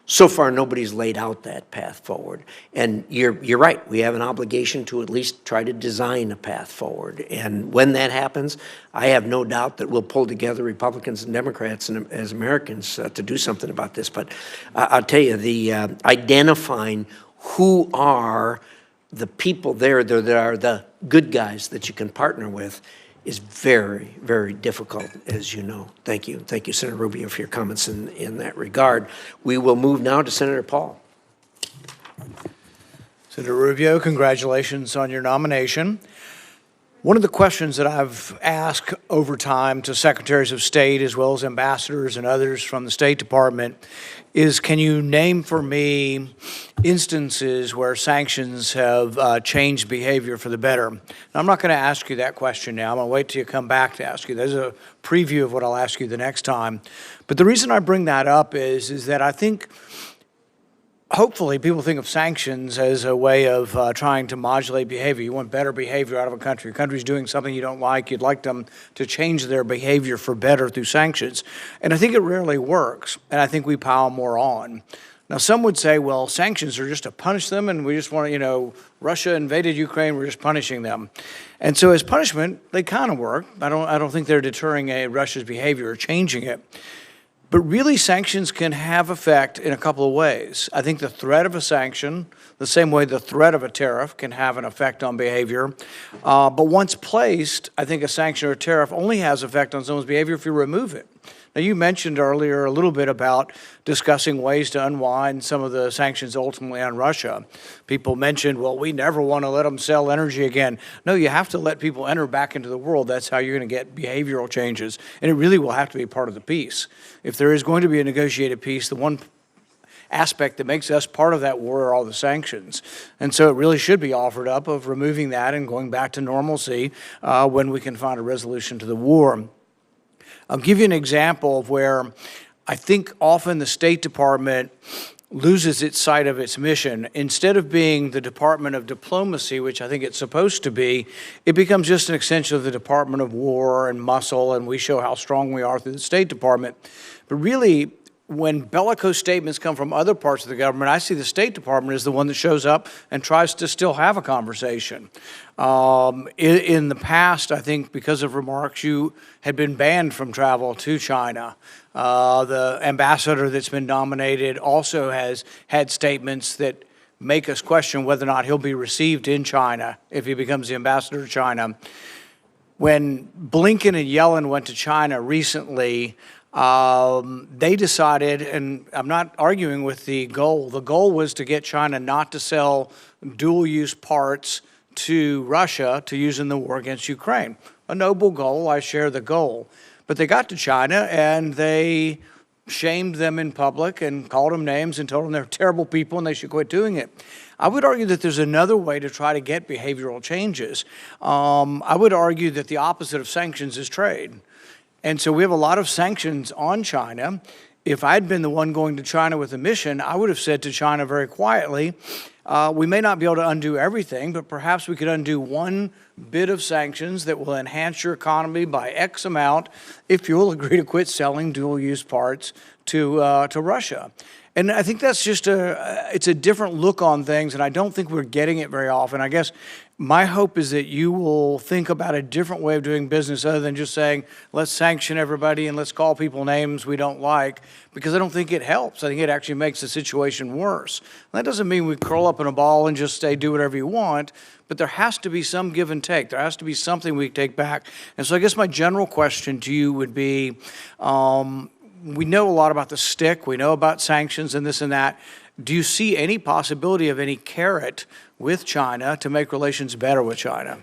So far, nobody's laid out that path forward. And you're right, we have an obligation to at least try to design a path forward. And when that happens, I have no doubt that we'll pull together Republicans and Democrats and as Americans to do something about this. But I'll tell you, the identifying who are the people there that are the good guys that you can partner with is very, very difficult, as you know. Thank you. Thank you, Senator Rubio, for your comments in that regard. We will move now to Senator Paul. Senator Rubio, congratulations on your nomination. One of the questions that I've asked over time to secretaries of state as well as ambassadors and others from the State Department is, can you name for me instances where sanctions have changed behavior for the better? And I'm not going to ask you that question now. I'm going to wait till you come back to ask you. There's a preview of what I'll ask you the next time. But the reason I bring that up is that I think hopefully people think of sanctions as a way of trying to modulate behavior. You want better behavior out of a country. A country's doing something you don't like. You'd like them to change their behavior for better through sanctions. And I think it rarely works. And I think we pile more on. Now, some would say, well, sanctions are just to punish them, and we just want to, Russia invaded Ukraine, we're just punishing them. And so as punishment, they kind of work. I don't think they're deterring Russia's behavior or changing it. But really, sanctions can have effect in a couple of ways. I think the threat of a sanction, the same way the threat of a tariff can have an effect on behavior. But once placed, I think a sanction or a tariff only has effect on someone's behavior if you remove it. Now, you mentioned earlier a little bit about discussing ways to unwind some of the sanctions ultimately on Russia. People mentioned, well, we never want to let them sell energy again. No, you have to let people enter back into the world. That's how you're going to get behavioral changes. And it really will have to be part of the peace. If there is going to be a negotiated peace, the one aspect that makes us part of that war are all the sanctions. And so it really should be offered up of removing that and going back to normalcy when we can find a resolution to the war. I'll give you an example of where I think often the State Department loses its sight of its mission. Instead of being the Department of Diplomacy, which I think it's supposed to be, it becomes just an extension of the Department of War and muscle, and we show how strong we are through the State Department. But really, when bellicose statements come from other parts of the government, I see the State Department as the one that shows up and tries to still have a conversation. In the past, I think because of remarks, you had been banned from travel to China. The ambassador that's been nominated also has had statements that make us question whether or not he'll be received in China if he becomes the ambassador to China. When Blinken and Yellen went to China recently, they decided, and I'm not arguing with the goal was to get China not to sell dual-use parts to Russia to use in the war against Ukraine. A noble goal, I share the goal. But they got to China and they shamed them in public and called them names and told them they're terrible people and they should quit doing it. I would argue that there's another way to try to get behavioral changes. I would argue that the opposite of sanctions is trade. And so we have a lot of sanctions on China. If I'd been the one going to China with a mission, I would have said to China very quietly, we may not be able to undo everything, but perhaps we could undo one bit of sanctions that will enhance your economy by X amount if you'll agree to quit selling dual-use parts to Russia. And I think that's just it's a different look on things, and I don't think we're getting it very often. I guess my hope is that you will think about a different way of doing business other than just saying, let's sanction everybody and let's call people names we don't like, because I don't think it helps. I think it actually makes the situation worse. And that doesn't mean we curl up in a ball and just say, do whatever you want, but there has to be some give and take. There has to be something we take back. And so I guess my general question to you would be, we know a lot about the stick, we know about sanctions and this and that. Do you see any possibility of any carrot with China to make relations better with China?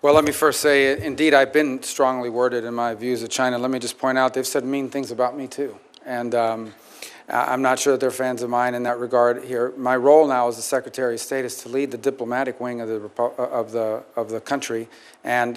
Well, let me first say, indeed, I've been strongly worded in my views of China. Let me just point out, they've said mean things about me too. And I'm not sure that they're fans of mine in that regard here. My role now as the Secretary of State is to lead the diplomatic wing of the country, and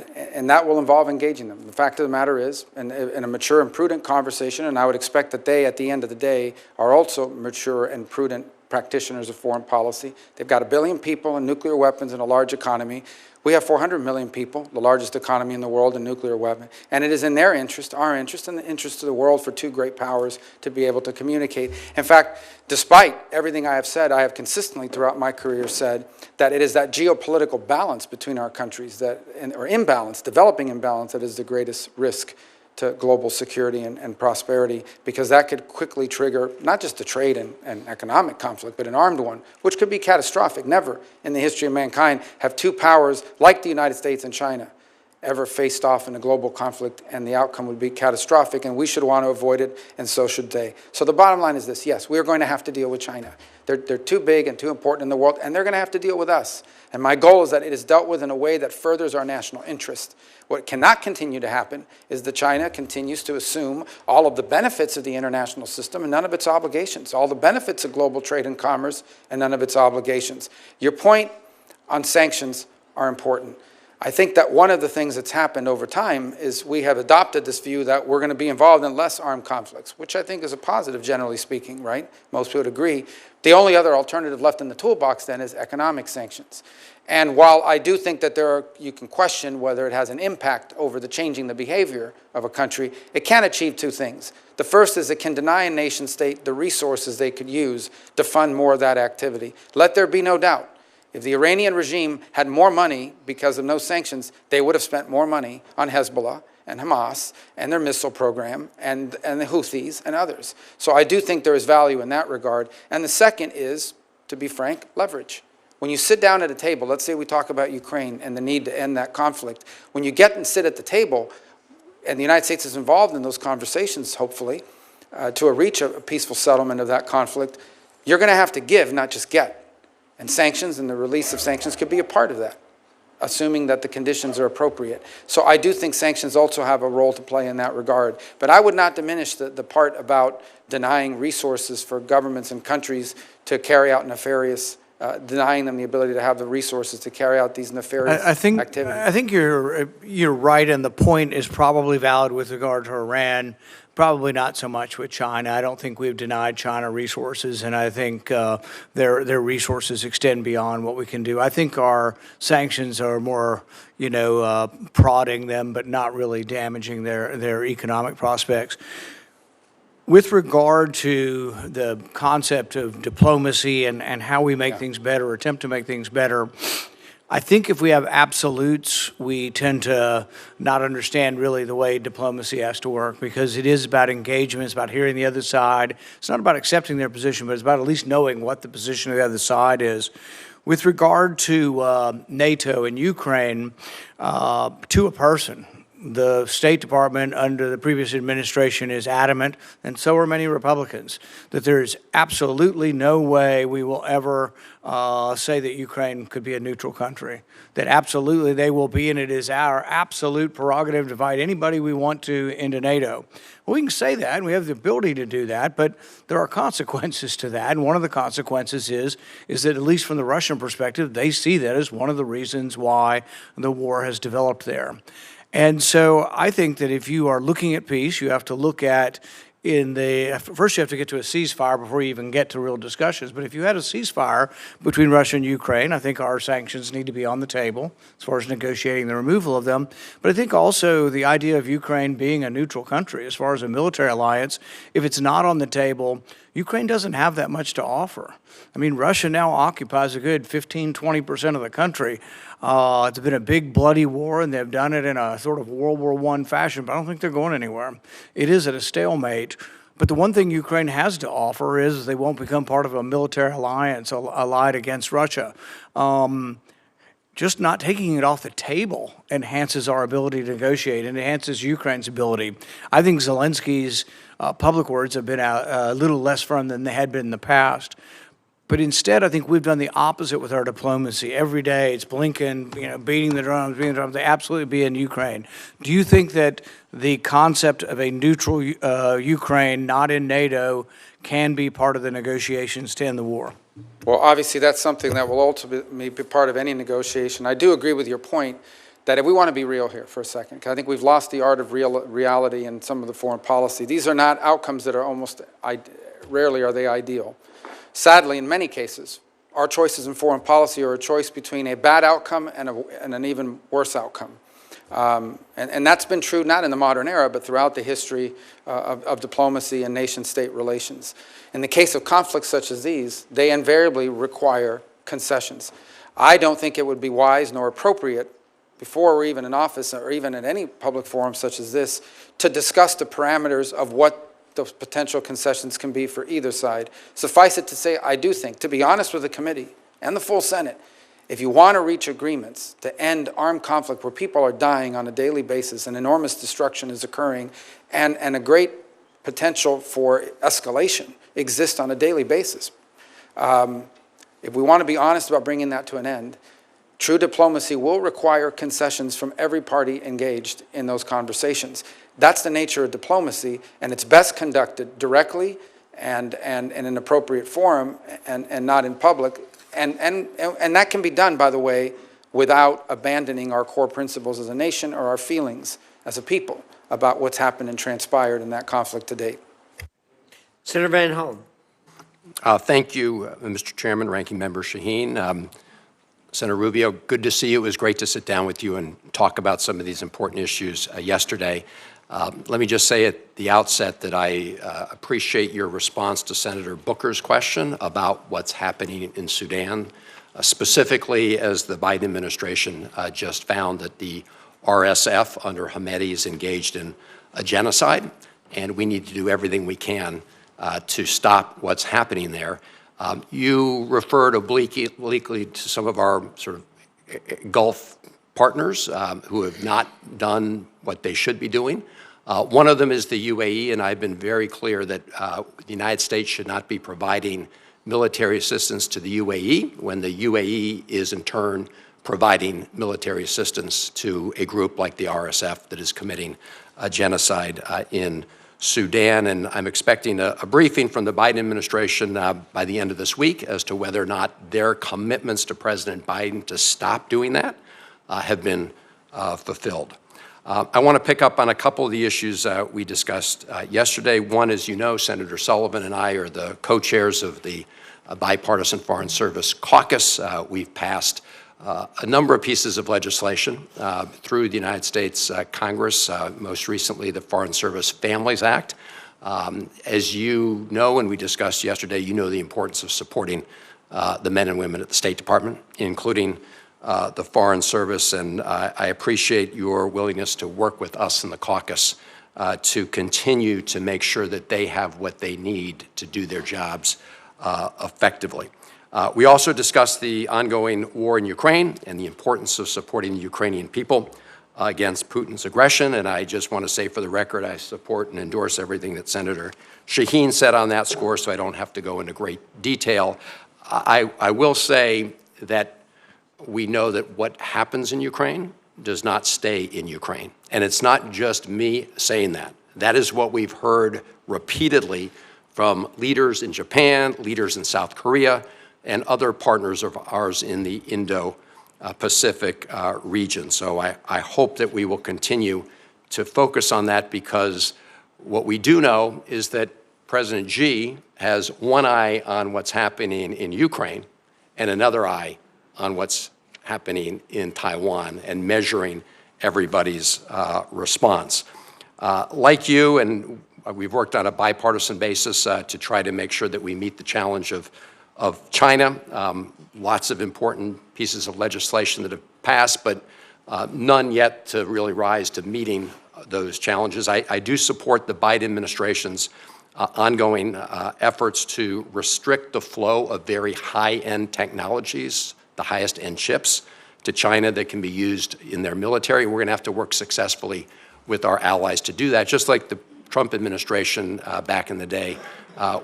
that will involve engaging them. The fact of the matter is, in a mature and prudent conversation, and I would expect that they, at the end of the day, are also mature and prudent practitioners of foreign policy. They've got 1 billion people and nuclear weapons and a large economy. We have 400 million people, the largest economy in the world in nuclear weapons, and it is in their interest, our interest, and the interest of the world for two great powers to be able to communicate. In fact, despite everything I have said, I have consistently throughout my career said that it is that geopolitical balance between our countries, or imbalance, developing imbalance, that is the greatest risk to global security and prosperity, because that could quickly trigger not just a trade and economic conflict, but an armed one, which could be catastrophic. Never in the history of mankind have two powers like the United States and China ever faced off in a global conflict, and the outcome would be catastrophic, and we should want to avoid it, and so should they. So the bottom line is this: yes, we are going to have to deal with China. They're too big and too important in the world, and they're going to have to deal with us. And my goal is that it is dealt with in a way that furthers our national interest. What cannot continue to happen is that China continues to assume all of the benefits of the international system and none of its obligations, all the benefits of global trade and commerce and none of its obligations. Your point on sanctions are important. I think that one of the things that's happened over time is we have adopted this view that we're going to be involved in less armed conflicts, which I think is a positive, generally speaking, right? Most people would agree. The only other alternative left in the toolbox then is economic sanctions. And while I do think that you can question whether it has an impact over the changing the behavior of a country, it can achieve two things. The first is it can deny a nation state the resources they could use to fund more of that activity. Let there be no doubt. If the Iranian regime had more money because of no sanctions, they would have spent more money on Hezbollah and Hamas and their missile program and the Houthis and others. So I do think there is value in that regard. And the second is, to be frank, leverage. When you sit down at a table, let's say we talk about Ukraine and the need to end that conflict, when you get and sit at the table, and the United States is involved in those conversations, hopefully, to reach a peaceful settlement of that conflict, you're going to have to give, not just get. And sanctions and the release of sanctions could be a part of that, assuming that the conditions are appropriate. So I do think sanctions also have a role to play in that regard. But I would not diminish the part about denying resources for governments and countries to carry out nefarious, denying them the ability to have the resources to carry out these nefarious activities. I think you're right, and the point is probably valid with regard to Iran. Probably not so much with China. I don't think we've denied China resources, and I think their resources extend beyond what we can do. I think our sanctions are more, prodding them, but not really damaging their economic prospects. With regard to the concept of diplomacy and how we make things better, or attempt to make things better, I think if we have absolutes, we tend to not understand really the way diplomacy has to work, because it is about engagement, it's about hearing the other side. It's not about accepting their position, but it's about at least knowing what the position of the other side is. With regard to NATO and Ukraine, to a person, the State Department under the previous administration is adamant, and so are many Republicans, that there is absolutely no way we will ever say that Ukraine could be a neutral country. That absolutely they will be, and it is our absolute prerogative to invite anybody we want to into NATO. Well, we can say that, and we have the ability to do that, but there are consequences to that, and one of the consequences is that, at least from the Russian perspective, they see that as one of the reasons why the war has developed there. And so I think that if you are looking at peace, you have to look at first you have to get to a ceasefire before you even get to real discussions. But if you had a ceasefire between Russia and Ukraine, I think our sanctions need to be on the table as far as negotiating the removal of them. But I think also the idea of Ukraine being a neutral country as far as a military alliance, if it's not on the table, Ukraine doesn't have that much to offer. I mean, Russia now occupies a good 15-20% of the country. It's been a big bloody war, and they've done it in a sort of World War I fashion, but I don't think they're going anywhere. It is at a stalemate. But the one thing Ukraine has to offer is they won't become part of a military alliance allied against Russia. Just not taking it off the table enhances our ability to negotiate and enhances Ukraine's ability. I think Zelensky's public words have been a little less firm than they had been in the past. But instead, I think we've done the opposite with our diplomacy. Every day, it's Blinken, beating the drums. They absolutely be in Ukraine. Do you think that the concept of a neutral Ukraine, not in NATO, can be part of the negotiations to end the war? Well, obviously, that's something that will ultimately be part of any negotiation. I do agree with your point that if we want to be real here for a second, because I think we've lost the art of reality in some of the foreign policy. These are not outcomes that are rarely are they ideal. Sadly, in many cases, our choices in foreign policy are a choice between a bad outcome and an even worse outcome. And that's been true not in the modern era, but throughout the history of diplomacy and nation-state relations. In the case of conflicts such as these, they invariably require concessions. I don't think it would be wise nor appropriate before we're even in office or even at any public forum such as this to discuss the parameters of what those potential concessions can be for either side. Suffice it to say, I do think, to be honest with the committee and the full Senate, if you want to reach agreements to end armed conflict where people are dying on a daily basis and enormous destruction is occurring and a great potential for escalation exists on a daily basis, if we want to be honest about bringing that to an end, true diplomacy will require concessions from every party engaged in those conversations. That's the nature of diplomacy, and it's best conducted directly and in an appropriate forum and not in public. And that can be done, by the way, without abandoning our core principles as a nation or our feelings as a people about what's happened and transpired in that conflict to date. Senator Van Hollen. Thank you, Mr. Chairman, Ranking Member Shaheen. Senator Rubio, good to see you. It was great to sit down with you and talk about some of these important issues yesterday. Let me just say at the outset that I appreciate your response to Senator Booker's question about what's happening in Sudan, specifically as the Biden administration just found that the RSF under Hamedi is engaged in a genocide, and we need to do everything we can to stop what's happening there. You referred obliquely to some of our sort of Gulf partners who have not done what they should be doing. One of them is the UAE, and I've been very clear that the United States should not be providing military assistance to the UAE when the UAE is in turn providing military assistance to a group like the RSF that is committing a genocide in Sudan. And I'm expecting a briefing from the Biden administration by the end of this week as to whether or not their commitments to President Biden to stop doing that have been fulfilled. I want to pick up on a couple of the issues we discussed yesterday. One, as you know, Senator Sullivan and I are the co-chairs of the Bipartisan Foreign Service Caucus. We've passed a number of pieces of legislation through the United States Congress, most recently the Foreign Service Families Act. As you know, and we discussed yesterday, you know the importance of supporting the men and women at the State Department, including the Foreign Service, and I appreciate your willingness to work with us in the caucus to continue to make sure that they have what they need to do their jobs effectively. We also discussed the ongoing war in Ukraine and the importance of supporting the Ukrainian people against Putin's aggression, and I just want to say for the record, I support and endorse everything that Senator Shaheen said on that score, so I don't have to go into great detail. I will say that we know that what happens in Ukraine does not stay in Ukraine. And it's not just me saying that. That is what we've heard repeatedly from leaders in Japan, leaders in South Korea, and other partners of ours in the Indo-Pacific region. So I hope that we will continue to focus on that, because what we do know is that President Xi has one eye on what's happening in Ukraine and another eye on what's happening in Taiwan and measuring everybody's response. Like you, and we've worked on a bipartisan basis to try to make sure that we meet the challenge of China. Lots of important pieces of legislation that have passed, but none yet to really rise to meeting those challenges. I do support the Biden administration's ongoing efforts to restrict the flow of very high-end technologies, the highest-end chips, to China that can be used in their military. We're going to have to work successfully with our allies to do that, just like the Trump administration back in the day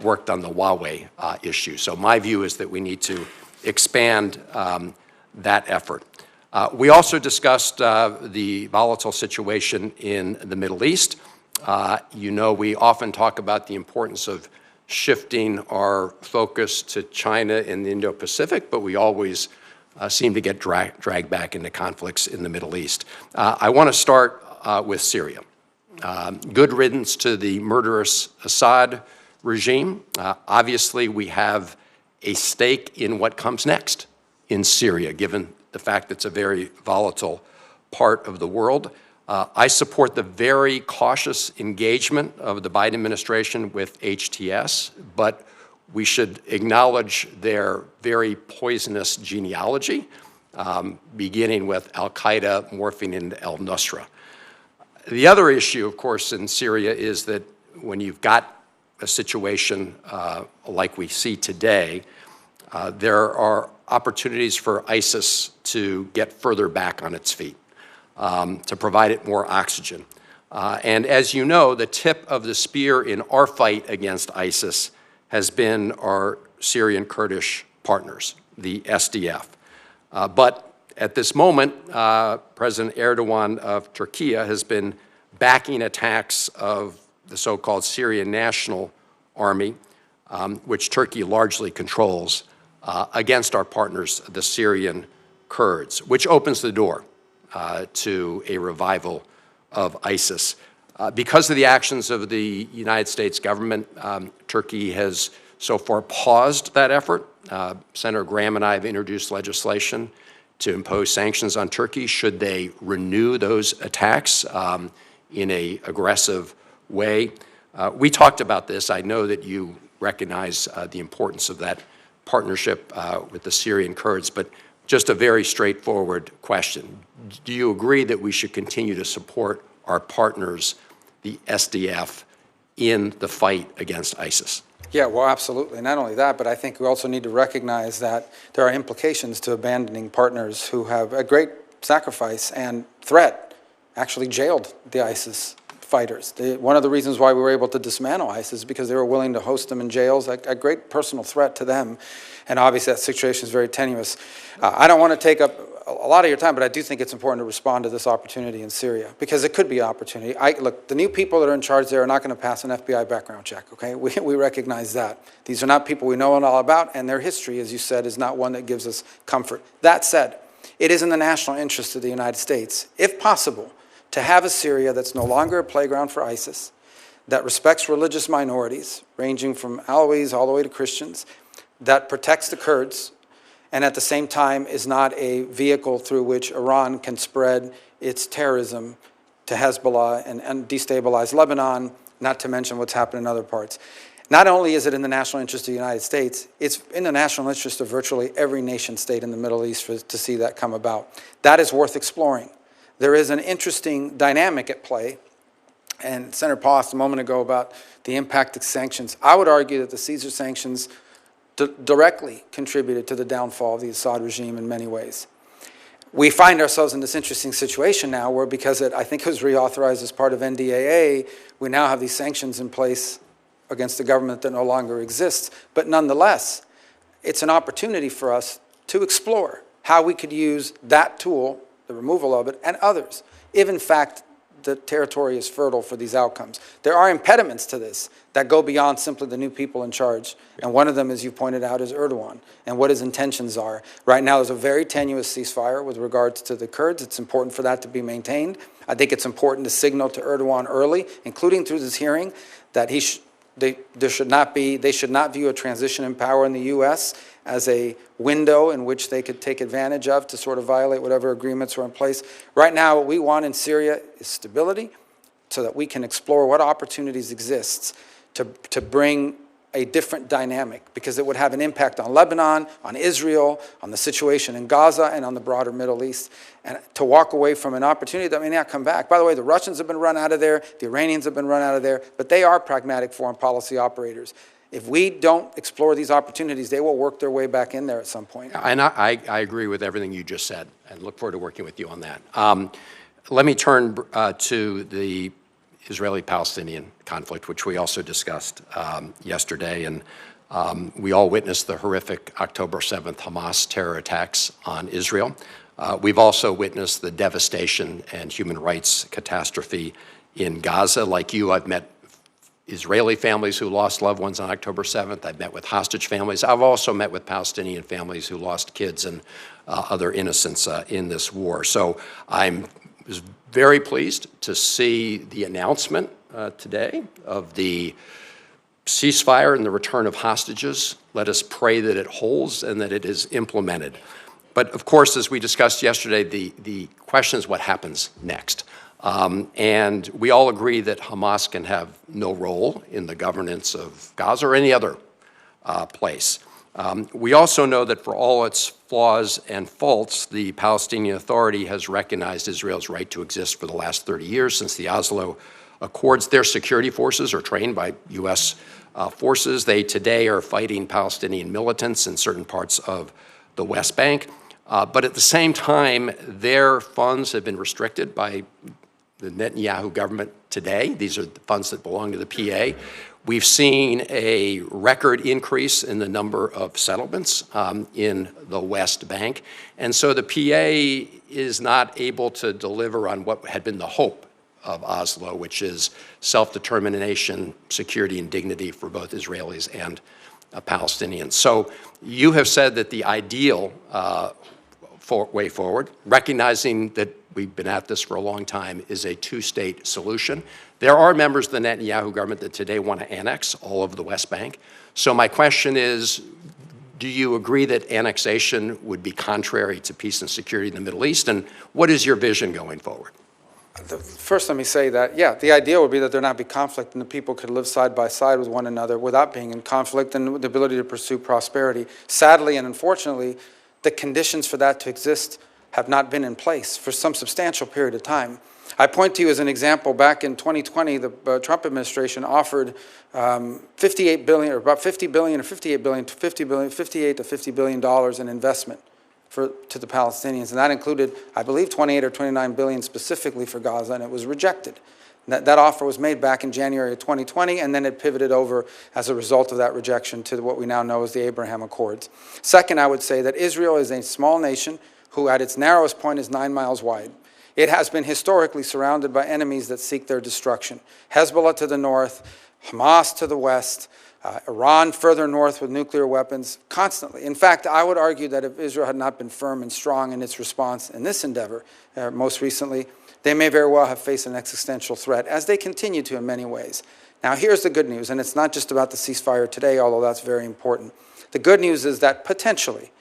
worked on the Huawei issue. So my view is that we need to expand that effort. We also discussed the volatile situation in the Middle East. You know, we often talk about the importance of shifting our focus to China and the Indo-Pacific, but we always seem to get dragged back into conflicts in the Middle East. I want to start with Syria. Good riddance to the murderous Assad regime. Obviously, we have a stake in what comes next in Syria, given the fact that it's a very volatile part of the world. I support the very cautious engagement of the Biden administration with HTS, but we should acknowledge their very poisonous genealogy, beginning with al-Qaeda morphing into al-Nusra. The other issue, of course, in Syria is that when you've got a situation like we see today, there are opportunities for ISIS to get further back on its feet, to provide it more oxygen. And as you know, the tip of the spear in our fight against ISIS has been our Syrian Kurdish partners, the SDF. But at this moment, President Erdogan of Turkey has been backing attacks of the so-called Syrian National Army, which Turkey largely controls, against our partners, the Syrian Kurds, which opens the door to a revival of ISIS. Because of the actions of the United States government, Turkey has so far paused that effort. Senator Graham and I have introduced legislation to impose sanctions on Turkey should they renew those attacks in an aggressive way. We talked about this. I know that you recognize the importance of that partnership with the Syrian Kurds, but just a very straightforward question. Do you agree that we should continue to support our partners, the SDF, in the fight against ISIS? Yeah, well, absolutely. Not only that, but I think we also need to recognize that there are implications to abandoning partners who have a great sacrifice and threat actually jailed the ISIS fighters. One of the reasons why we were able to dismantle ISIS is because they were willing to host them in jails, a great personal threat to them. And obviously that situation is very tenuous. I don't want to take up a lot of your time, but I do think it's important to respond to this opportunity in Syria, because it could be an opportunity. Look, the new people that are in charge there are not going to pass an FBI background check, okay? We recognize that. These are not people we know all about, and their history, as you said, is not one that gives us comfort. That said, it is in the national interest of the United States, if possible, to have a Syria that's no longer a playground for ISIS, that respects religious minorities, ranging from Alawis all the way to Christians, that protects the Kurds, and at the same time is not a vehicle through which Iran can spread its terrorism to Hezbollah and destabilize Lebanon, not to mention what's happened in other parts. Not only is it in the national interest of the United States, it's in the national interest of virtually every nation state in the Middle East to see that come about. That is worth exploring. There is an interesting dynamic at play, and Senator Paul asked a moment ago about the impact of sanctions. I would argue that the Caesar sanctions directly contributed to the downfall of the Assad regime in many ways. We find ourselves in this interesting situation now where, because I think it was reauthorized as part of NDAA, we now have these sanctions in place against the government that no longer exists. But nonetheless, it's an opportunity for us to explore how we could use that tool, the removal of it, and others, if in fact the territory is fertile for these outcomes. There are impediments to this that go beyond simply the new people in charge. And one of them, as you pointed out, is Erdogan and what his intentions are. Right now, there's a very tenuous ceasefire with regards to the Kurds. It's important for that to be maintained. I think it's important to signal to Erdogan early, including through this hearing, that they should not view a transition in power in the U.S. as a window in which they could take advantage of to sort of violate whatever agreements are in place. Right now, what we want in Syria is stability so that we can explore what opportunities exist to bring a different dynamic, because it would have an impact on Lebanon, on Israel, on the situation in Gaza, and on the broader Middle East. And to walk away from an opportunity that may not come back. By the way, the Russians have been run out of there, the Iranians have been run out of there, but they are pragmatic foreign policy operators. If we don't explore these opportunities, they will work their way back in there at some point. And I agree with everything you just said, and look forward to working with you on that. Let me turn to the Israeli-Palestinian conflict, which we also discussed yesterday, and we all witnessed the horrific October 7th Hamas terror attacks on Israel. We've also witnessed the devastation and human rights catastrophe in Gaza. Like you, I've met Israeli families who lost loved ones on October 7th. I've met with hostage families. I've also met with Palestinian families who lost kids and other innocents in this war. So I was very pleased to see the announcement today of the ceasefire and the return of hostages. Let us pray that it holds and that it is implemented. But of course, as we discussed yesterday, the question is what happens next. And we all agree that Hamas can have no role in the governance of Gaza or any other place. We also know that for all its flaws and faults, the Palestinian Authority has recognized Israel's right to exist for the last 30 years since the Oslo Accords. Their security forces are trained by U.S. Forces. They today are fighting Palestinian militants in certain parts of the West Bank. But at the same time, their funds have been restricted by the Netanyahu government today. These are the funds that belong to the PA. We've seen a record increase in the number of settlements in the West Bank. And so the PA is not able to deliver on what had been the hope of Oslo, which is self-determination, security, and dignity for both Israelis and Palestinians. So you have said that the ideal way forward, recognizing that we've been at this for a long time, is a two-state solution. There are members of the Netanyahu government that today want to annex all of the West Bank. So my question is, do you agree that annexation would be contrary to peace and security in the Middle East? And what is your vision going forward? First, let me say that, yeah, the ideal would be that there not be conflict and the people could live side by side with one another without being in conflict and with the ability to pursue prosperity. Sadly and unfortunately, the conditions for that to exist have not been in place for some substantial period of time. I point to you as an example, back in 2020, the Trump administration offered $58 billion, or about $50 billion or $58 billion to $50 billion, $58 to $50 billion in investment to the Palestinians, and that included, I believe, 28 or 29 billion specifically for Gaza, and it was rejected. That offer was made back in January of 2020, and then it pivoted over as a result of that rejection to what we now know as the Abraham Accords. Second, I would say that Israel is a small nation who at its narrowest point is 9 miles wide. It has been historically surrounded by enemies that seek their destruction. Hezbollah to the north, Hamas to the west, Iran further north with nuclear weapons, constantly. In fact, I would argue that if Israel had not been firm and strong in its response in this endeavor, most recently, they may very well have faced an existential threat, as they continue to in many ways. Now, here's the good news, and it's not just about the ceasefire today, although that's very important. The good news is that potentially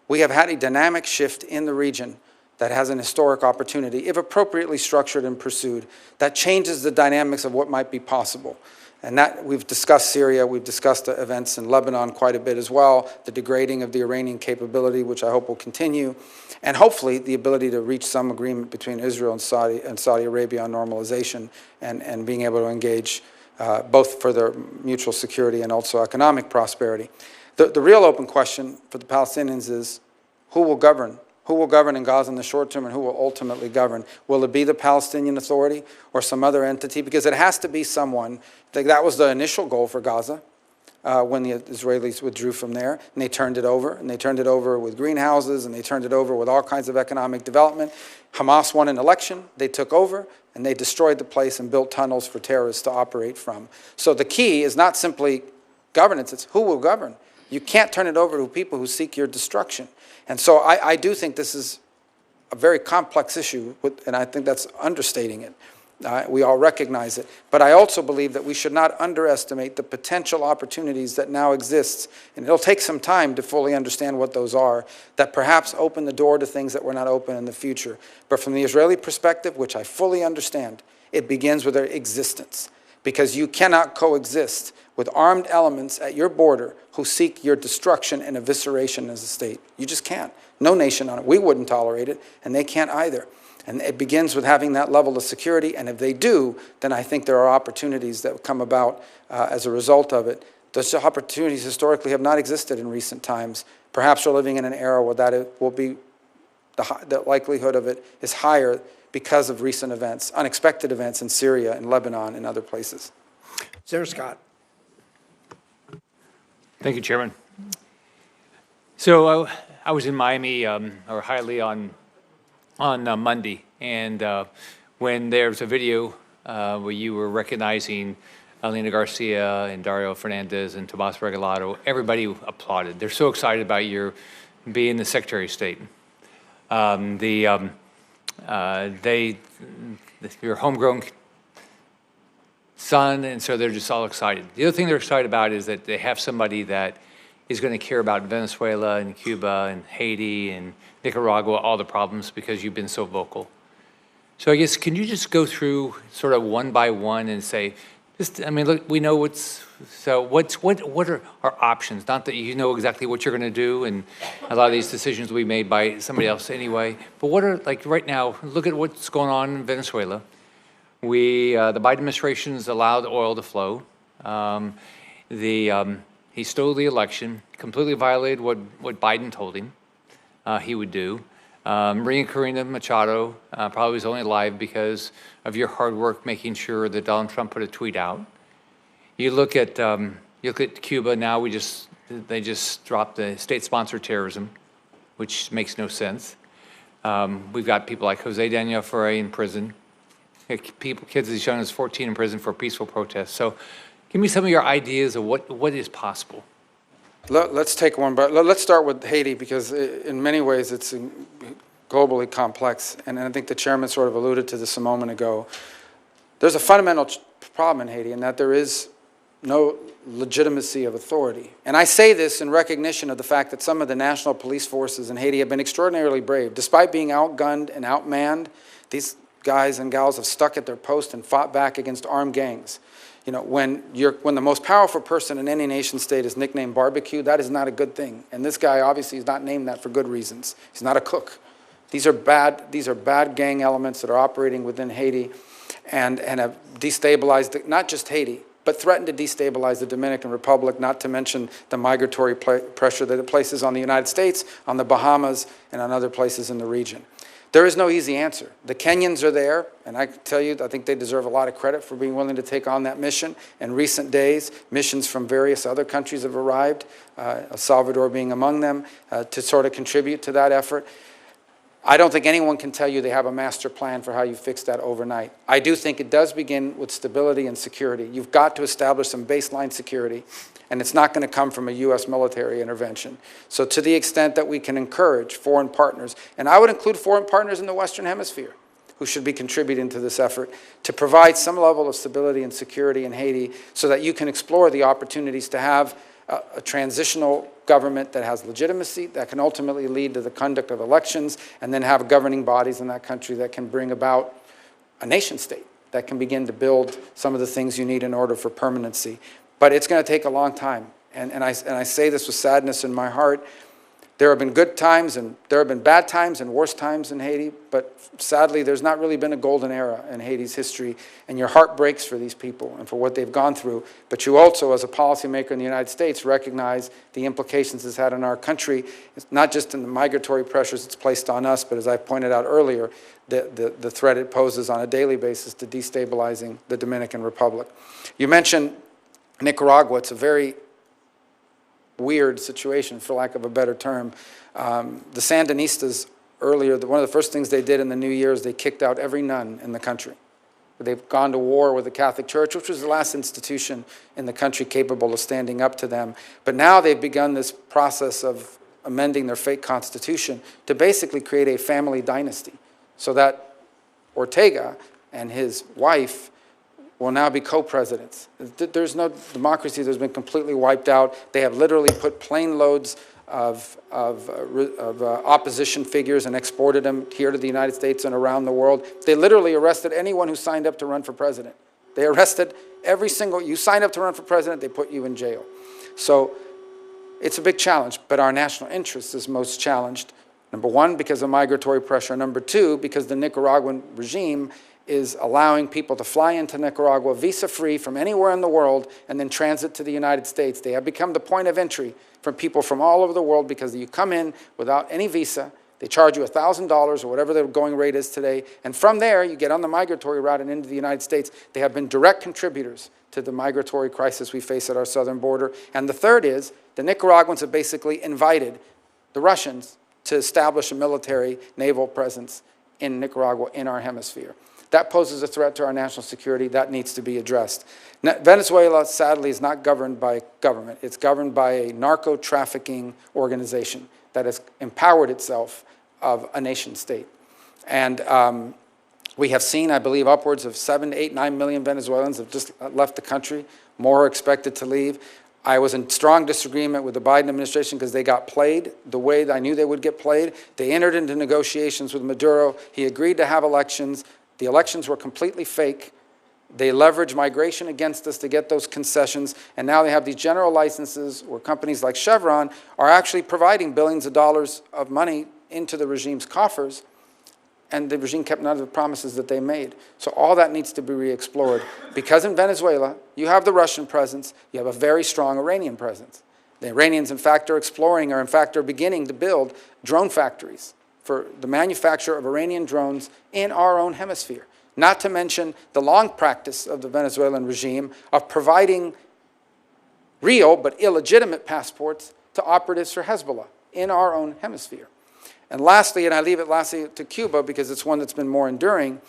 we have had a dynamic shift in the region that has an historic opportunity, if appropriately structured and pursued, that changes the dynamics of what might be possible. And that, we've discussed Syria, we've discussed the events in Lebanon quite a bit as well, the degrading of the Iranian capability, which I hope will continue, and hopefully the ability to reach some agreement between Israel and Saudi Arabia on normalization and being able to engage both for their mutual security and also economic prosperity. The real open question for the Palestinians is who will govern? Who will govern in Gaza in the short term, and who will ultimately govern? Will it be the Palestinian Authority or some other entity? Because it has to be someone. That was the initial goal for Gaza when the Israelis withdrew from there, and they turned it over. And they turned it over with greenhouses, and they turned it over with all kinds of economic development. Hamas won an election. They took over, and they destroyed the place and built tunnels for terrorists to operate from. So the key is not simply governance. It's who will govern. You can't turn it over to people who seek your destruction. And so I do think this is a very complex issue, and I think that's understating it. We all recognize it. But I also believe that we should not underestimate the potential opportunities that now exist, and it'll take some time to fully understand what those are, that perhaps open the door to things that were not open in the future. But from the Israeli perspective, which I fully understand, it begins with their existence. Because you cannot coexist with armed elements at your border who seek your destruction and evisceration as a state. You just can't. No nation on it. We wouldn't tolerate it, and they can't either. And it begins with having that level of security, and if they do, then I think there are opportunities that come about as a result of it. Those opportunities historically have not existed in recent times. Perhaps we're living in an era where that will be, the likelihood of it is higher because of recent events, unexpected events in Syria and Lebanon and other places. Senator Scott. Thank you, Chairman. So I was in Miami or Hialeah on Monday, and when there's a video where you were recognizing Elena Garcia and Dario Fernandez and Tomas Regalado, everybody applauded. They're so excited about your being the Secretary of State. Your homegrown son, and so they're just all excited. The other thing they're excited about is that they have somebody that is going to care about Venezuela and Cuba and Haiti and Nicaragua, all the problems, because you've been so vocal. So I guess, can you just go through sort of one by one and say, look, we know what are our options? Not that you know exactly what you're going to do, and a lot of these decisions will be made by somebody else anyway, but what are, like right now, look at what's going on in Venezuela. The Biden administration has allowed oil to flow. He stole the election, completely violated what Biden told him he would do. Maria Corina Machado probably was only alive because of your hard work making sure that Donald Trump put a tweet out. You look at Cuba now. They just dropped the state-sponsored terrorism, which makes no sense. We've got people like Jose Daniel Ferrer in prison. Kids as young as 14 in prison for peaceful protests. So, give me some of your ideas of what is possible. Let's take one, but let's start with Haiti, because in many ways it's globally complex, and I think the chairman sort of alluded to this a moment ago. There's a fundamental problem in Haiti in that there is no legitimacy of authority. And I say this in recognition of the fact that some of the national police forces in Haiti have been extraordinarily brave. Despite being outgunned and outmanned, these guys and gals have stuck at their post and fought back against armed gangs. You know, when the most powerful person in any nation state is nicknamed barbecue, that is not a good thing. And this guy obviously is not named that for good reasons. He's not a cook. These are bad gang elements that are operating within Haiti and have destabilized not just Haiti, but threaten to destabilize the Dominican Republic, not to mention the migratory pressure that it places on the United States, on the Bahamas, and on other places in the region. There is no easy answer. The Kenyans are there, and I can tell you, I think they deserve a lot of credit for being willing to take on that mission. In recent days, missions from various other countries have arrived, El Salvador being among them, to sort of contribute to that effort. I don't think anyone can tell you they have a master plan for how you fix that overnight. I do think it does begin with stability and security. You've got to establish some baseline security, and it's not going to come from a U.S. military intervention. So to the extent that we can encourage foreign partners, and I would include foreign partners in the Western Hemisphere, who should be contributing to this effort, to provide some level of stability and security in Haiti so that you can explore the opportunities to have a transitional government that has legitimacy, that can ultimately lead to the conduct of elections, and then have governing bodies in that country that can bring about a nation state that can begin to build some of the things you need in order for permanency. But it's going to take a long time. And I say this with sadness in my heart. There have been good times, and there have been bad times and worse times in Haiti, but sadly, there's not really been a golden era in Haiti's history, and your heart breaks for these people and for what they've gone through. But you also, as a policymaker in the United States, recognize the implications it's had on our country, not just in the migratory pressures it's placed on us, but as I pointed out earlier, the threat it poses on a daily basis to destabilizing the Dominican Republic. You mentioned Nicaragua. It's a very weird situation, for lack of a better term. The Sandinistas earlier, one of the first things they did in the new year is they kicked out every nun in the country. They've gone to war with the Catholic Church, which was the last institution in the country capable of standing up to them. But now they've begun this process of amending their fake constitution to basically create a family dynasty, so that Ortega and his wife will now be co-presidents. There's no democracy that's been completely wiped out. They have literally put plane loads of opposition figures and exported them here to the United States and around the world. They literally arrested anyone who signed up to run for president. They arrested every single, you signed up to run for president, they put you in jail. So it's a big challenge, but our national interest is most challenged. Number one, because of migratory pressure. Number two, because the Nicaraguan regime is allowing people to fly into Nicaragua visa-free from anywhere in the world and then transit to the United States. They have become the point of entry for people from all over the world because you come in without any visa, they charge you $1,000 or whatever the going rate is today, and from there you get on the migratory route and into the United States. They have been direct contributors to the migratory crisis we face at our southern border. And the third is the Nicaraguans have basically invited the Russians to establish a military naval presence in Nicaragua, in our hemisphere. That poses a threat to our national security. That needs to be addressed. Venezuela, sadly, is not governed by government. It's governed by a narco-trafficking organization that has empowered itself of a nation state. And we have seen, I believe, upwards of 7, 8, 9 million Venezuelans have just left the country. More are expected to leave. I was in strong disagreement with the Biden administration because they got played the way that I knew they would get played. They entered into negotiations with Maduro. He agreed to have elections. The elections were completely fake. They leveraged migration against us to get those concessions, and now they have these general licenses where companies like Chevron are actually providing billions of dollars of money into the regime's coffers, and the regime kept none of the promises that they made. So all that needs to be re-explored. Because in Venezuela, you have the Russian presence, you have a very strong Iranian presence. The Iranians, in fact, are exploring, or in fact are beginning to build drone factories for the manufacture of Iranian drones in our own hemisphere. Not to mention the long practice of the Venezuelan regime of providing real but illegitimate passports to operatives for Hezbollah in our own hemisphere. And lastly, and I leave it lastly to Cuba because it's one that's been more enduring,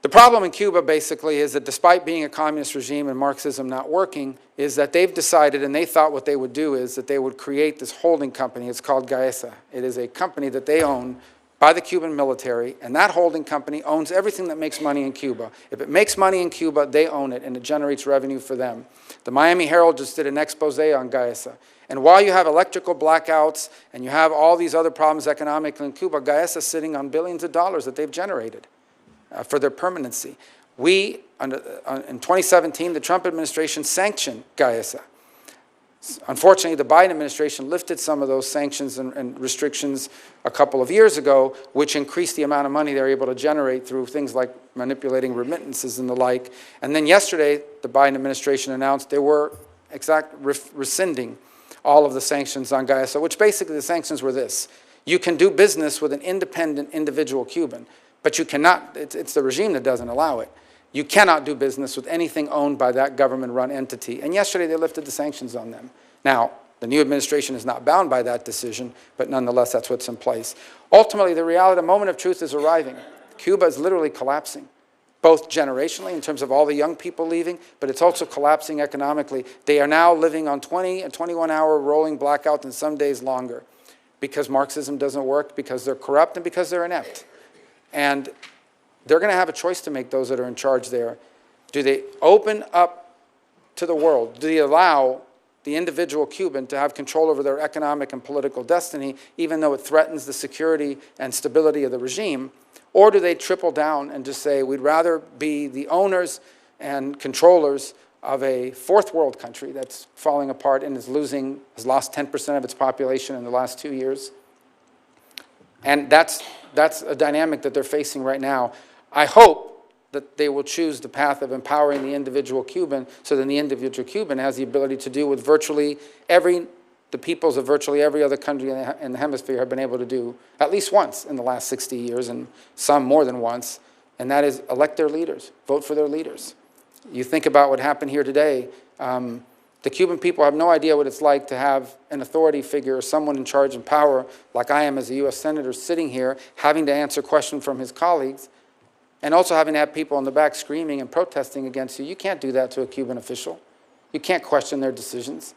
the problem in Cuba basically is that despite being a communist regime and Marxism not working, is that they've decided, and they thought what they would do is that they would create this holding company. It's called Gaesa. It is a company that they own by the Cuban military, and that holding company owns everything that makes money in Cuba. If it makes money in Cuba, they own it, and it generates revenue for them. The Miami Herald just did an expose on Gaesa. And while you have electrical blackouts and you have all these other problems economically in Cuba, Gaesa is sitting on billions of dollars that they've generated for their permanency. In 2017, the Trump administration sanctioned Gaesa. Unfortunately, the Biden administration lifted some of those sanctions and restrictions a couple of years ago, which increased the amount of money they're able to generate through things like manipulating remittances and the like. And then yesterday, the Biden administration announced they were rescinding all of the sanctions on Gaza, which basically the sanctions were this. You can do business with an independent individual Cuban, but you cannot, it's the regime that doesn't allow it. You cannot do business with anything owned by that government-run entity. And yesterday they lifted the sanctions on them. Now, the new administration is not bound by that decision, but nonetheless, that's what's in place. Ultimately, the reality, the moment of truth is arriving. Cuba is literally collapsing, both generationally in terms of all the young people leaving, but it's also collapsing economically. They are now living on 20 and 21-hour rolling blackouts and some days longer because Marxism doesn't work, because they're corrupt, and because they're inept. And they're going to have a choice to make, those that are in charge there. Do they open up to the world? Do they allow the individual Cuban to have control over their economic and political destiny, even though it threatens the security and stability of the regime? Or do they triple down and just say, we'd rather be the owners and controllers of a fourth world country that's falling apart and has lost 10% of its population in the last 2 years? And that's a dynamic that they're facing right now. I hope that they will choose the path of empowering the individual Cuban so that the individual Cuban has the ability to do what virtually the peoples of virtually every other country in the hemisphere have been able to do at least once in the last 60 years, and some more than once, and that is elect their leaders, vote for their leaders. You think about what happened here today. The Cuban people have no idea what it's like to have an authority figure or someone in charge and power, like I am as a U.S. Senator, sitting here having to answer questions from his colleagues, and also having to have people in the back screaming and protesting against you. You can't do that to a Cuban official. You can't question their decisions.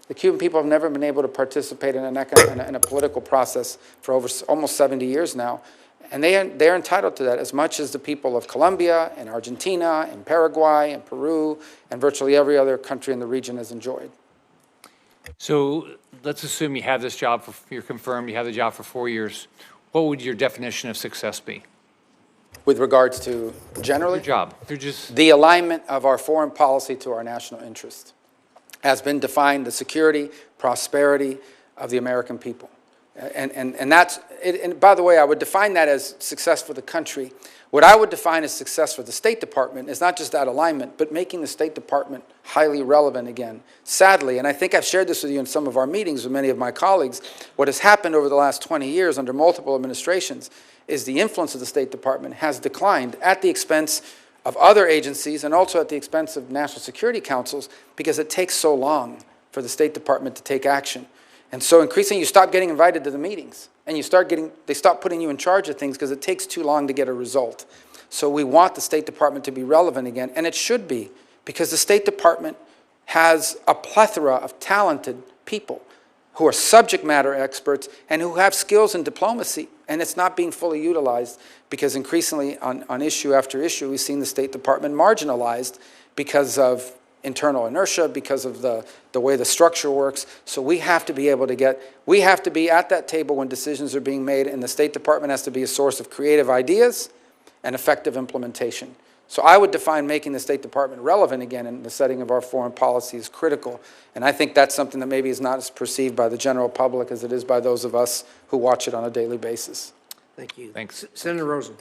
The Cuban people have never been able to participate in a political process for over almost 70 years now. And they're entitled to that as much as the people of Colombia and Argentina and Paraguay and Peru and virtually every other country in the region has enjoyed. So let's assume you have this job, you're confirmed, you have the job for 4 years. What would your definition of success be? With regards to generally? Your job. You're just... The alignment of our foreign policy to our national interest has been defined, the security, prosperity of the American people. And that's, and by the way, I would define that as success for the country. What I would define as success for the State Department is not just that alignment, but making the State Department highly relevant again. Sadly, and I think I've shared this with you in some of our meetings with many of my colleagues, what has happened over the last 20 years under multiple administrations is the influence of the State Department has declined at the expense of other agencies and also at the expense of national security councils because it takes so long for the State Department to take action. And so increasingly you stop getting invited to the meetings and they stop putting you in charge of things because it takes too long to get a result. So we want the State Department to be relevant again, and it should be, because the State Department has a plethora of talented people who are subject matter experts and who have skills in diplomacy, and it's not being fully utilized because increasingly on issue after issue, we've seen the State Department marginalized because of internal inertia, because of the way the structure works. So we have to be able to we have to be at that table when decisions are being made, and the State Department has to be a source of creative ideas and effective implementation. So I would define making the State Department relevant again in the setting of our foreign policy is critical. And I think that's something that maybe is not as perceived by the general public as it is by those of us who watch it on a daily basis. Thank you. Thanks. Senator Rosen.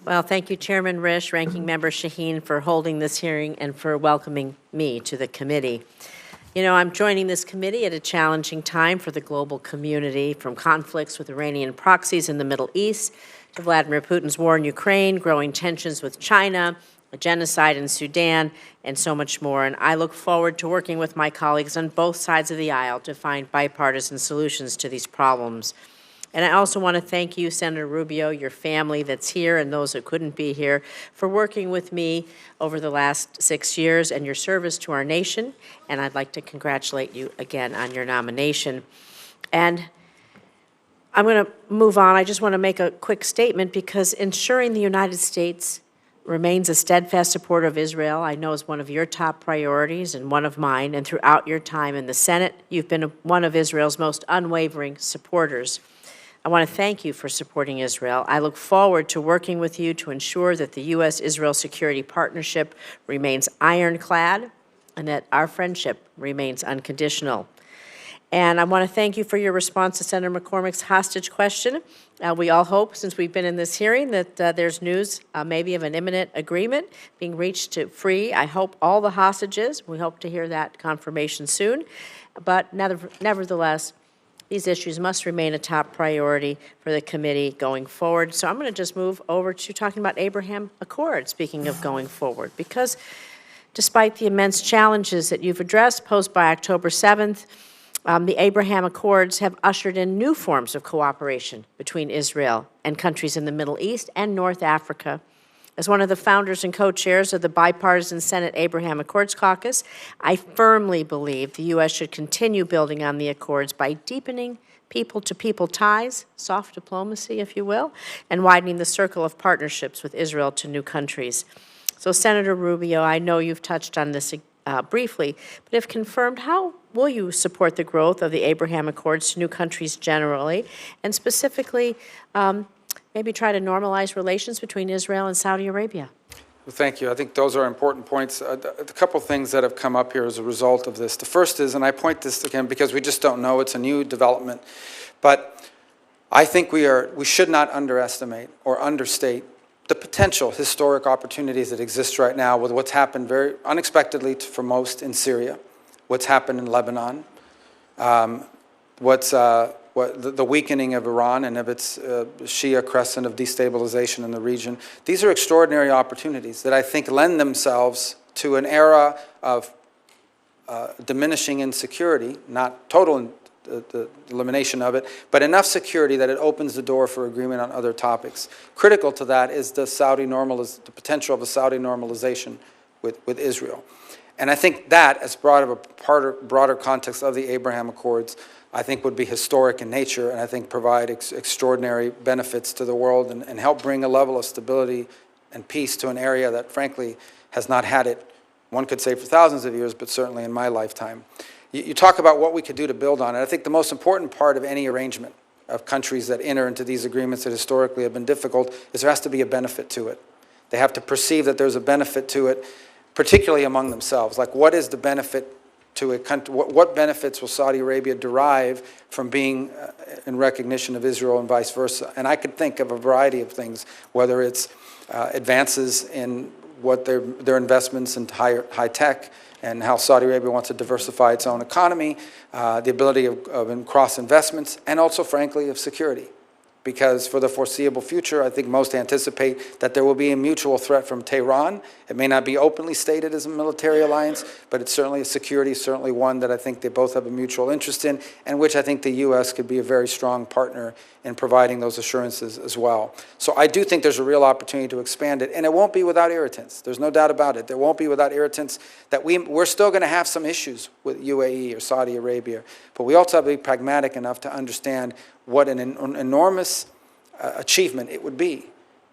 Well, thank you, Chairman Risch, Ranking Member Shaheen, for holding this hearing and for welcoming me to the committee. You know, I'm joining this committee at a challenging time for the global community, from conflicts with Iranian proxies in the Middle East to Vladimir Putin's war in Ukraine, growing tensions with China, a genocide in Sudan, and so much more. And I look forward to working with my colleagues on both sides of the aisle to find bipartisan solutions to these problems. And I also want to thank you, Senator Rubio, your family that's here, and those that couldn't be here, for working with me over the last 6 years and your service to our nation. And I'd like to congratulate you again on your nomination. And I'm going to move on. I just want to make a quick statement because ensuring the United States remains a steadfast supporter of Israel, I know is one of your top priorities and one of mine. And throughout your time in the Senate, you've been one of Israel's most unwavering supporters. I want to thank you for supporting Israel. I look forward to working with you to ensure that the U.S.-Israel security partnership remains ironclad and that our friendship remains unconditional. And I want to thank you for your response to Senator McCormick's hostage question. We all hope, since we've been in this hearing, that there's news maybe of an imminent agreement being reached to free, I hope, all the hostages. We hope to hear that confirmation soon. But nevertheless, these issues must remain a top priority for the committee going forward. So I'm going to just move over to talking about Abraham Accord, speaking of going forward, because despite the immense challenges that you've addressed posed by October 7th, the Abraham Accords have ushered in new forms of cooperation between Israel and countries in the Middle East and North Africa. As one of the founders and co-chairs of the bipartisan Senate Abraham Accords Caucus, I firmly believe the U.S. should continue building on the accords by deepening people-to-people ties, soft diplomacy, if you will, and widening the circle of partnerships with Israel to new countries. So, Senator Rubio, I know you've touched on this briefly, but if confirmed, how will you support the growth of the Abraham Accords to new countries generally, and specifically maybe try to normalize relations between Israel and Saudi Arabia? Well, thank you. I think those are important points. A couple things that have come up here as a result of this. The first is, and I point this again because we just don't know, it's a new development, but I think we should not underestimate or understate the potential historic opportunities that exist right now with what's happened very unexpectedly for most in Syria, what's happened in Lebanon, the weakening of Iran and of its Shia crescent of destabilization in the region. These are extraordinary opportunities that I think lend themselves to an era of diminishing insecurity, not total the elimination of it, but enough security that it opens the door for agreement on other topics. Critical to that is the potential of a Saudi normalization with Israel. And I think that, as part of a broader context of the Abraham Accords, I think would be historic in nature and I think provide extraordinary benefits to the world and help bring a level of stability and peace to an area that, frankly, has not had it, one could say, for thousands of years, but certainly in my lifetime. You talk about what we could do to build on it. I think the most important part of any arrangement of countries that enter into these agreements that historically have been difficult is there has to be a benefit to it. They have to perceive that there's a benefit to it, particularly among themselves. Like, what is the benefit to a country? What benefits will Saudi Arabia derive from being in recognition of Israel and vice versa? And I could think of a variety of things, whether it's advances in what their investments in high tech, and how Saudi Arabia wants to diversify its own economy, the ability of cross investments, and also, frankly, of security. Because for the foreseeable future, I think most anticipate that there will be a mutual threat from Tehran. It may not be openly stated as a military alliance, but it's certainly a security, certainly one that I think they both have a mutual interest in, and which I think the U.S. could be a very strong partner in providing those assurances as well. So I do think there's a real opportunity to expand it, and it won't be without irritants. There's no doubt about it. There won't be without irritants. That we're still going to have some issues with UAE or Saudi Arabia, but we also have to be pragmatic enough to understand what an enormous achievement it would be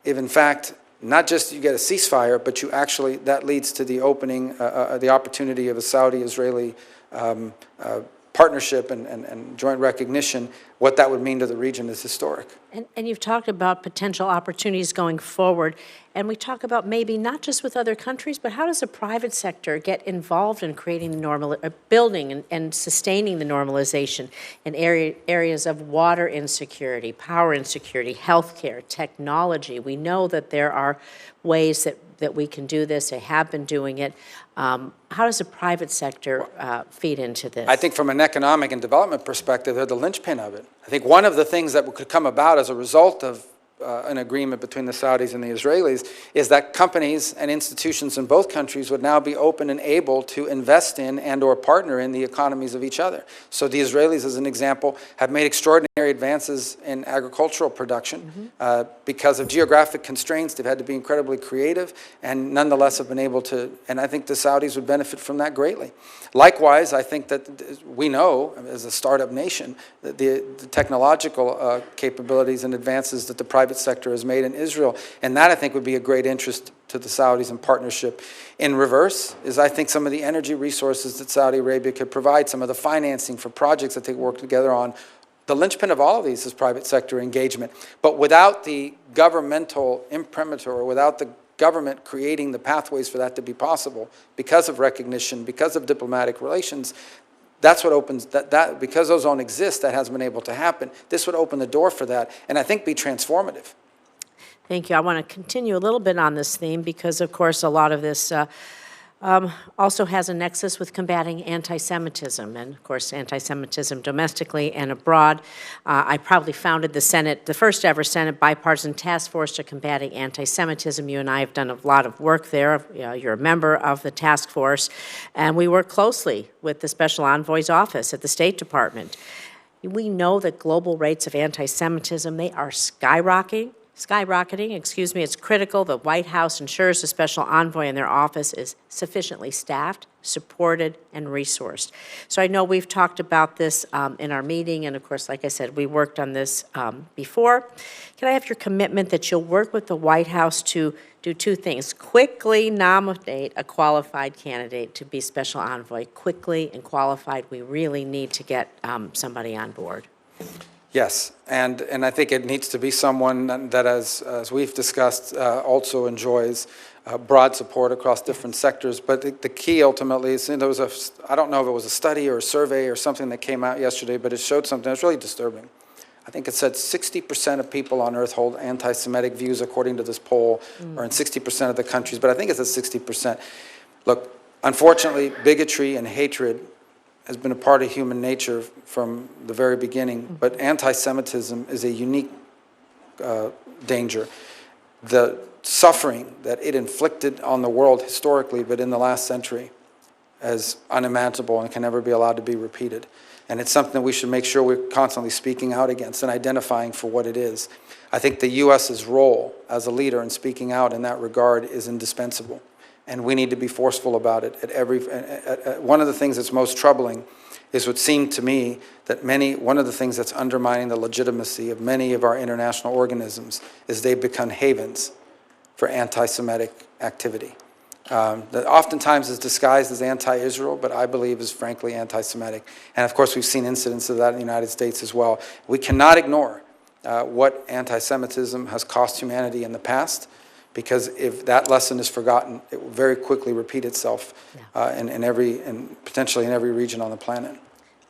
if, in fact, not just you get a ceasefire, but you actually, that leads to the opening, the opportunity of a Saudi-Israeli partnership and joint recognition. What that would mean to the region is historic. And you've talked about potential opportunities going forward, and we talk about maybe not just with other countries, but how does the private sector get involved in creating building and sustaining the normalization in areas of water insecurity, power insecurity, healthcare, technology? We know that there are ways that we can do this. They have been doing it. How does the private sector feed into this? I think from an economic and development perspective, they're the linchpin of it. I think one of the things that could come about as a result of an agreement between the Saudis and the Israelis is that companies and institutions in both countries would now be open and able to invest in and or partner in the economies of each other. So the Israelis, as an example, have made extraordinary advances in agricultural production. Because of geographic constraints. They've had to be incredibly creative and nonetheless have been able to, and I think the Saudis would benefit from that greatly. Likewise, I think that we know, as a startup nation, that the technological capabilities and advances that the private sector has made in Israel, and that I think would be a great interest to the Saudis in partnership. In reverse is, I think, some of the energy resources that Saudi Arabia could provide, some of the financing for projects that they work together on. The linchpin of all of these is private sector engagement. But without the governmental imprimatur, or without the government creating the pathways for that to be possible, because of recognition, because of diplomatic relations, That's what opens, because those don't exist, that hasn't been able to happen. This would open the door for that, and I think be transformative. Thank you. I want to continue a little bit on this theme because, of course, a lot of this also has a nexus with combating anti-Semitism, and, of course, anti-Semitism domestically and abroad. I probably founded the Senate, the first ever Senate bipartisan task force to combating anti-Semitism. You and I have done a lot of work there. You're a member of the task force, and we work closely with the Special Envoy's office at the State Department. We know that global rates of anti-Semitism, they are skyrocketing. It's critical the White House ensures the Special Envoy and their office is sufficiently staffed, supported, and resourced. So I know we've talked about this in our meeting, and of course, like I said, we worked on this before. Can I have your commitment that you'll work with the White House to do two things? Quickly nominate a qualified candidate to be Special Envoy. Quickly and qualified, we really need to get somebody on board. Yes, and I think it needs to be someone that, as we've discussed, also enjoys broad support across different sectors. But the key ultimately is, there was I don't know if it was a study or a survey or something that came out yesterday, but it showed something that's really disturbing. I think it said 60% of people on Earth hold anti-Semitic views, according to this poll, or in 60% of the countries, but I think it's at 60%. Look, unfortunately, bigotry and hatred has been a part of human nature from the very beginning, but anti-Semitism is a unique danger. The suffering that it inflicted on the world historically, but in the last century, is unimaginable and can never be allowed to be repeated. And it's something that we should make sure we're constantly speaking out against and identifying for what it is. I think the U.S.'s role as a leader in speaking out in that regard is indispensable. And we need to be forceful about it. One of the things that's most troubling is what seemed to me that one of the things that's undermining the legitimacy of many of our international organisms is they've become havens for anti-Semitic activity. That oftentimes is disguised as anti-Israel, but I believe is frankly anti-Semitic. And of course, we've seen incidents of that in the United States as well. We cannot ignore what anti-Semitism has cost humanity in the past, because if that lesson is forgotten, it will very quickly repeat itself potentially in every region on the planet.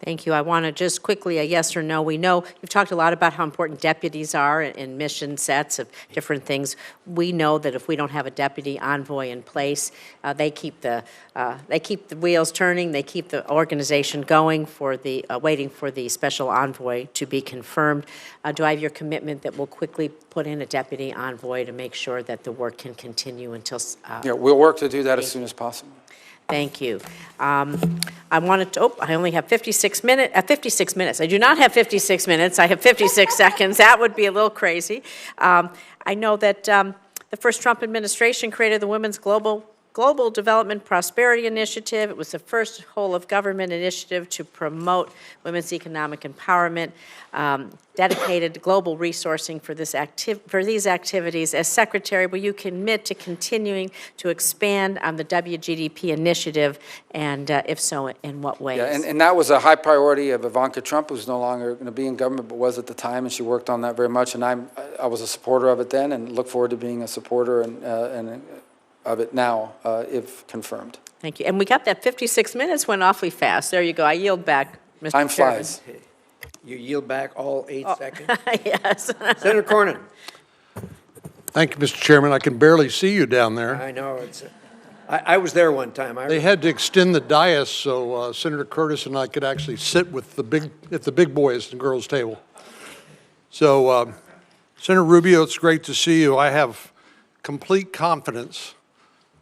Thank you. I want to just quickly, a yes or no. We know you've talked a lot about how important deputies are in mission sets of different things. We know that if we don't have a deputy envoy in place, they keep the wheels turning. They keep the organization going for waiting for the special envoy to be confirmed. Do I have your commitment that we'll quickly put in a deputy envoy to make sure that the work can continue until? Yeah, we'll work to do that as soon as possible. Thank you. I wanted to, I only have 56 minutes. I do not have 56 minutes. I have 56 seconds. That would be a little crazy. I know that the first Trump administration created the Women's Global Development Prosperity Initiative. It was the first whole-of-government initiative to promote women's economic empowerment, dedicated global resourcing for these activities. As Secretary, will you commit to continuing to expand on the WGDP initiative, and if so, in what ways? Yeah, and that was a high priority of Ivanka Trump, who's no longer going to be in government, but was at the time, and she worked on that very much. And I was a supporter of it then, and look forward to being a supporter of it now, if confirmed. Thank you. And we got that 56 minutes went awfully fast. There you go. I yield back, Mr. Time Chairman. flies. You yield back all 8 seconds? Yes. Senator Cornyn. Thank you, Mr. Chairman. I can barely see you down there. I know. I was there one time. They had to extend the dais so Senator Curtis and I could actually sit at the big boys and girls table. So, Senator Rubio, it's great to see you. I have complete confidence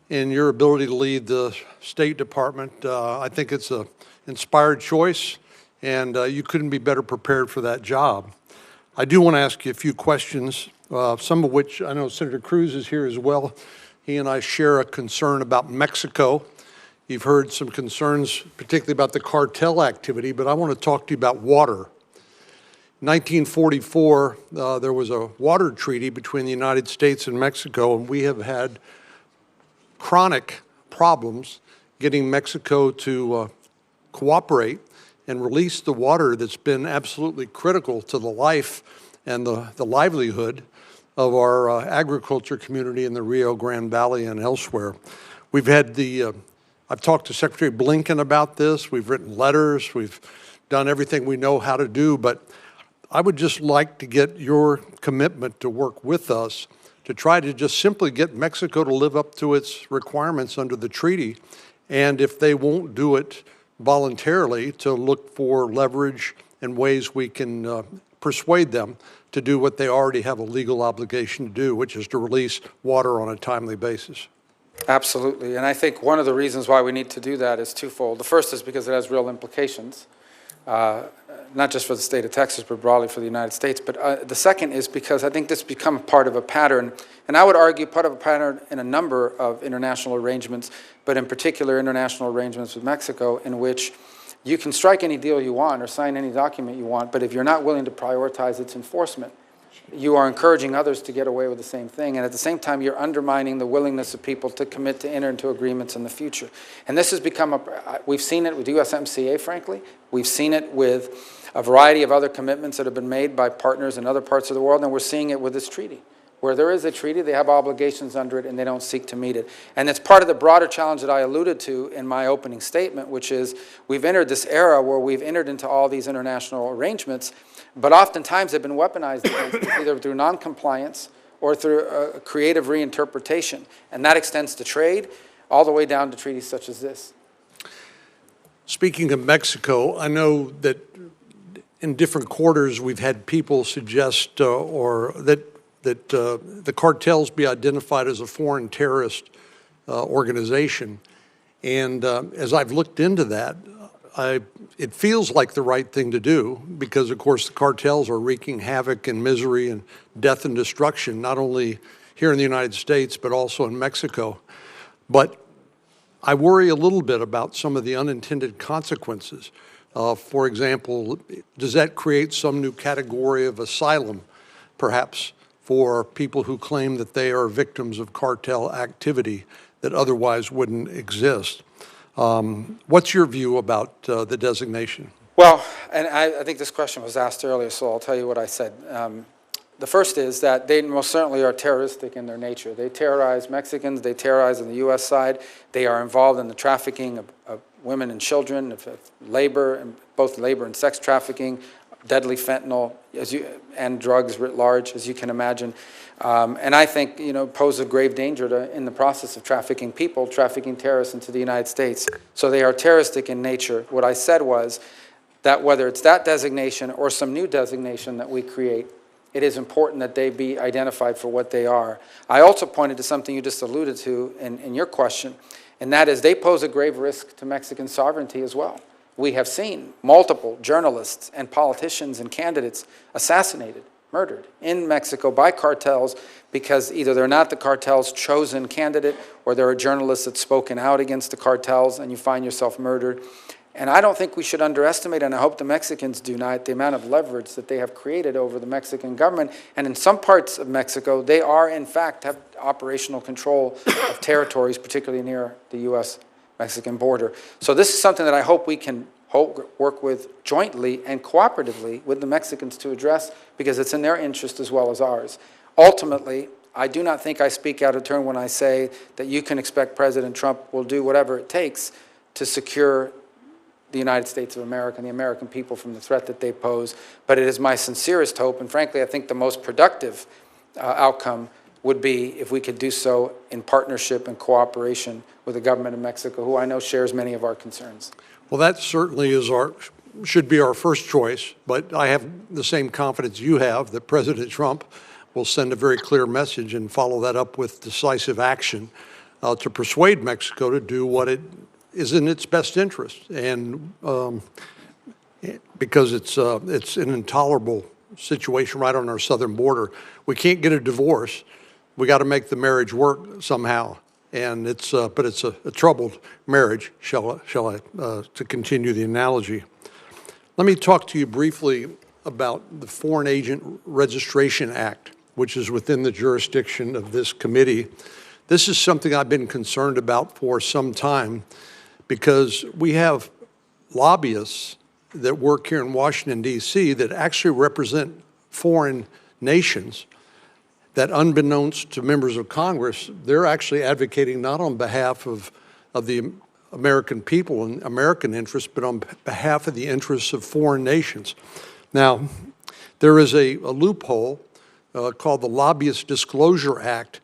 in your ability to lead the State Department. I think it's an inspired choice, and you couldn't be better prepared for that job. I do want to ask you a few questions, some of which I know Senator Cruz is here as well. He and I share a concern about Mexico. You've heard some concerns, particularly about the cartel activity, but I want to talk to you about water. In 1944, there was a water treaty between the United States and Mexico, and we have had chronic problems getting Mexico to cooperate and release the water that's been absolutely critical to the life and the livelihood of our agriculture community in the Rio Grande Valley and elsewhere. We've had the I've talked to Secretary Blinken about this. We've written letters. We've done everything we know how to do. But I would just like to get your commitment to work with us to try to just simply get Mexico to live up to its requirements under the treaty. And if they won't do it voluntarily, to look for leverage and ways we can persuade them to do what they already have a legal obligation to do, which is to release water on a timely basis. Absolutely. And I think one of the reasons why we need to do that is twofold. The first is because it has real implications, not just for the state of Texas, but broadly for the United States. But the second is because I think this has become part of a pattern, and I would argue part of a pattern in a number of international arrangements, but in particular international arrangements with Mexico, in which you can strike any deal you want or sign any document you want, but if you're not willing to prioritize its enforcement, you are encouraging others to get away with the same thing, and at the same time, you're undermining the willingness of people to commit to enter into agreements in the future. And this has become we've seen it with USMCA, frankly. We've seen it with a variety of other commitments that have been made by partners in other parts of the world, and we're seeing it with this treaty. Where there is a treaty, they have obligations under it, and they don't seek to meet it. And it's part of the broader challenge that I alluded to in my opening statement, which is we've entered this era where we've entered into all these international arrangements, but oftentimes they've been weaponized against us, either through noncompliance or through a creative reinterpretation. And that extends to trade, all the way down to treaties such as this. Speaking of Mexico, I know that in different quarters we've had people suggest that the cartels be identified as a foreign terrorist organization. And as I've looked into that, it feels like the right thing to do because, of course, the cartels are wreaking havoc and misery and death and destruction, not only here in the United States, but also in Mexico. But I worry a little bit about some of the unintended consequences. For example, does that create some new category of asylum, perhaps, for people who claim that they are victims of cartel activity that otherwise wouldn't exist? What's your view about the designation? Well, and I think this question was asked earlier, so I'll tell you what I said. The first is that they most certainly are terroristic in their nature. They terrorize Mexicans, they terrorize on the U.S. side, they are involved in the trafficking of women and children, of labor, and both labor and sex trafficking, deadly fentanyl, and drugs writ large, as you can imagine. And I think, pose a grave danger in the process of trafficking people, trafficking terrorists into the United States. So they are terroristic in nature. What I said was that whether it's that designation or some new designation that we create, it is important that they be identified for what they are. I also pointed to something you just alluded to in your question, and that is they pose a grave risk to Mexican sovereignty as well. We have seen multiple journalists and politicians and candidates assassinated, murdered in Mexico by cartels because either they're not the cartel's chosen candidate or there are journalists that's spoken out against the cartels and you find yourself murdered. And I don't think we should underestimate, and I hope the Mexicans do not, the amount of leverage that they have created over the Mexican government. And in some parts of Mexico, they are, in fact, have operational control of territories, particularly near the U.S.-Mexican border. So this is something that I hope we can work with jointly and cooperatively with the Mexicans to address, because it's in their interest as well as ours. Ultimately, I do not think I speak out of turn when I say that you can expect President Trump will do whatever it takes to secure the United States of America and the American people from the threat that they pose. But it is my sincerest hope, and frankly, I think the most productive outcome would be if we could do so in partnership and cooperation with the government of Mexico, who I know shares many of our concerns. Well, that certainly should be our first choice, but I have the same confidence you have that President Trump will send a very clear message and follow that up with decisive action to persuade Mexico to do what it is in its best interest, and because it's an intolerable situation right on our southern border. We can't get a divorce. We got to make the marriage work somehow, and but it's a troubled marriage. Shall I to continue the analogy? Let me talk to you briefly about the Foreign Agent Registration Act, which is within the jurisdiction of this committee. This is something I've been concerned about for some time, because we have lobbyists that work here in Washington, D.C. that actually represent foreign nations that, unbeknownst to members of Congress, they're actually advocating not on behalf of the American people and American interests, but on behalf of the interests of foreign nations. Now, there is a loophole called the Lobbyist Disclosure Act,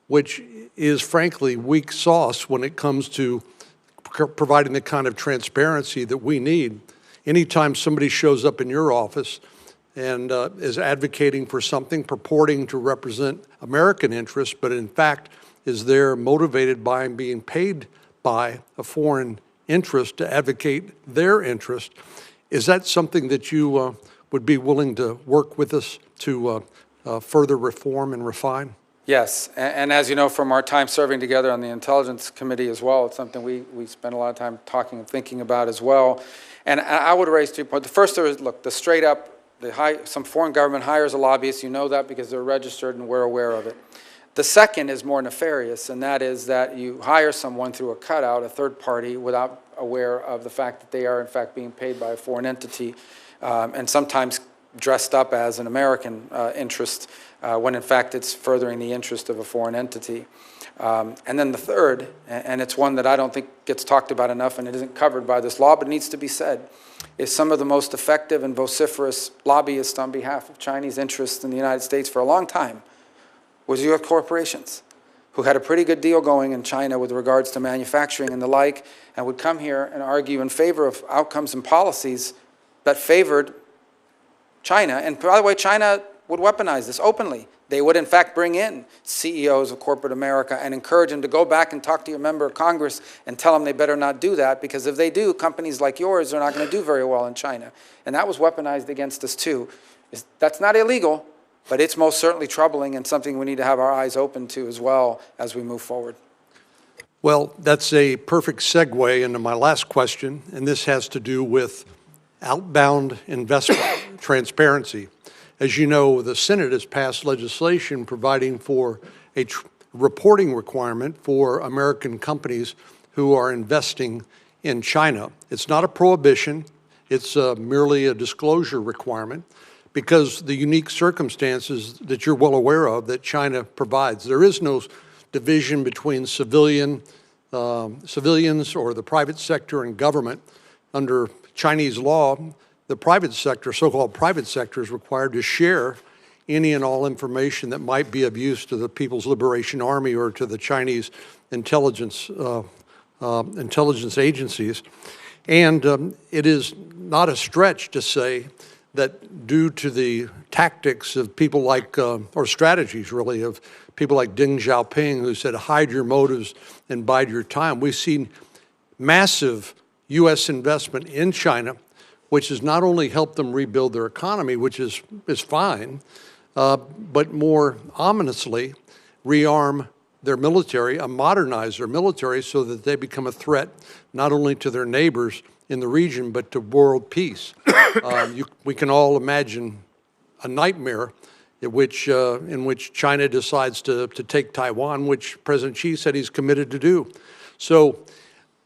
which is frankly weak sauce when it comes to providing the kind of transparency that we need. Anytime somebody shows up in your office and is advocating for something purporting to represent American interests, but in fact is there motivated by and being paid by a foreign interest to advocate their interest, is that something that you would be willing to work with us to further reform and refine? Yes, and as you know from our time serving together on the Intelligence Committee as well, it's something we spend a lot of time talking and thinking about as well. And I would raise 2 points. The first is, look, the straight up, some foreign government hires a lobbyist. You know that because they're registered and we're aware of it. The second is more nefarious, and that is that you hire someone through a cutout, a third party, without aware of the fact that they are in fact being paid by a foreign entity, and sometimes dressed up as an American interest, when in fact it's furthering the interest of a foreign entity. And then the third, and it's one that I don't think gets talked about enough and it isn't covered by this law, but needs to be said, is some of the most effective and vociferous lobbyists on behalf of Chinese interests in the United States for a long time was U.S. corporations, who had a pretty good deal going in China with regards to manufacturing and the like, and would come here and argue in favor of outcomes and policies that favored China. And by the way, China would weaponize this openly. They would, in fact, bring in CEOs of corporate America and encourage them to go back and talk to your member of Congress and tell them they better not do that, because if they do, companies like yours are not going to do very well in China. And that was weaponized against us, too. That's not illegal, but it's most certainly troubling and something we need to have our eyes open to as well as we move forward. Well, that's a perfect segue into my last question, and this has to do with outbound investment transparency. As you know, the Senate has passed legislation providing for a reporting requirement for American companies who are investing in China. It's not a prohibition, it's merely a disclosure requirement, because the unique circumstances that you're well aware of that China provides. There is no division between civilians or the private sector and government. Under Chinese law, the private sector, so-called private sector, is required to share any and all information that might be of use to the People's Liberation Army or to the Chinese intelligence agencies. And it is not a stretch to say that due to the tactics of people like, or strategies really, of people like Deng Xiaoping, who said, hide your motives and bide your time, we've seen massive U.S. investment in China, which has not only helped them rebuild their economy, which is fine, but more ominously rearm their military, modernize their military so that they become a threat not only to their neighbors in the region, but to world peace. We can all imagine a nightmare in which China decides to take Taiwan, which President Xi said he's committed to do. So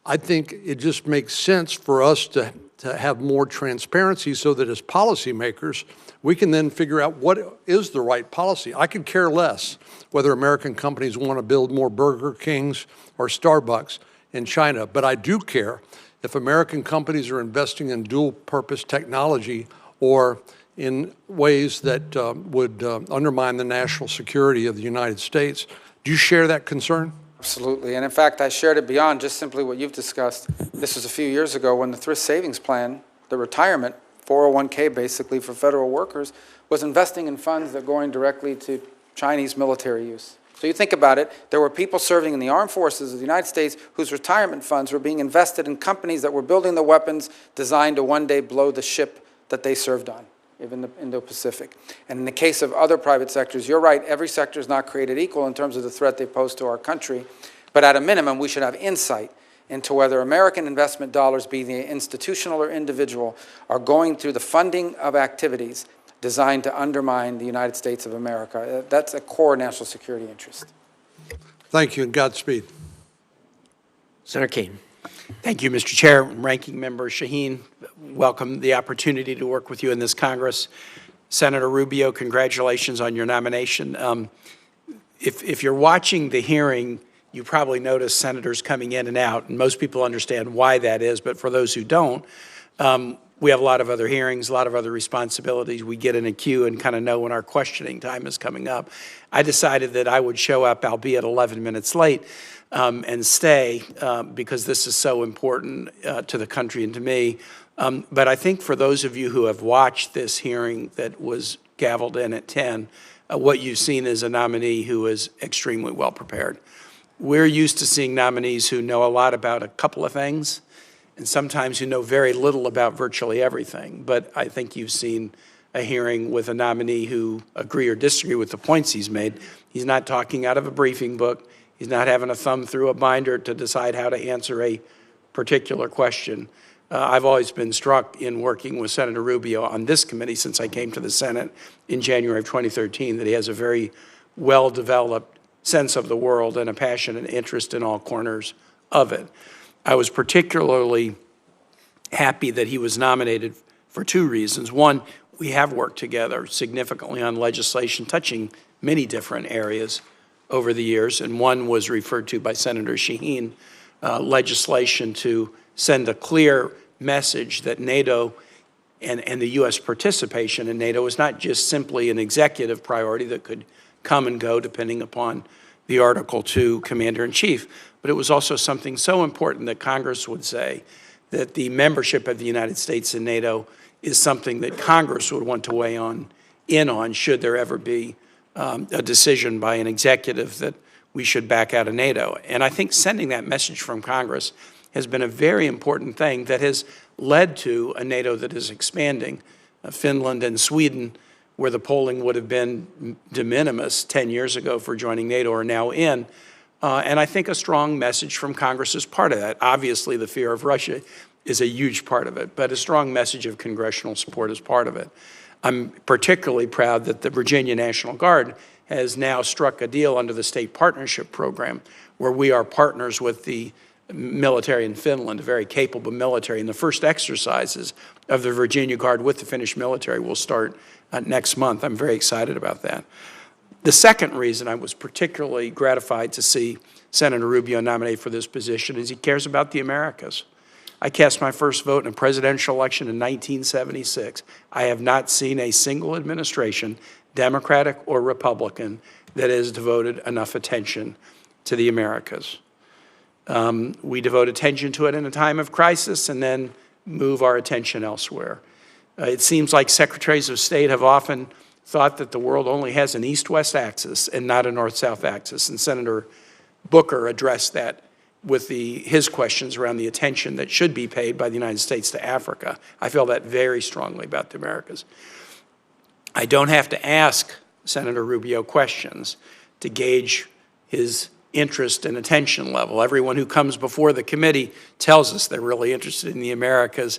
I think it just makes sense for us to have more transparency so that as policymakers, we can then figure out what is the right policy. I could care less whether American companies want to build more Burger Kings or Starbucks in China, but I do care if American companies are investing in dual-purpose technology or in ways that would undermine the national security of the United States. Do you share that concern? Absolutely, and in fact, I shared it beyond just simply what you've discussed. This was a few years ago when the Thrift Savings Plan, the retirement, 401k basically for federal workers, was investing in funds that are going directly to Chinese military use. So you think about it, there were people serving in the armed forces of the United States whose retirement funds were being invested in companies that were building the weapons designed to one day blow the ship that they served on, even the Indo-Pacific. And in the case of other private sectors, you're right, every sector is not created equal in terms of the threat they pose to our country, but at a minimum, we should have insight into whether American investment dollars, be they institutional or individual, are going through the funding of activities designed to undermine the United States of America. That's a core national security interest. Thank you, and Godspeed. Senator Kane. Thank you, Mr. Chair. Ranking Member Shaheen, welcome the opportunity to work with you in this Congress. Senator Rubio, congratulations on your nomination. If you're watching the hearing, You probably noticed senators coming in and out, and most people understand why that is, but for those who don't, we have a lot of other hearings, a lot of other responsibilities. We get in a queue and kind of know when our questioning time is coming up. I decided that I would show up, albeit 11 minutes late, and stay because this is so important to the country and to me. But I think for those of you who have watched this hearing that was gavelled in at 10, what you've seen is a nominee who is extremely well prepared. We're used to seeing nominees who know a lot about a couple of things, and sometimes who know very little about virtually everything. But I think you've seen a hearing with a nominee who agree or disagree with the points he's made. He's not talking out of a briefing book. He's not having a thumb through a binder to decide how to answer a particular question. I've always been struck in working with Senator Rubio on this committee since I came to the Senate in January of 2013 that he has a very well-developed sense of the world and a passion and interest in all corners of it. I was particularly happy that he was nominated for two reasons. One, we have worked together significantly on legislation touching many different areas over the years, and one was referred to by Senator Shaheen, legislation to send a clear message that NATO and the U.S. participation in NATO is not just simply an executive priority that could come and go depending upon the Article II Commander-in-Chief, but it was also something so important that Congress would say that the membership of the United States in NATO is something that Congress would want to weigh in on should there ever be a decision by an executive that we should back out of NATO. And I think sending that message from Congress has been a very important thing that has led to a NATO that is expanding. Finland and Sweden, where the polling would have been de minimis 10 years ago for joining NATO, are now in. And I think a strong message from Congress is part of that. Obviously, the fear of Russia is a huge part of it, but a strong message of congressional support is part of it. I'm particularly proud that the Virginia National Guard has now struck a deal under the State Partnership Program where we are partners with the military in Finland, a very capable military. And the first exercises of the Virginia Guard with the Finnish military will start next month. I'm very excited about that. The second reason I was particularly gratified to see Senator Rubio nominated for this position is he cares about the Americas. I cast my first vote in a presidential election in 1976. I have not seen a single administration, Democratic or Republican, that has devoted enough attention to the Americas. We devote attention to it in a time of crisis and then move our attention elsewhere. It seems like secretaries of state have often thought that the world only has an east-west axis and not a north-south axis, and Senator Booker addressed that with his questions around the attention that should be paid by the United States to Africa. I feel that very strongly about the Americas. I don't have to ask Senator Rubio questions to gauge his interest and attention level. Everyone who comes before the committee tells us they're really interested in the Americas,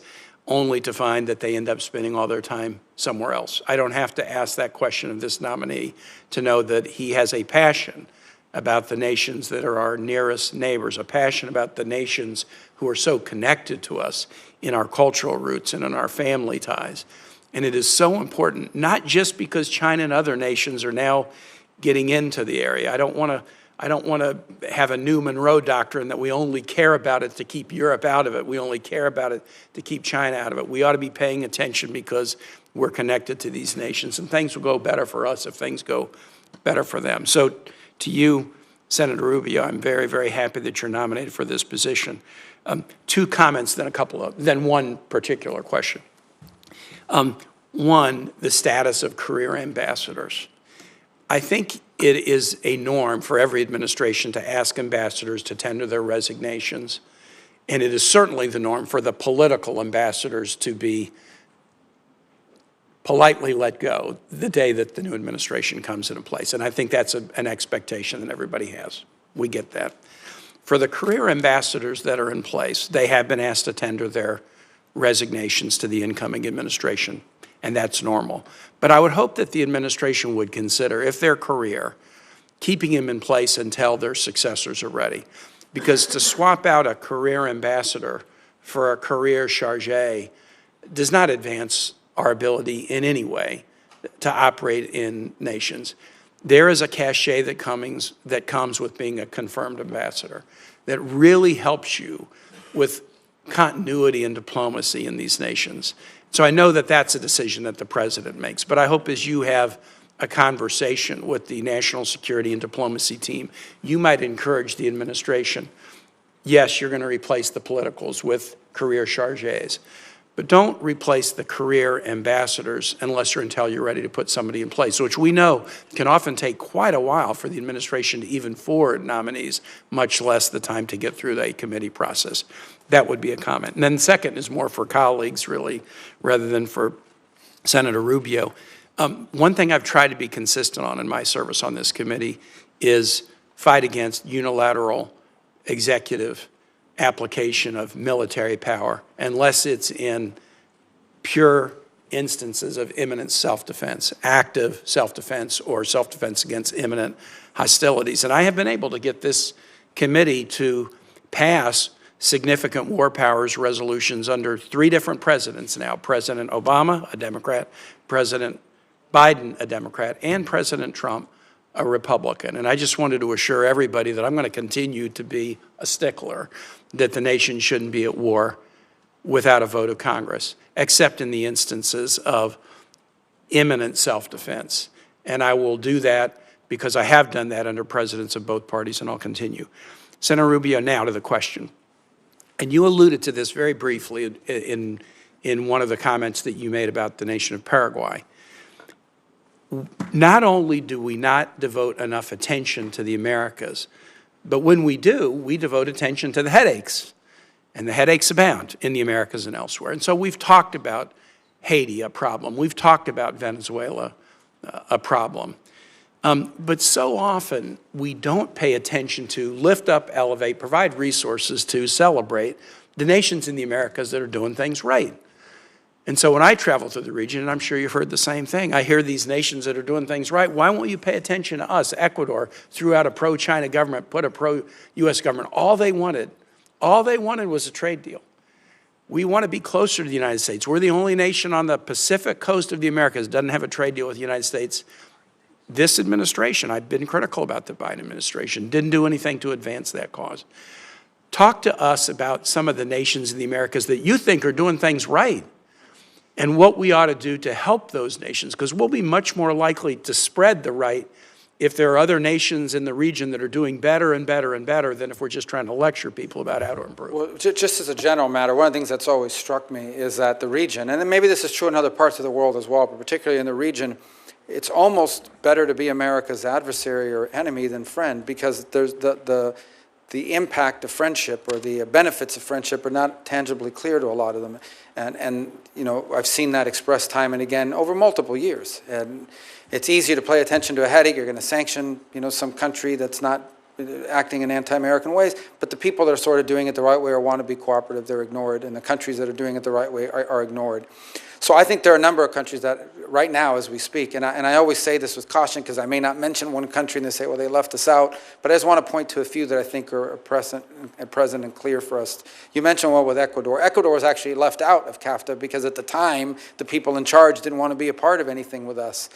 only to find that they end up spending all their time somewhere else. I don't have to ask that question of this nominee to know that he has a passion about the nations that are our nearest neighbors, a passion about the nations who are so connected to us in our cultural roots and in our family ties. And it is so important, not just because China and other nations are now getting into the area. I don't want to have a new Monroe doctrine that we only care about it to keep Europe out of it. We only care about it to keep China out of it. We ought to be paying attention because we're connected to these nations, and things will go better for us if things go better for them. So to you, Senator Rubio, I'm very, very happy that you're nominated for this position. Two comments, then one particular question. One, the status of career ambassadors. I think it is a norm for every administration to ask ambassadors to tender their resignations, and it is certainly the norm for the political ambassadors to be politely let go the day that the new administration comes into place. And I think that's an expectation that everybody has. We get that. For the career ambassadors that are in place, they have been asked to tender their resignations to the incoming administration, and that's normal. But I would hope that the administration would consider, if their career, keeping them in place until their successors are ready. Because to swap out a career ambassador for a career chargé does not advance our ability in any way to operate in nations. there is a cachet that comes with being a confirmed ambassador that really helps you with continuity and diplomacy in these nations. So I know that that's a decision that the president makes, but I hope as you have a conversation with the national security and diplomacy team, you might encourage the administration. Yes, you're going to replace the politicals with career chargés, but don't replace the career ambassadors unless or until you're ready to put somebody in place, which we know can often take quite a while for the administration to even forward nominees, much less the time to get through the committee process. That would be a comment. And then the second is more for colleagues, really, rather than for Senator Rubio. One thing I've tried to be consistent on in my service on this committee is fight against unilateral executive application of military power unless it's in pure instances of imminent self-defense, active self-defense or self-defense against imminent hostilities. And I have been able to get this committee to pass significant war powers resolutions under 3 different presidents now, President Obama, a Democrat, President Biden, a Democrat, and President Trump, a Republican. And I just wanted to assure everybody that I'm going to continue to be a stickler that the nation shouldn't be at war without a vote of Congress, except in the instances of imminent self-defense. And I will do that because I have done that under presidents of both parties, and I'll continue. Senator Rubio, now to the question. And you alluded to this very briefly in one of the comments that you made about the nation of Paraguay. Not only do we not devote enough attention to the Americas, but when we do, we devote attention to the headaches. And the headaches abound in the Americas and elsewhere. And so we've talked about Haiti, a problem. We've talked about Venezuela, a problem. But so often we don't pay attention to lift up, elevate, provide resources to celebrate the nations in the Americas that are doing things right. And so when I travel through the region, and I'm sure you've heard the same thing, I hear these nations that are doing things right. Why won't you pay attention to us? Ecuador threw out a pro-China government, put a pro-U.S. government. All they wanted was a trade deal. We want to be closer to the United States. We're the only nation on the Pacific coast of the Americas that doesn't have a trade deal with the United States. This administration, I've been critical about the Biden administration, didn't do anything to advance that cause. Talk to us about some of the nations in the Americas that you think are doing things right, and what we ought to do to help those nations, because we'll be much more likely to spread the right if there are other nations in the region that are doing better and better and better than if we're just trying to lecture people about how to improve. Well, just as a general matter, one of the things that's always struck me is that the region, and then maybe this is true in other parts of the world as well, but particularly in the region, it's almost better to be America's adversary or enemy than friend, because there's the impact of friendship or the benefits of friendship are not tangibly clear to a lot of them. And you know, I've seen that expressed time and again over multiple years. And it's easy to pay attention to a headache. You're going to sanction, you know, some country that's not acting in anti-American ways, but the people that are sort of doing it the right way or want to be cooperative, they're ignored, and the countries that are doing it the right way are ignored. So I think there are a number of countries that right now as we speak, and I always say this with caution because I may not mention one country and they say, well, they left us out, but I just want to point to a few that I think are present and clear for us. You mentioned one with Ecuador. Ecuador was actually left out of CAFTA because at the time, the people in charge didn't want to be a part of anything with us.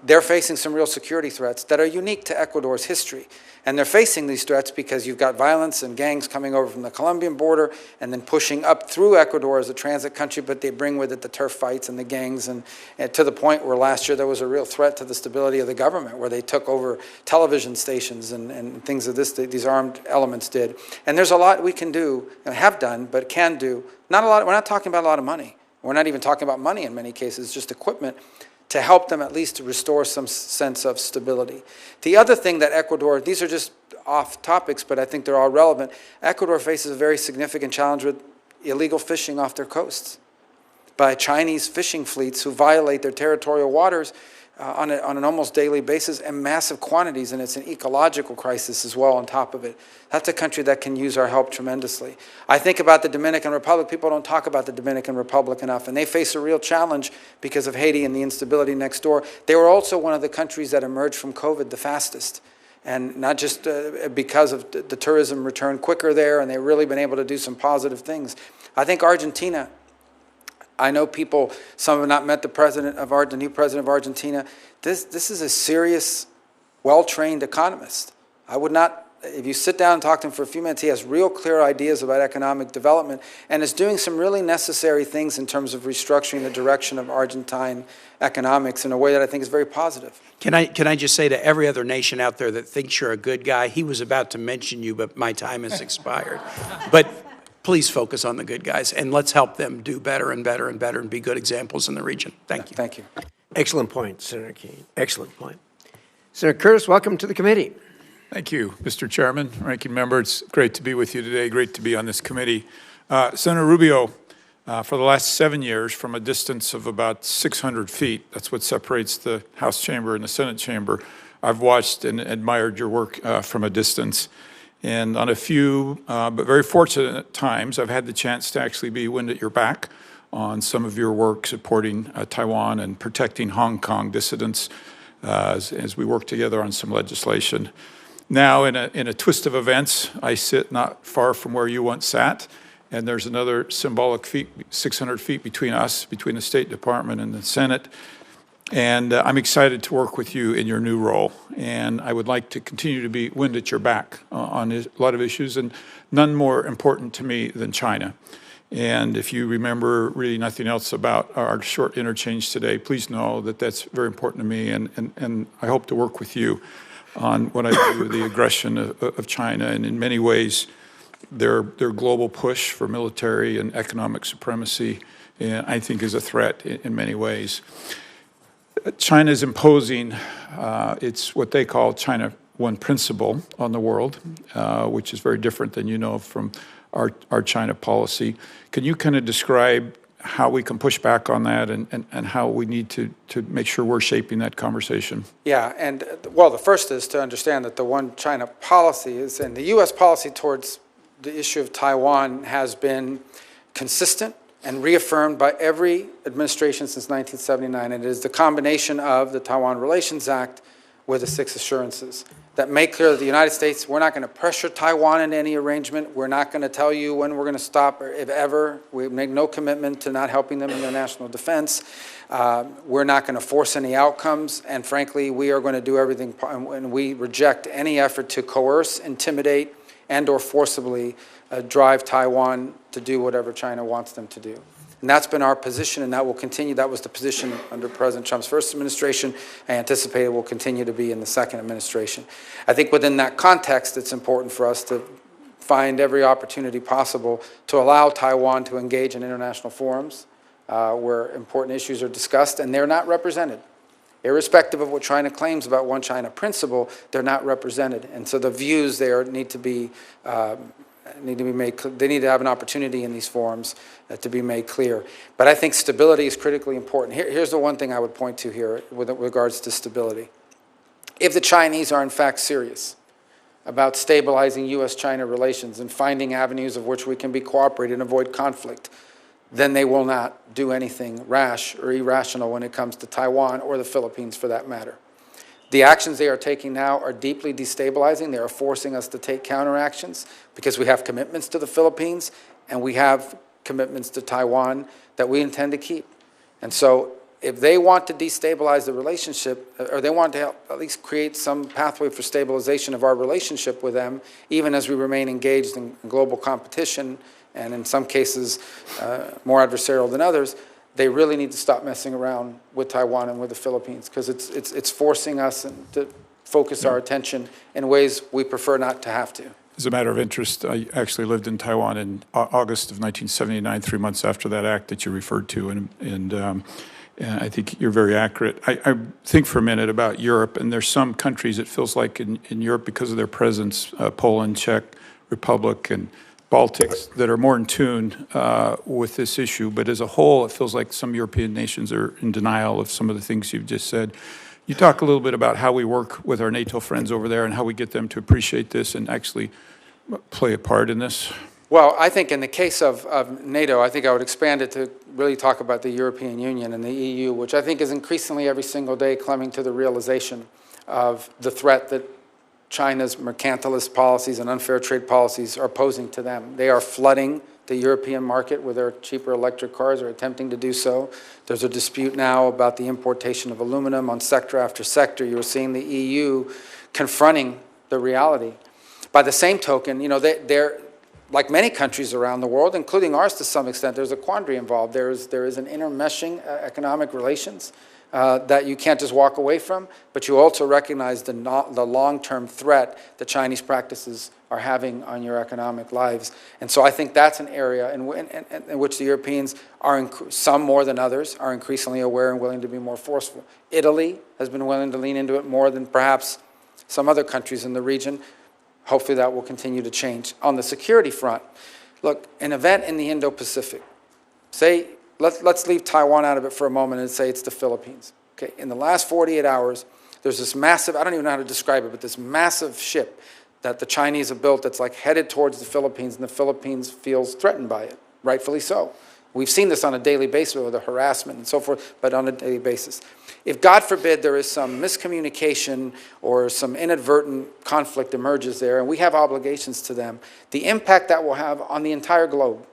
They're facing some real security threats that are unique to Ecuador's history. And they're facing these threats because you've got violence and gangs coming over from the Colombian border and then pushing up through Ecuador as a transit country, but they bring with it the turf fights and the gangs, and to the point where last year there was a real threat to the stability of the government, where they took over television stations and things of this, these armed elements did. And there's a lot we can do, and have done, but can do. Not a lot. We're not talking about a lot of money. We're not even talking about money in many cases, just equipment, to help them at least to restore some sense of stability. The other thing that Ecuador, these are just off topics, but I think they're all relevant. Ecuador faces a very significant challenge with illegal fishing off their coasts by Chinese fishing fleets who violate their territorial waters on an almost daily basis in massive quantities, and it's an ecological crisis as well on top of it. That's a country that can use our help tremendously. I think about the Dominican Republic. People don't talk about the Dominican Republic enough, and they face a real challenge because of Haiti and the instability next door. They were also one of the countries that emerged from COVID the fastest, and not just because of the tourism returned quicker there, and they've really been able to do some positive things. I think Argentina, I know people, some have not met the new president of Argentina. This is a serious, well-trained economist. I would not, if you sit down and talk to him for a few minutes, he has real clear ideas about economic development and is doing some really necessary things in terms of restructuring the direction of Argentine economics in a way that I think is very positive. Can I just say to every other nation out there that thinks you're a good guy, he was about to mention you, but my time has expired. But please focus on the good guys, and let's help them do better and better and better and be good examples in the region. Thank you. Thank you. Excellent point, Senator Keene. Excellent point. Senator Curtis, welcome to the committee. Thank you, Mr. Chairman, Ranking Member. It's great to be with you today. Great to be on this committee. Senator Rubio, for the last 7 years, from a distance of about 600 feet, that's what separates the House chamber and the Senate chamber, I've watched and admired your work from a distance. And on a few, but very fortunate times, I've had the chance to actually be wind at your back on some of your work supporting Taiwan and protecting Hong Kong dissidents as we work together on some legislation. Now, in a twist of events, I sit not far from where you once sat, and there's another symbolic 600 feet between us, between the State Department and the Senate. And I'm excited to work with you in your new role. And I would like to continue to be wind at your back on a lot of issues, and none more important to me than China. And if you remember really nothing else about our short interchange today, please know that that's very important to me, and I hope to work with you on what I do with the aggression of China, and in many ways, their global push for military and economic supremacy, I think, is a threat in many ways. China is imposing, it's what they call China One principle on the world, which is very different than you know from our China policy. Can you kind of describe how we can push back on that and how we need to make sure we're shaping that conversation? Yeah, and well, the first is to understand that the One China policy is, and the U.S. policy towards the issue of Taiwan has been consistent and reaffirmed by every administration since 1979. And it is the combination of the Taiwan Relations Act with the 6 assurances that make clear that the United States, we're not going to pressure Taiwan into any arrangement. We're not going to tell you when we're going to stop, or if ever. We make no commitment to not helping them in their national defense. We're not going to force any outcomes. And frankly, we are going to do everything, and we reject any effort to coerce, intimidate, and or forcibly drive Taiwan to do whatever China wants them to do. And that's been our position, and that will continue. That was the position under President Trump's first administration. I anticipate it will continue to be in the second administration. I think within that context, it's important for us to find every opportunity possible to allow Taiwan to engage in international forums where important issues are discussed, and they're not represented. Irrespective of what China claims about One China principle, they're not represented. And so the views there need to be made clear. They need to have an opportunity in these forums to be made clear. But I think stability is critically important. Here's the one thing I would point to here with regards to stability. If the Chinese are in fact serious about stabilizing U.S.-China relations and finding avenues of which we can be cooperative and avoid conflict, then they will not do anything rash or irrational when it comes to Taiwan or the Philippines for that matter. The actions they are taking now are deeply destabilizing. They are forcing us to take counteractions because we have commitments to the Philippines and we have commitments to Taiwan that we intend to keep. And so if they want to destabilize the relationship, or they want to help at least create some pathway for stabilization of our relationship with them, even as we remain engaged in global competition and in some cases more adversarial than others, they really need to stop messing around with Taiwan and with the Philippines, because it's forcing us to focus our attention in ways we prefer not to have to. As a matter of interest, I actually lived in Taiwan in August of 1979, 3 months after that act that you referred to, and I think you're very accurate. I think for a minute about Europe, and there's some countries it feels like in Europe because of their presence, Poland, Czech Republic, and Baltics, that are more in tune with this issue. But as a whole, it feels like some European nations are in denial of some of the things you've just said. You talk a little bit about how we work with our NATO friends over there and how we get them to appreciate this and actually play a part in this? Well, I think in the case of NATO, I think I would expand it to really talk about the European Union and the EU, which I think is increasingly every single day coming to the realization of the threat that China's mercantilist policies and unfair trade policies are posing to them. They are flooding the European market with their cheaper electric cars, are attempting to do so. There's a dispute now about the importation of aluminum on sector after sector. You're seeing the EU confronting the reality. By the same token, you know, they're like many countries around the world, including ours to some extent, there's a quandary involved. There is an intermeshing economic relations that you can't just walk away from, but you also recognize the long-term threat that Chinese practices are having on your economic lives. And so I think that's an area in which the Europeans are, some more than others, are increasingly aware and willing to be more forceful. Italy has been willing to lean into it more than perhaps some other countries in the region. Hopefully that will continue to change. On the security front, look, an event in the Indo-Pacific, say, let's leave Taiwan out of it for a moment and say it's the Philippines. Okay, in the last 48 hours, there's this massive, I don't even know how to describe it, but this massive ship that the Chinese have built that's like headed towards the Philippines, and the Philippines feels threatened by it, rightfully so. We've seen this on a daily basis with the harassment and so forth, but on a daily basis. If, God forbid, there is some miscommunication or some inadvertent conflict emerges there, and we have obligations to them, the impact that will have on the entire globe,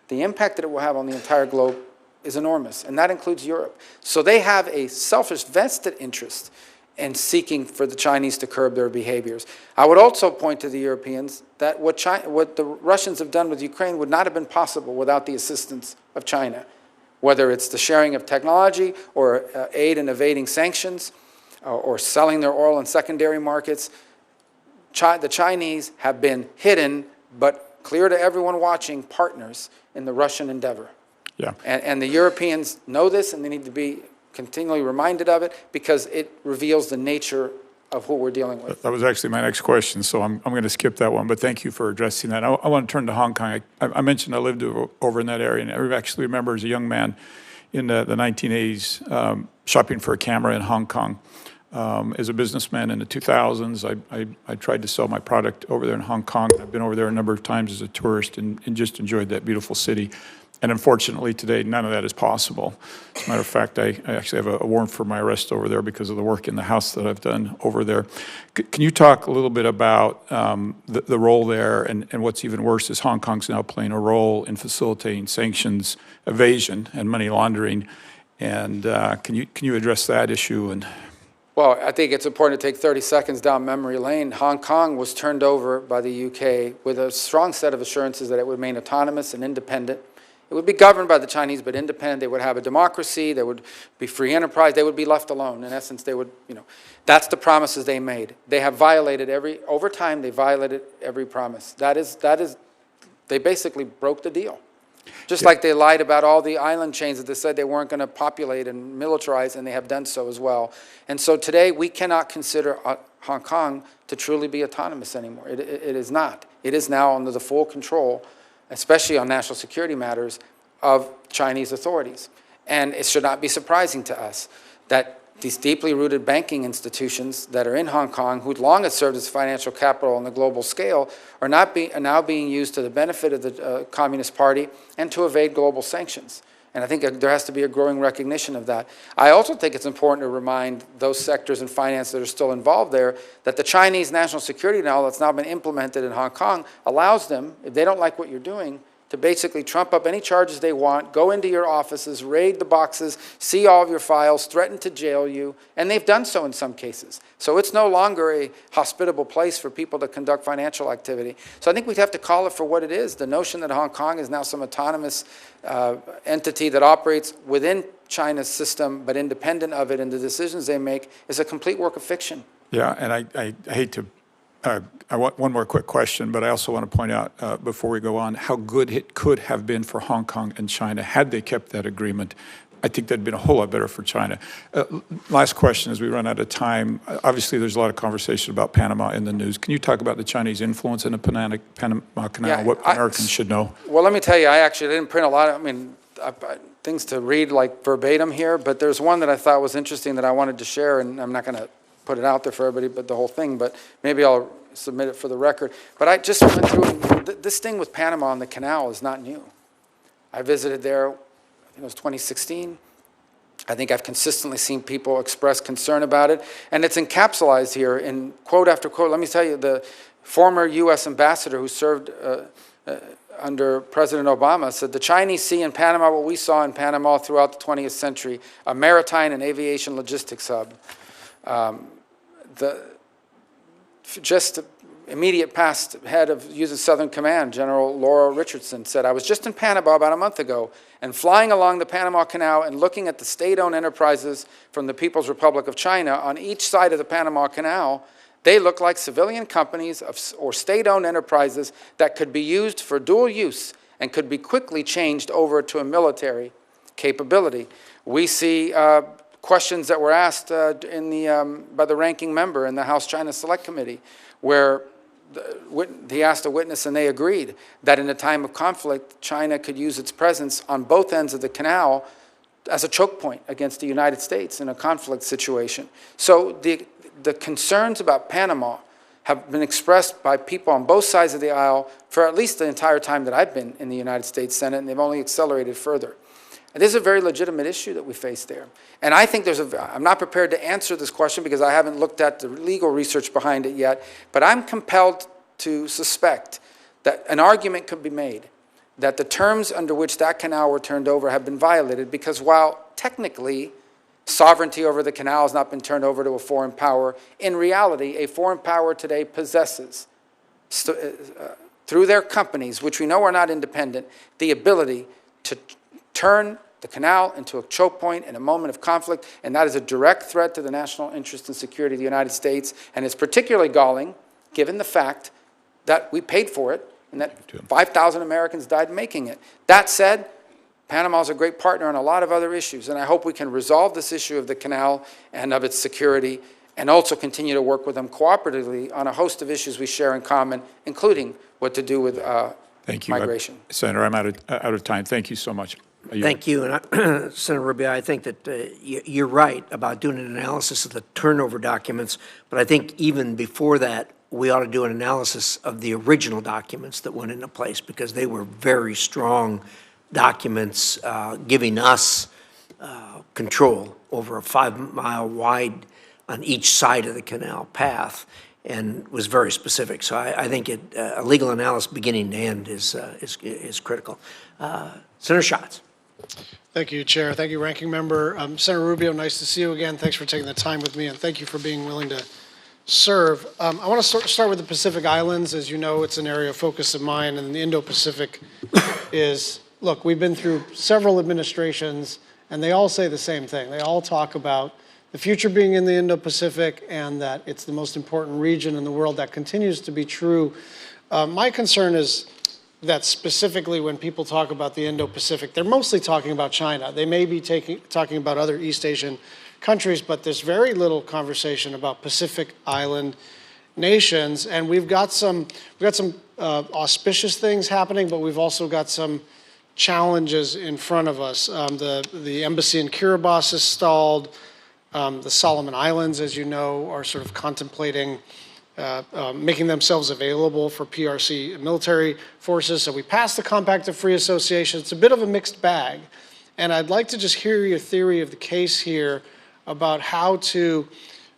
the impact that it will have on the entire globe is enormous, and that includes Europe. So they have a selfish vested interest in seeking for the Chinese to curb their behaviors. I would also point to the Europeans that what the Russians have done with Ukraine would not have been possible without the assistance of China, whether it's the sharing of technology or aid in evading sanctions or selling their oil in secondary markets. The Chinese have been hidden, but clear to everyone watching, partners in the Russian endeavor. Yeah. And the Europeans know this, and they need to be continually reminded of it because it reveals the nature of who we're dealing with. That was actually my next question, so I'm going to skip that one, but thank you for addressing that. I want to turn to Hong Kong. I mentioned I lived over in that area, and I actually remember as a young man in the 1980s shopping for a camera in Hong Kong. As a businessman in the 2000s, I tried to sell my product over there in Hong Kong. I've been over there a number of times as a tourist and just enjoyed that beautiful city. And unfortunately today, none of that is possible. As a matter of fact, I actually have a warrant for my arrest over there because of the work in the house that I've done over there. Can you talk a little bit about the role there, and what's even worse is Hong Kong's now playing a role in facilitating sanctions evasion and money laundering. And can you address that issue? And well, I think it's important to take 30 seconds down memory lane. Hong Kong was turned over by the UK with a strong set of assurances that it would remain autonomous and independent. It would be governed by the Chinese, but independent. They would have a democracy. There would be free enterprise. They would be left alone. In essence, they would, that's the promises they made. They have violated over time, they violated every promise. They basically broke the deal. Just like they lied about all the island chains that they said they weren't going to populate and militarize, and they have done so as well. And so today, we cannot consider Hong Kong to truly be autonomous anymore. It is not. It is now under the full control, especially on national security matters, of Chinese authorities. And it should not be surprising to us that these deeply rooted banking institutions that are in Hong Kong, who long have served as financial capital on the global scale, are now being used to the benefit of the Communist Party and to evade global sanctions. And I think there has to be a growing recognition of that. I also think it's important to remind those sectors in finance that are still involved there that the Chinese national security law that's now been implemented in Hong Kong allows them, if they don't like what you're doing, to basically trump up any charges they want, go into your offices, raid the boxes, see all of your files, threaten to jail you, and they've done so in some cases. So it's no longer a hospitable place for people to conduct financial activity. So I think we have to call it for what it is. The notion that Hong Kong is now some autonomous entity that operates within China's system but independent of it and the decisions they make is a complete work of fiction. yeah, and I hate to, I want one more quick question, but I also want to point out before we go on how good it could have been for Hong Kong and China had they kept that agreement. I think that'd been a whole lot better for China. Last question as we run out of time. Obviously, there's a lot of conversation about Panama in the news. Can you talk about the Chinese influence in the Panama Canal, Yeah, what Americans should know? Well, let me tell you, I actually didn't print a lot of, things to read like verbatim here, but there's one that I thought was interesting that I wanted to share, and I'm not going to put it out there for everybody, but the whole thing, but maybe I'll submit it for the record. But I just went through, this thing with Panama on the canal is not new. I visited there, I think it was 2016. I think I've consistently seen people express concern about it, and it's encapsulated here in quote after quote. Let me tell you, the former U.S. ambassador who served under President Obama said the Chinese see in Panama what we saw in Panama throughout the 20th century, a maritime and aviation logistics hub. Just immediate past head of U.S. Southern Command, General Laura Richardson, said, I was just in Panama about a month ago and flying along the Panama Canal and looking at the state-owned enterprises from the People's Republic of China on each side of the Panama Canal. They look like civilian companies or state-owned enterprises that could be used for dual use and could be quickly changed over to a military capability. We see questions that were asked by the ranking member in the House China Select Committee, where he asked a witness and they agreed that in a time of conflict, China could use its presence on both ends of the canal as a choke point against the United States in a conflict situation. So the concerns about Panama have been expressed by people on both sides of the aisle for at least the entire time that I've been in the United States Senate, and they've only accelerated further. And this is a very legitimate issue that we face there. And I think I'm not prepared to answer this question because I haven't looked at the legal research behind it yet, but I'm compelled to suspect that an argument could be made that the terms under which that canal were turned over have been violated because while technically sovereignty over the canal has not been turned over to a foreign power, in reality, a foreign power today possesses, through their companies, which we know are not independent, the ability to turn the canal into a choke point in a moment of conflict, and that is a direct threat to the national interest and security of the United States, and it's particularly galling given the fact that we paid for it and that 5,000 Americans died making it. That said, Panama is a great partner on a lot of other issues, and I hope we can resolve this issue of the canal and of its security and also continue to work with them cooperatively on a host of issues we share in common, including what to do with Thank you. migration. Senator, I'm out of time. Thank you so much. Thank you. And Senator Rubio, I think that you're right about doing an analysis of the turnover documents, but I think even before that, we ought to do an analysis of the original documents that went into place because they were very strong documents giving us control over a 5-mile wide on each side of the canal path and was very specific. So I think a legal analysis beginning to end is critical. Senator Schatz. Thank you, Chair. Thank you, Ranking Member. Senator Rubio, nice to see you again. Thanks for taking the time with me, and thank you for being willing to serve. I want to start with the Pacific Islands. As you know, it's an area of focus of mine, and the Indo-Pacific is, look, we've been through several administrations, and they all say the same thing. They all talk about the future being in the Indo-Pacific and that it's the most important region in the world. That continues to be true. My concern is that specifically when people talk about the Indo-Pacific, they're mostly talking about China. They may be talking about other East Asian countries, but there's very little conversation about Pacific Island nations. And we've got some auspicious things happening, but we've also got some challenges in front of us. The embassy in Kiribati is stalled. The Solomon Islands, as you know, are sort of contemplating making themselves available for PRC military forces. So we passed the Compact of Free Association. It's a bit of a mixed bag. And I'd like to just hear your theory of the case here about how to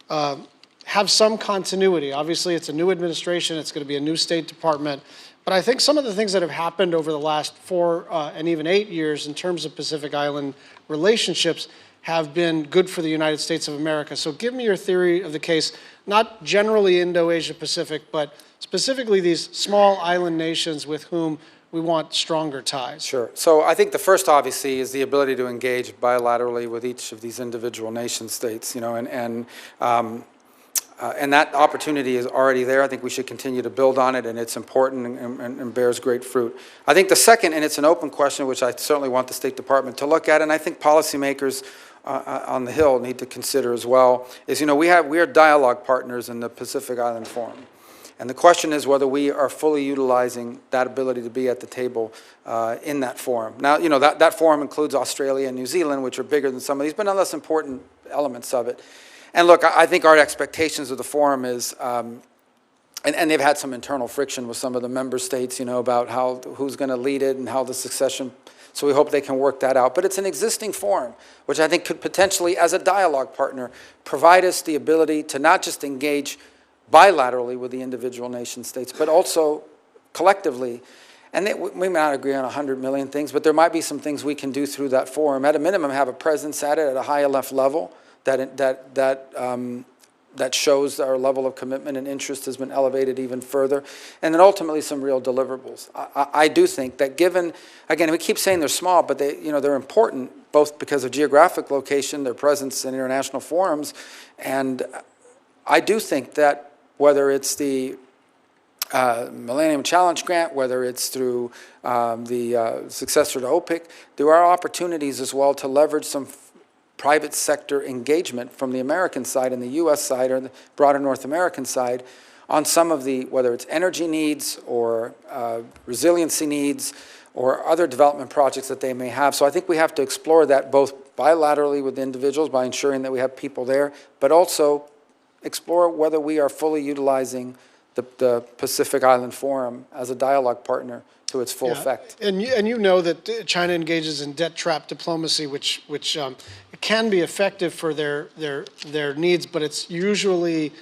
have some continuity. Obviously, it's a new administration. It's going to be a new State Department. But I think some of the things that have happened over the last 4 and even 8 years in terms of Pacific Island relationships have been good for the United States of America. So give me your theory of the case, not generally Indo-Asia-Pacific, but specifically these small island nations with whom we want stronger ties. Sure. So I think the first, obviously, is the ability to engage bilaterally with each of these individual nation states, and that opportunity is already there. I think we should continue to build on it, and it's important and bears great fruit. I think the second, and it's an open question, which I certainly want the State Department to look at, and I think policymakers on the Hill need to consider as well, is, we are dialogue partners in the Pacific Island Forum. And the question is whether we are fully utilizing that ability to be at the table in that forum. Now, that forum includes Australia and New Zealand, which are bigger than some of these, but nonetheless important elements of it. And look, I think our expectations of the forum is, and they've had some internal friction with some of the member states, about who's going to lead it and how the succession. So we hope they can work that out. But it's an existing forum, which I think could potentially, as a dialogue partner, provide us the ability to not just engage bilaterally with the individual nation states, but also collectively. And we may not agree on 100 million things, but there might be some things we can do through that forum. At a minimum, have a presence at it at a high enough level that shows our level of commitment and interest has been elevated even further, and then ultimately some real deliverables. I do think that given, again, we keep saying they're small, but they're important both because of geographic location, their presence in international forums, and I do think that whether it's the Millennium Challenge Grant, whether it's through the successor to OPIC, there are opportunities as well to leverage some private sector engagement from the American side and the U.S. side or the broader North American side on some of the, whether it's energy needs or resiliency needs or other development projects that they may have. So I think we have to explore that both bilaterally with individuals by ensuring that we have people there, but also explore whether we are fully utilizing the Pacific Island Forum as a dialogue partner to its full effect. And you know that China engages in debt trap diplomacy, which can be effective for their needs, but it's usually,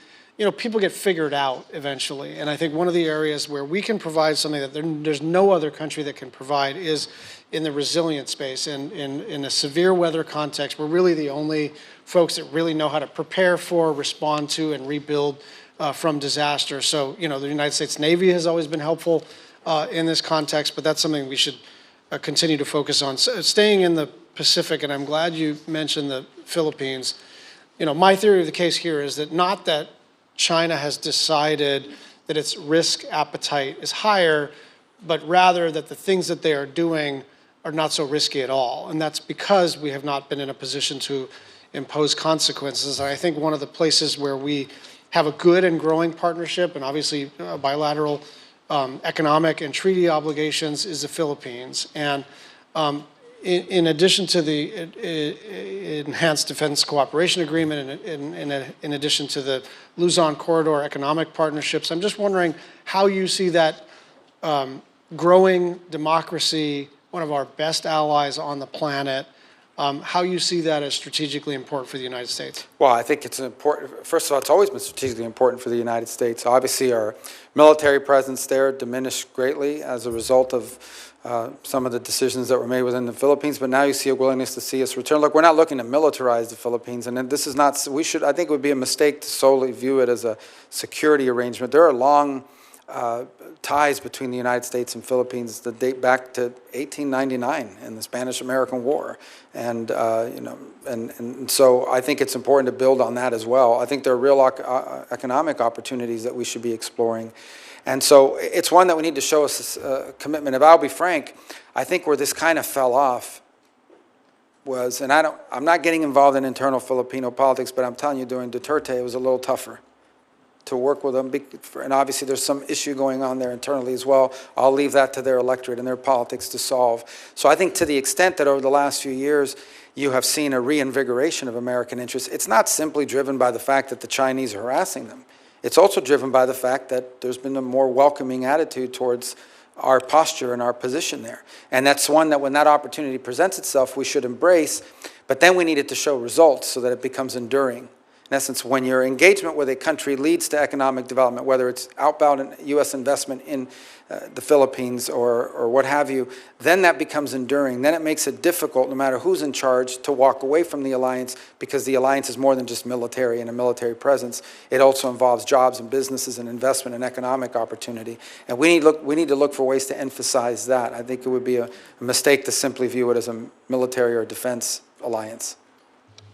people get figured out eventually. And I think one of the areas where we can provide something that there's no other country that can provide is in the resilient space. In a severe weather context, we're really the only folks that really know how to prepare for, respond to, and rebuild from disaster. So, the United States Navy has always been helpful in this context, but that's something we should continue to focus on. So, staying in the Pacific, and I'm glad you mentioned the Philippines. My theory of the case here is that not that China has decided that its risk appetite is higher, but rather that the things that they are doing are not so risky at all. And that's because we have not been in a position to impose consequences. And I think one of the places where we have a good and growing partnership, and obviously bilateral economic and treaty obligations, is the Philippines. And in addition to the Enhanced Defense Cooperation Agreement, and in addition to the Luzon Corridor economic partnerships, I'm just wondering how you see that growing democracy, one of our best allies on the planet, how you see that as strategically important for the United States. Well, I think it's important. First of all, it's always been strategically important for the United States. Obviously, our military presence there diminished greatly as a result of some of the decisions that were made within the Philippines, but now you see a willingness to see us return. Look, we're not looking to militarize the Philippines, and this is not, I think it would be a mistake to solely view it as a security arrangement. There are long ties between the United States and Philippines that date back to 1899 in the Spanish-American War, and so I think it's important to build on that as well. I think there are real economic opportunities that we should be exploring, and so it's one that we need to show us commitment. If I'll be frank, I think where this kind of fell off was, and I'm not getting involved in internal Filipino politics, but I'm telling you, during Duterte, it was a little tougher to work with them, and obviously there's some issue going on there internally as well. I'll leave that to their electorate and their politics to solve. So I think to the extent that over the last few years you have seen a reinvigoration of American interests, it's not simply driven by the fact that the Chinese are harassing them. It's also driven by the fact that there's been a more welcoming attitude towards our posture and our position there. And that's one that when that opportunity presents itself, we should embrace, but then we need it to show results so that it becomes enduring. In essence, when your engagement with a country leads to economic development, whether it's outbound U.S. investment in the Philippines or what have you, then that becomes enduring. Then it makes it difficult, no matter who's in charge, to walk away from the alliance, because the alliance is more than just military and a military presence. It also involves jobs and businesses and investment and economic opportunity. And we need to look for ways to emphasize that. I think it would be a mistake to simply view it as a military or defense alliance.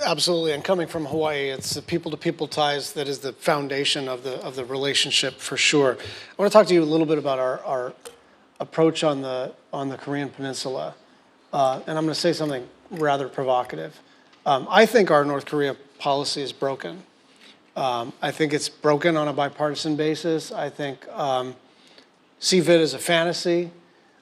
Absolutely, and coming from Hawaii, it's the people-to-people ties that is the foundation of the relationship for sure. I want to talk to you a little bit about our approach on the Korean Peninsula, and I'm going to say something rather provocative. I think our North Korea policy is broken. I think it's broken on a bipartisan basis. I think CVIT is a fantasy.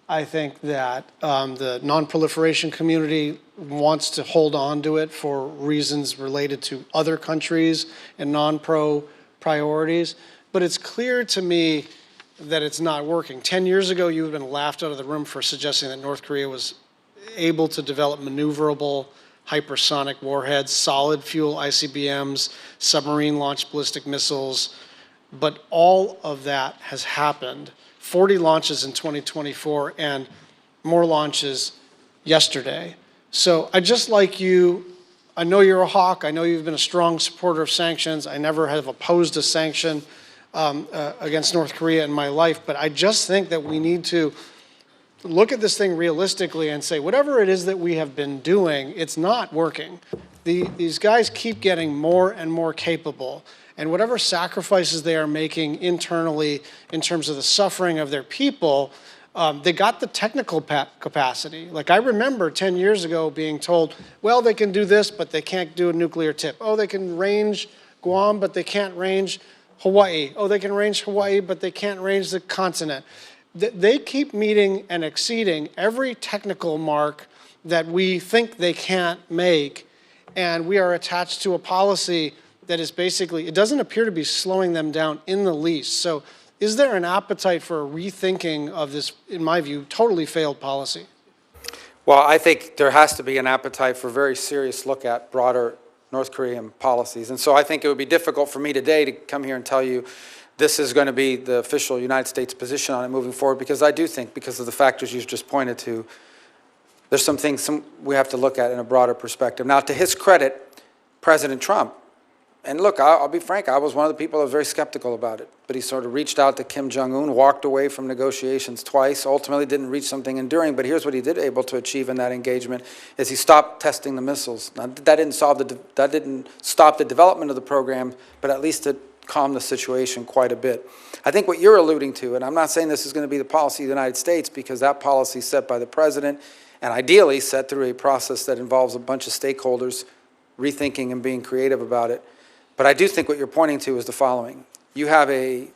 I think that the non-proliferation community wants to hold on to it for reasons related to other countries and non-pro priorities. But it's clear to me that it's not working. 10 years ago, you would have been laughed out of the room for suggesting that North Korea was able to develop maneuverable hypersonic warheads, solid fuel ICBMs, submarine-launched ballistic missiles. But all of that has happened 40 launches in 2024 and more launches yesterday. So I just like you, I know you're a hawk. I know you've been a strong supporter of sanctions. I never have opposed a sanction against North Korea in my life, but I just think that we need to look at this thing realistically and say, whatever it is that we have been doing, it's not working. These guys keep getting more and more capable, and whatever sacrifices they are making internally in terms of the suffering of their people, they got the technical capacity. Like, I remember 10 years ago being told, well, they can do this, but they can't do a nuclear tip. Oh, they can range Guam, but they can't range Hawaii. Oh, they can range Hawaii, but they can't range the continent. They keep meeting and exceeding every technical mark that we think they can't make, and we are attached to a policy that is basically, it doesn't appear to be slowing them down in the least. So is there an appetite for a rethinking of this, in my view, totally failed policy? Well, I think there has to be an appetite for a very serious look at broader North Korean policies. And so I think it would be difficult for me today to come here and tell you this is going to be the official United States position on it moving forward, because I do think, because of the factors you've just pointed to, there's some things we have to look at in a broader perspective. Now, to his credit, President Trump, and look, I'll be frank, I was one of the people that was very skeptical about it, but he sort of reached out to Kim Jong-un, walked away from negotiations twice, ultimately didn't reach something enduring, but here's what he did able to achieve in that engagement, is he stopped testing the missiles. Now, that didn't stop the development of the program, but at least it calmed the situation quite a bit. I think what you're alluding to, and I'm not saying this is going to be the policy of the United States, because that policy is set by the president, and ideally set through a process that involves a bunch of stakeholders rethinking and being creative about it. But I do think what you're pointing to is the following. You have a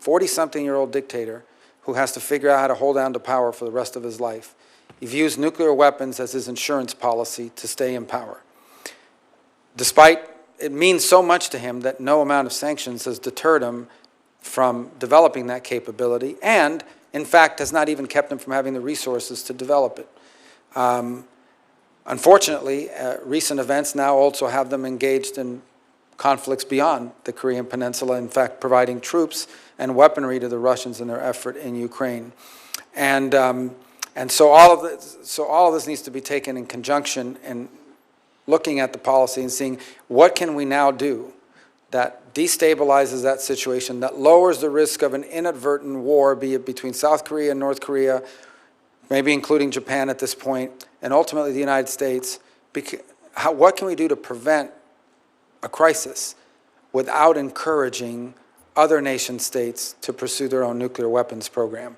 40-something-year-old dictator who has to figure out how to hold on to power for the rest of his life. He views nuclear weapons as his insurance policy to stay in power. Despite it means so much to him that no amount of sanctions has deterred him from developing that capability, and, in fact, has not even kept him from having the resources to develop it. Unfortunately, recent events now also have them engaged in conflicts beyond the Korean Peninsula, in fact, providing troops and weaponry to the Russians in their effort in Ukraine. And so all of this needs to be taken in conjunction and looking at the policy and seeing what can we now do that destabilizes that situation, that lowers the risk of an inadvertent war, be it between South Korea and North Korea, maybe including Japan at this point, and ultimately the United States. What can we do to prevent a crisis without encouraging other nation states to pursue their own nuclear weapons program?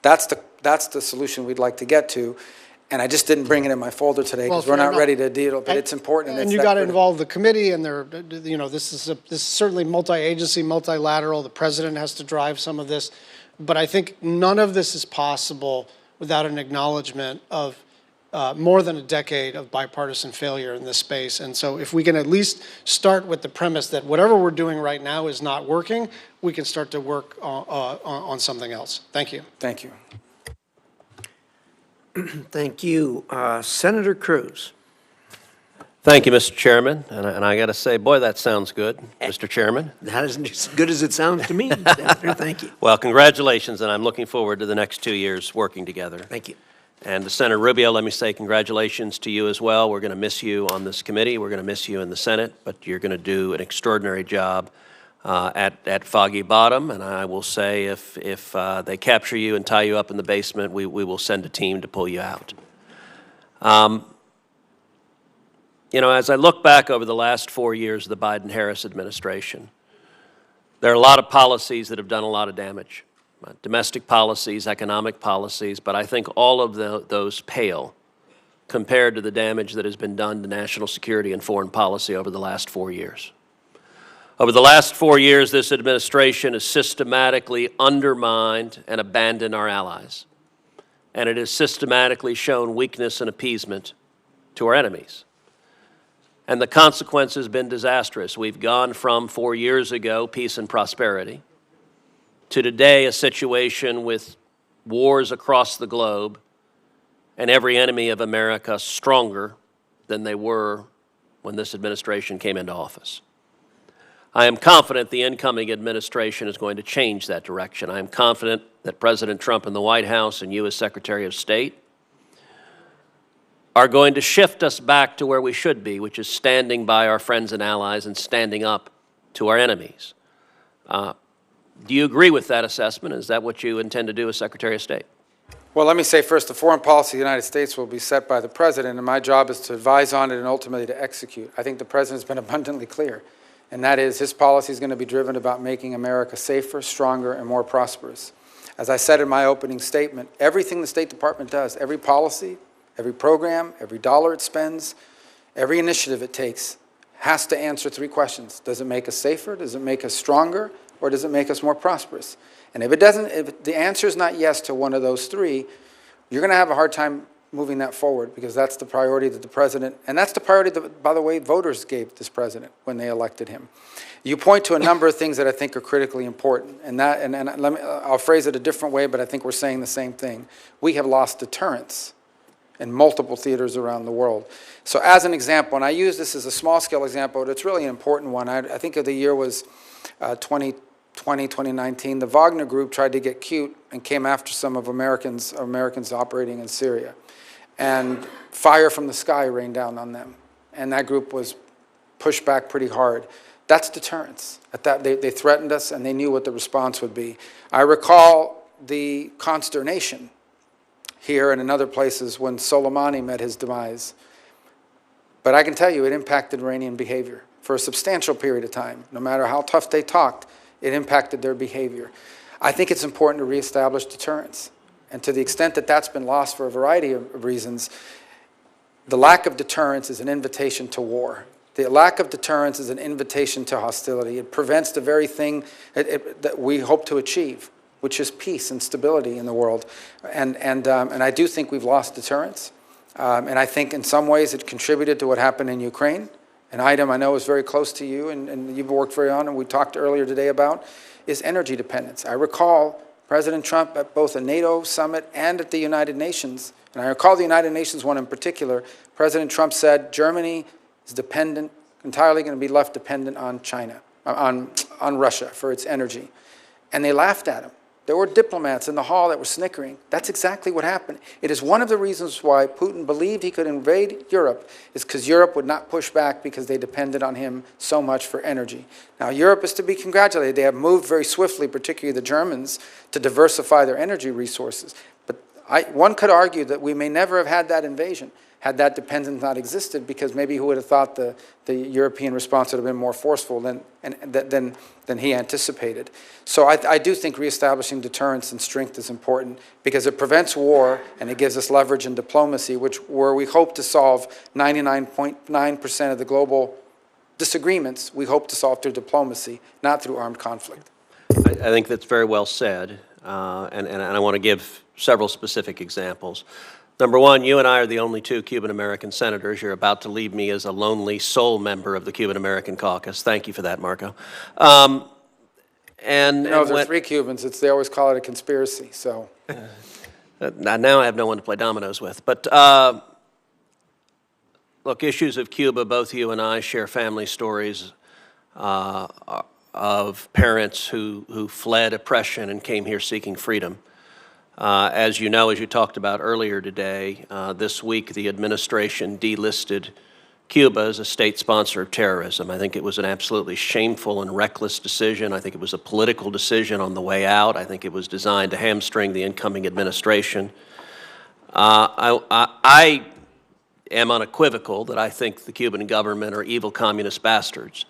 That's the solution we'd like to get to. And I just didn't bring it in my folder today because we're not ready to deal, but it's important. And you got to involve the committee, and this is certainly multi-agency, multilateral. The president has to drive some of this, but I think none of this is possible without an acknowledgement of more than a decade of bipartisan failure in this space. And so if we can at least start with the premise that whatever we're doing right now is not working, we can start to work on something else. Thank you. Thank you. Thank you. Senator Cruz. Thank you, Mr. Chairman. And I got to say, boy, that sounds good, Mr. Chairman. That isn't as good as it sounds to me, Senator. Thank you. Well, congratulations, and I'm looking forward to the next 2 years working together. Thank you. And to Senator Rubio, let me say congratulations to you as well. We're going to miss you on this committee. We're going to miss you in the Senate, but you're going to do an extraordinary job at Foggy Bottom. And I will say if they capture you and tie you up in the basement, we will send a team to pull you out. You know, as I look back over the last 4 years of the Biden-Harris administration, there are a lot of policies that have done a lot of damage. Domestic policies, economic policies, but I think all of those pale compared to the damage that has been done to national security and foreign policy over the last 4 years. Over the last 4 years, this administration has systematically undermined and abandoned our allies, and it has systematically shown weakness and appeasement to our enemies. And the consequence has been disastrous. We've gone from 4 years ago, peace and prosperity, to today a situation with wars across the globe and every enemy of America stronger than they were when this administration came into office. I am confident the incoming administration is going to change that direction. I am confident that President Trump in the White House and you as Secretary of State are going to shift us back to where we should be, which is standing by our friends and allies and standing up to our enemies. Do you agree with that assessment? Is that what you intend to do as Secretary of State? Well, let me say first, the foreign policy of the United States will be set by the President, and my job is to advise on it and ultimately to execute. I think the President's been abundantly clear, and that is his policy is going to be driven about making America safer, stronger, and more prosperous. As I said in my opening statement, everything the State Department does, every policy, every program, every dollar it spends, every initiative it takes, has to answer three questions. Does it make us safer? Does it make us stronger? Or does it make us more prosperous? And if it doesn't, if the answer is not yes to one of those three, you're going to have a hard time moving that forward, because that's the priority that the President, and that's the priority that, by the way, voters gave this President when they elected him. You point to a number of things that I think are critically important, and I'll phrase it a different way, but I think we're saying the same thing. We have lost deterrence in multiple theaters around the world. So as an example, and I use this as a small-scale example, but it's really an important one. I think of the year was 2019, the Wagner Group tried to get cute and came after some of Americans operating in Syria. And fire from the sky rained down on them. And that group was pushed back pretty hard. That's deterrence. They threatened us, and they knew what the response would be. I recall the consternation here and in other places when Soleimani met his demise. But I can tell you it impacted Iranian behavior for a substantial period of time. No matter how tough they talked, it impacted their behavior. I think it's important to reestablish deterrence. And to the extent that that's been lost for a variety of reasons, the lack of deterrence is an invitation to war. The lack of deterrence is an invitation to hostility. It prevents the very thing that we hope to achieve, which is peace and stability in the world. And I do think we've lost deterrence. And I think in some ways it contributed to what happened in Ukraine. An item I know is very close to you and you've worked very on, and we talked earlier today about, is energy dependence. I recall President Trump at both a NATO summit and at the United Nations, and I recall the United Nations one in particular, President Trump said Germany is entirely going to be left dependent on China, on Russia for its energy. And they laughed at him. There were diplomats in the hall that were snickering. That's exactly what happened. It is one of the reasons why Putin believed he could invade Europe, is because Europe would not push back because they depended on him so much for energy. Now, Europe is to be congratulated. They have moved very swiftly, particularly the Germans, to diversify their energy resources. But one could argue that we may never have had that invasion had that dependence not existed, because maybe who would have thought the European response would have been more forceful than he anticipated. So I do think reestablishing deterrence and strength is important, because it prevents war and it gives us leverage in diplomacy, where we hope to solve 99.9% of the global disagreements, we hope to solve through diplomacy, not through armed conflict. I think that's very well said, and I want to give several specific examples. Number one, you and I are the only two Cuban-American senators. You're about to leave me as a lonely sole member of the Cuban-American caucus. Thank you for that, Marco. There are three Cubans. They always call it a conspiracy. So now I have no one to play dominoes with. But look, issues of Cuba, both you and I share family stories of parents who fled oppression and came here seeking freedom. As you know, as you talked about earlier today, this week the administration delisted Cuba as a state sponsor of terrorism. I think it was an absolutely shameful and reckless decision. I think it was a political decision on the way out. I think it was designed to hamstring the incoming administration. I am unequivocal that I think the Cuban government are evil communist bastards.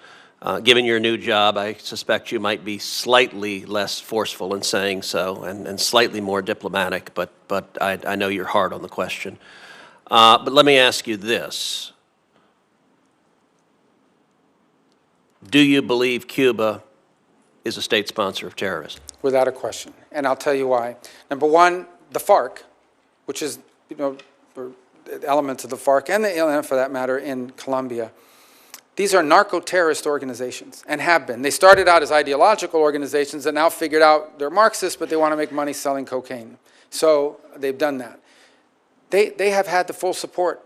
Given your new job, I suspect you might be slightly less forceful in saying so and slightly more diplomatic, but I know you're hard on the question. But let me ask you this. Do you believe Cuba is a state sponsor of terrorism? Without a question, and I'll tell you why. Number one, the FARC, which is, elements of the FARC and the ELN for that matter in Colombia. These are narco-terrorist organizations, and have been. They started out as ideological organizations and now figured out they're Marxists, but they want to make money selling cocaine. So they've done that. They have had the full support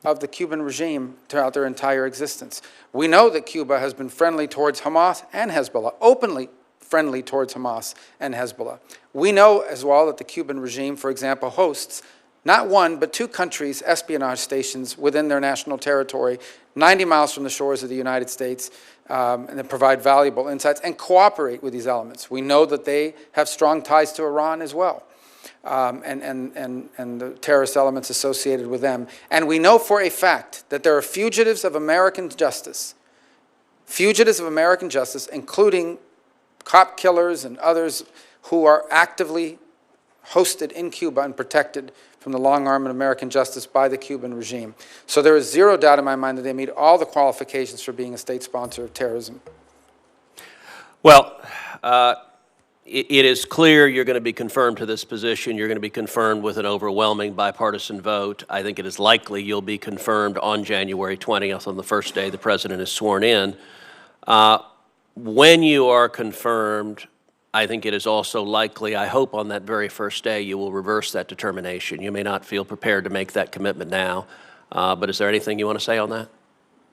of the Cuban regime throughout their entire existence. We know that Cuba has been friendly towards Hamas and Hezbollah, openly friendly towards Hamas and Hezbollah. We know as well that the Cuban regime, for example, hosts not one, but two countries' espionage stations within their national territory, 90 miles from the shores of the United States, and that provide valuable insights and cooperate with these elements. We know that they have strong ties to Iran as well, and the terrorist elements associated with them. And we know for a fact that there are fugitives of American justice, including cop killers and others who are actively hosted in Cuba and protected from the long arm of American justice by the Cuban regime. So there is zero doubt in my mind that they meet all the qualifications for being a state sponsor of terrorism. Well, it is clear you're going to be confirmed to this position. You're going to be confirmed with an overwhelming bipartisan vote. I think it is likely you'll be confirmed on January 20th, on the first day the president is sworn in. When you are confirmed, I think it is also likely, I hope on that very first day, you will reverse that determination. You may not feel prepared to make that commitment now, but is there anything you want to say on that?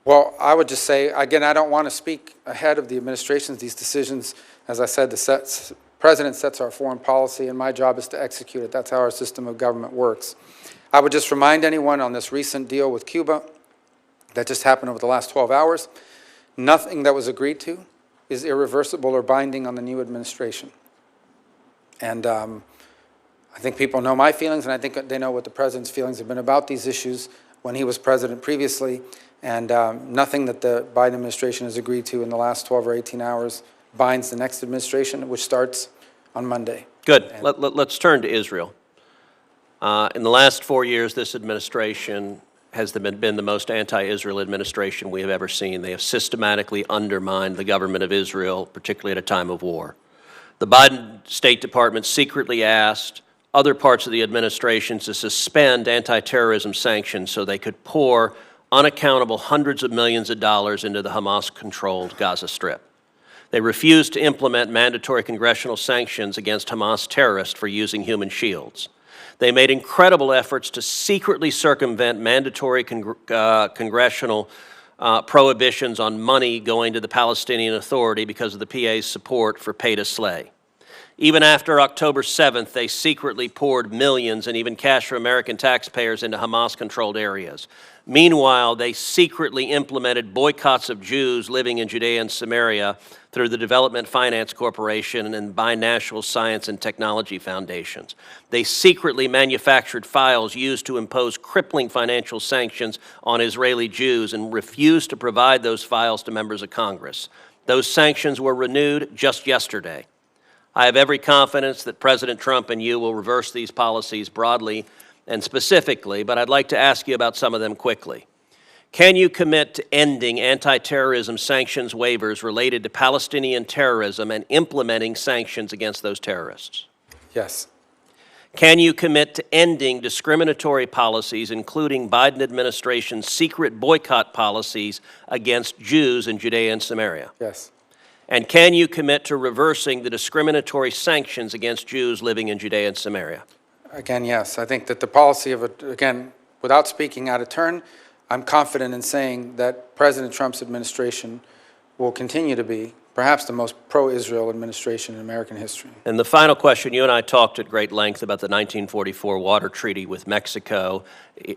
Well, I would just say, again, I don't want to speak ahead of the administrations. These decisions, as I said, the president sets our foreign policy, and my job is to execute it. That's how our system of government works. I would just remind anyone on this recent deal with Cuba that just happened over the last 12 hours, nothing that was agreed to is irreversible or binding on the new administration. And I think people know my feelings, and I think they know what the president's feelings have been about these issues when he was president previously, and nothing that the Biden administration has agreed to in the last 12 or 18 hours binds the next administration, which starts on Monday. Good. Let's turn to Israel. In the last 4 years, this administration has been the most anti-Israel administration we have ever seen. They have systematically undermined the government of Israel, particularly at a time of war. The Biden State Department secretly asked other parts of the administration to suspend anti-terrorism sanctions so they could pour unaccountable hundreds of millions of dollars into the Hamas-controlled Gaza Strip. They refused to implement mandatory congressional sanctions against Hamas terrorists for using human shields. They made incredible efforts to secretly circumvent mandatory congressional prohibitions on money going to the Palestinian Authority because of the PA's support for pay to slay. Even after October 7th, they secretly poured millions and even cash from American taxpayers into Hamas-controlled areas. Meanwhile, they secretly implemented boycotts of Jews living in Judea and Samaria through the Development Finance Corporation and binational science and technology foundations. They secretly manufactured files used to impose crippling financial sanctions on Israeli Jews and refused to provide those files to members of Congress. Those sanctions were renewed just yesterday. I have every confidence that President Trump and you will reverse these policies broadly and specifically, but I'd like to ask you about some of them quickly. Can you commit to ending anti-terrorism sanctions waivers related to Palestinian terrorism and implementing sanctions against those terrorists? Yes. Can you commit to ending discriminatory policies, including Biden administration's secret boycott policies against Jews in Judea and Samaria? Yes. And can you commit to reversing the discriminatory sanctions against Jews living in Judea and Samaria? Again, yes. I think that the policy of, again, without speaking out of turn, I'm confident in saying that President Trump's administration will continue to be perhaps the most pro-Israel administration in American history. And the final question, you and I talked at great length about the 1944 water treaty with Mexico.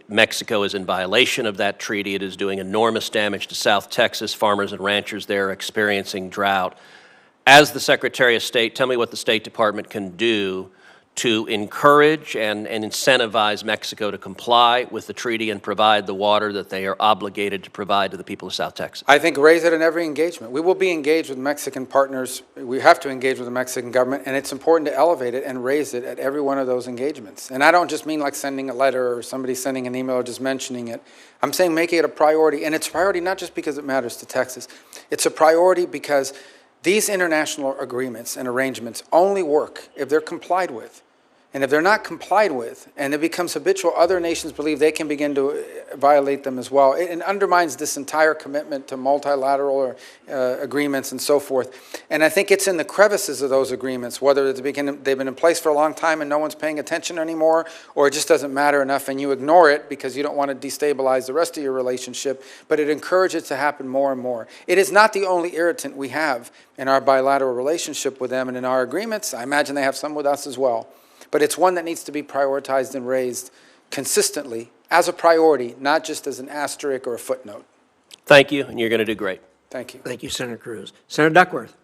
Mexico is in violation of that treaty. It is doing enormous damage to South Texas. Farmers and ranchers there are experiencing drought. As the Secretary of State, tell me what the State Department can do to encourage and incentivize Mexico to comply with the treaty and provide the water that they are obligated to provide to the people of South Texas. I think raise it in every engagement. We will be engaged with Mexican partners. We have to engage with the Mexican government, and it's important to elevate it and raise it at every one of those engagements. And I don't just mean like sending a letter or somebody sending an email or just mentioning it. I'm saying making it a priority, and it's a priority not just because it matters to Texas. It's a priority because these international agreements and arrangements only work if they're complied with. And if they're not complied with, and it becomes habitual, other nations believe they can begin to violate them as well. It undermines this entire commitment to multilateral agreements and so forth. And I think it's in the crevices of those agreements, whether they've been in place for a long time and no one's paying attention anymore, or it just doesn't matter enough and you ignore it because you don't want to destabilize the rest of your relationship, but it encourages it to happen more and more. It is not the only irritant we have in our bilateral relationship with them and in our agreements. I imagine they have some with us as well. But it's one that needs to be prioritized and raised consistently as a priority, not just as an asterisk or a footnote. Thank you, and you're going to do great. Thank you. Thank you, Senator Cruz. Senator Duckworth.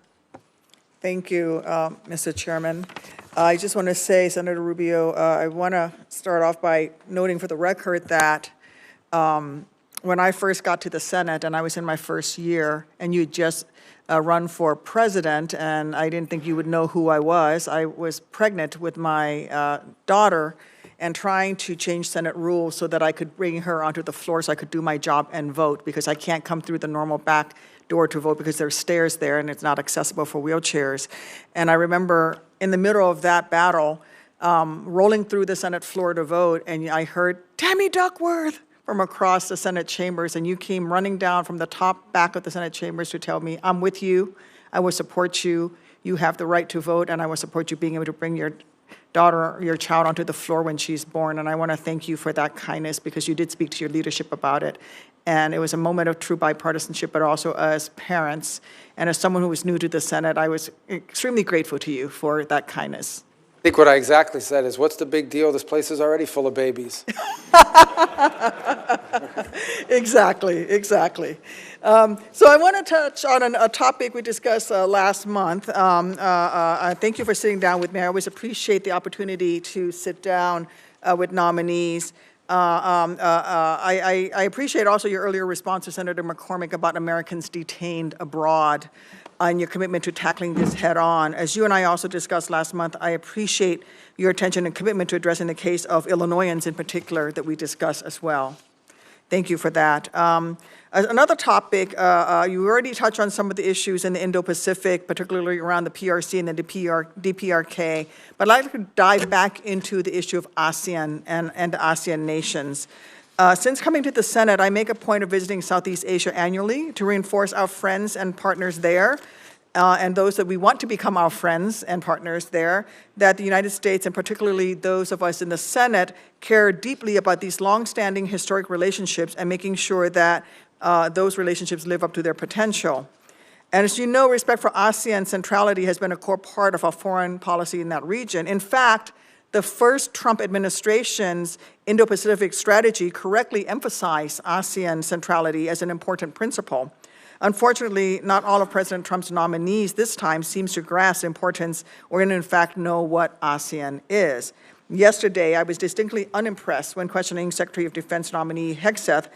Thank you, Mr. Chairman. I just want to say, Senator Rubio, I want to start off by noting for the record that when I first got to the Senate and I was in my first year and you just run for president, and I didn't think you would know who I was. I was pregnant with my daughter and trying to change Senate rules so that I could bring her onto the floor so I could do my job and vote, because I can't come through the normal back door to vote because there's stairs there and it's not accessible for wheelchairs. And I remember in the middle of that battle, rolling through the Senate floor to vote, and I heard, "Tammy Duckworth," from across the Senate chambers, and you came running down from the top back of the Senate chambers to tell me, "I'm with you, I will support you, you have the right to vote, and I will support you being able to bring your daughter, your child onto the floor when she's born." And I want to thank you for that kindness, because you did speak to your leadership about it. And it was a moment of true bipartisanship, but also as parents. And as someone who was new to the Senate, I was extremely grateful to you for that kindness. I think what I exactly said is, what's the big deal? This place is already full of babies. Exactly. So I want to touch on a topic we discussed last month. Thank you for sitting down with me. I always appreciate the opportunity to sit down with nominees. I appreciate also your earlier response to Senator McCormick about Americans detained abroad and your commitment to tackling this head on. As you and I also discussed last month, I appreciate your attention and commitment to addressing the case of Illinoisans in particular that we discussed as well. Thank you for that. Another topic, you already touched on some of the issues in the Indo-Pacific, particularly around the PRC and the DPRK, but I'd like to dive back into the issue of ASEAN and the ASEAN nations. Since coming to the Senate, I make a point of visiting Southeast Asia annually to reinforce our friends and partners there, and those that we want to become our friends and partners there, that the United States, and particularly those of us in the Senate, care deeply about these longstanding historic relationships and making sure that those relationships live up to their potential. And as you know, respect for ASEAN centrality has been a core part of our foreign policy in that region. In fact, the first Trump administration's Indo-Pacific strategy correctly emphasized ASEAN centrality as an important principle. Unfortunately, not all of President Trump's nominees this time seems to grasp the importance or in fact know what ASEAN is. Yesterday, I was distinctly unimpressed when questioning Secretary of Defense nominee Hegseth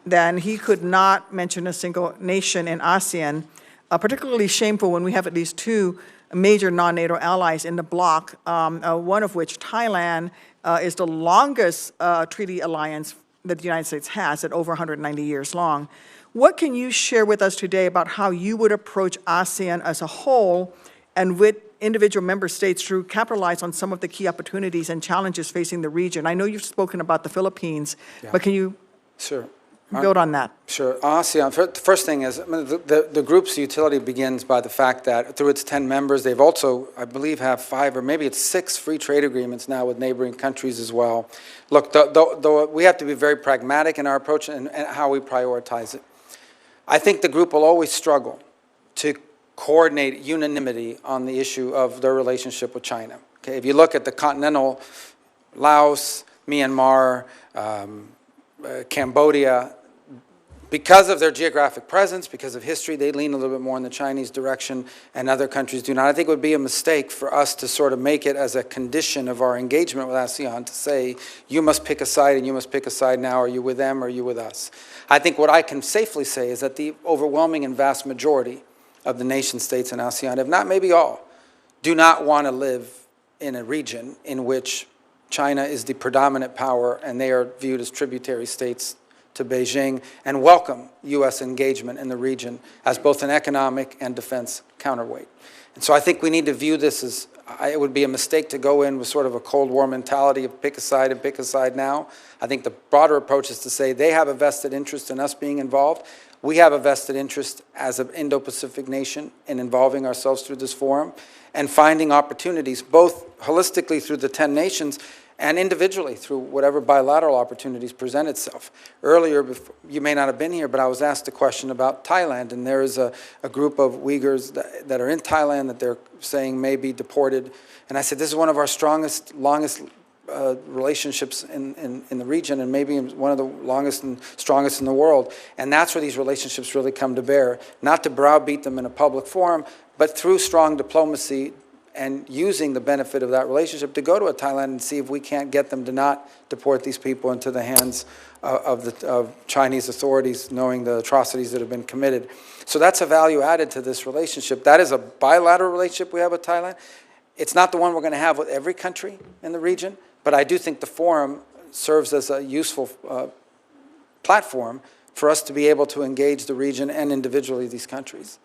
that he could not mention a single nation in ASEAN, particularly shameful when we have at least two major non-NATO allies in the bloc, one of which, Thailand, is the longest treaty alliance that the United States has at over 190 years long. What can you share with us today about how you would approach ASEAN as a whole and with individual member states to capitalize on some of the key opportunities and challenges facing the region? I know you've spoken about the Philippines, but can you build on that? Sure. ASEAN, the first thing is, the group's utility begins by the fact that through its 10 members, they've also, I believe, have 5 or maybe it's 6 free trade agreements now with neighboring countries as well. Look, we have to be very pragmatic in our approach and how we prioritize it. I think the group will always struggle to coordinate unanimity on the issue of their relationship with China. Okay, if you look at the continental, Laos, Myanmar, Cambodia, because of their geographic presence, because of history, they lean a little bit more in the Chinese direction, and other countries do not. I think it would be a mistake for us to sort of make it as a condition of our engagement with ASEAN to say, you must pick a side and you must pick a side now. Are you with them or are you with us? I think what I can safely say is that the overwhelming and vast majority of the nation states in ASEAN, if not maybe all, do not want to live in a region in which China is the predominant power and they are viewed as tributary states to Beijing and welcome U.S. engagement in the region as both an economic and defense counterweight. And so I think we need to view this as, it would be a mistake to go in with sort of a Cold War mentality of pick a side and pick a side now. I think the broader approach is to say they have a vested interest in us being involved. We have a vested interest as an Indo-Pacific nation in involving ourselves through this forum and finding opportunities, both holistically through the 10 nations and individually through whatever bilateral opportunities present itself. Earlier, you may not have been here, but I was asked a question about Thailand, and there is a group of Uyghurs that are in Thailand that they're saying may be deported. And I said, this is one of our strongest, longest relationships in the region, and maybe one of the longest and strongest in the world. And that's where these relationships really come to bear, not to browbeat them in a public forum, but through strong diplomacy and using the benefit of that relationship to go to Thailand and see if we can't get them to not deport these people into the hands of Chinese authorities, knowing the atrocities that have been committed. So that's a value added to this relationship. That is a bilateral relationship we have with Thailand. It's not the one we're going to have with every country in the region, but I do think the forum serves as a useful platform for us to be able to engage the region and individually these countries.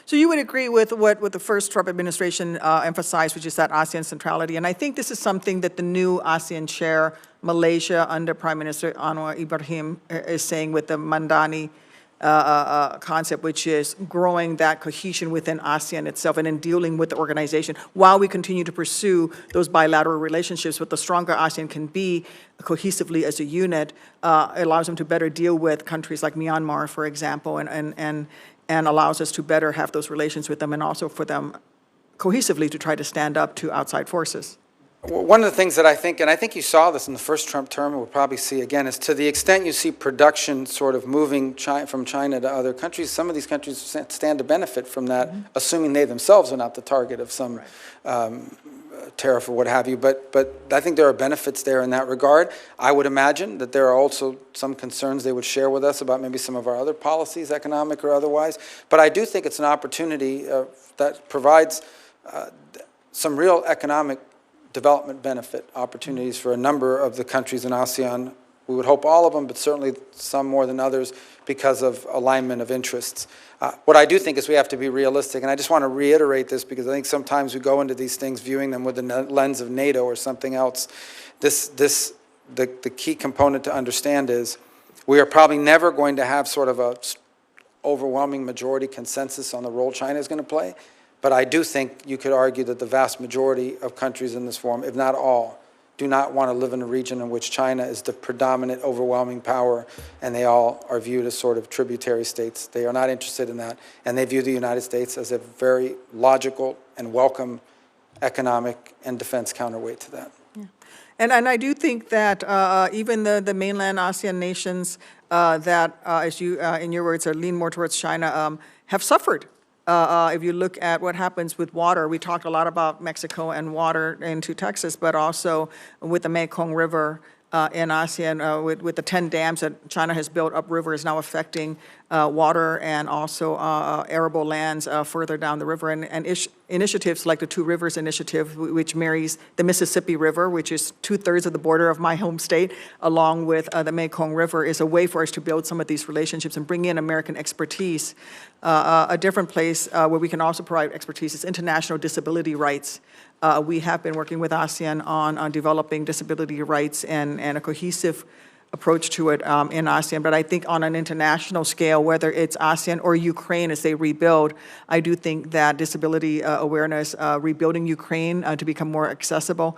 So you would agree with what the first Trump administration emphasized, which is that ASEAN centrality. And I think this is something that the new ASEAN chair, Malaysia, under Prime Minister Anwar Ibrahim, is saying with the Mandani concept, which is growing that cohesion within ASEAN itself and in dealing with the organization while we continue to pursue those bilateral relationships. But the stronger ASEAN can be cohesively as a unit, allows them to better deal with countries like Myanmar, for example, and allows us to better have those relations with them and also for them cohesively to try to stand up to outside forces. One of the things that I think, and I think you saw this in the first Trump term, and we'll probably see again, is to the extent you see production sort of moving from China to other countries, some of these countries stand to benefit from that, assuming they themselves are not the target of some tariff or what have you. But I think there are benefits there in that regard. I would imagine that there are also some concerns they would share with us about maybe some of our other policies, economic or otherwise. But I do think it's an opportunity that provides some real economic development benefit opportunities for a number of the countries in ASEAN. We would hope all of them, but certainly some more than others because of alignment of interests. What I do think is we have to be realistic, and I just want to reiterate this because I think sometimes we go into these things viewing them with the lens of NATO or something else. The key component to understand is we are probably never going to have sort of a overwhelming majority consensus on the role China is going to play. But I do think you could argue that the vast majority of countries in this forum, if not all, do not want to live in a region in which China is the predominant, overwhelming power, and they all are viewed as sort of tributary states. They are not interested in that, and they view the United States as a very logical and welcome economic and defense counterweight to that. Yeah. And I do think that even the mainland ASEAN nations that, as you, in your words, lean more towards China, have suffered. If you look at what happens with water, we talked a lot about Mexico and water into Texas, but also with the Mekong River in ASEAN, with the 10 dams that China has built upriver is now affecting water and also arable lands further down the river. And initiatives like the Two Rivers Initiative, which marries the Mississippi River, which is 2/3 of the border of my home state, along with the Mekong River, is a way for us to build some of these relationships and bring in American expertise. A different place where we can also provide expertise is international disability rights. We have been working with ASEAN on developing disability rights and a cohesive approach to it in ASEAN. But I think on an international scale, whether it's ASEAN or Ukraine as they rebuild, I do think that disability awareness, rebuilding Ukraine to become more accessible,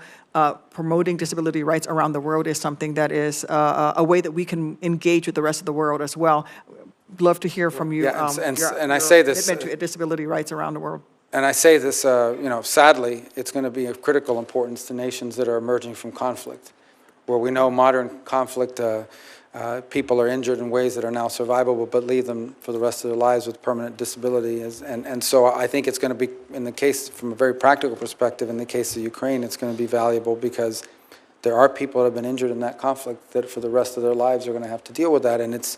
promoting disability rights around the world is something that is a way that we can engage with the rest of the world as well. Love to hear from you. Yeah, and I your say this commitment to disability rights around the world. And I say this, sadly, it's going to be of critical importance to nations that are emerging from conflict, where we know modern conflict, people are injured in ways that are now survivable, but leave them for the rest of their lives with permanent disability. And so I think it's going to be, in the case, from a very practical perspective, in the case of Ukraine, it's going to be valuable because there are people that have been injured in that conflict that for the rest of their lives are going to have to deal with that, and it's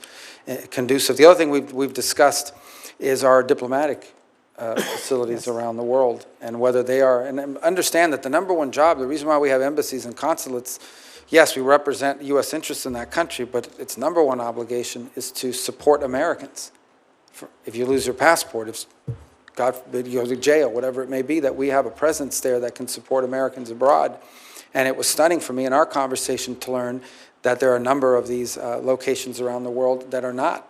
conducive. The other thing we've discussed is our diplomatic facilities around the world and whether they are, and understand that the number one job, the reason why we have embassies and consulates yes, we represent U.S. interests in that country, but its number one obligation is to support Americans. If you lose your passport, if God forbid you go to jail, whatever it may be, that we have a presence there that can support Americans abroad. And it was stunning for me in our conversation to learn that there are a number of these locations around the world that are not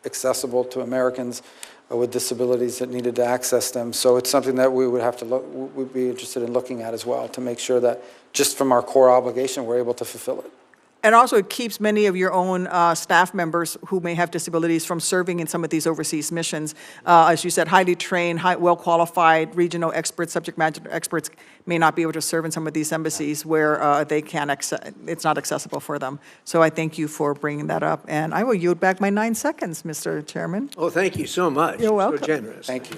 accessible to Americans with disabilities that needed to access them. So it's something that we would have to look, we'd be interested in looking at as well to make sure that just from our core obligation, we're able to fulfill it. And also, it keeps many of your own staff members who may have disabilities from serving in some of these overseas missions. As you said, highly trained, well-qualified regional experts, subject matter experts may not be able to serve in some of these embassies where they can't it's not accessible for them. So I thank you for bringing that up. And I will yield back my 9 seconds, Mr. Chairman. Oh, thank you so much. You're welcome. So generous. Thank you.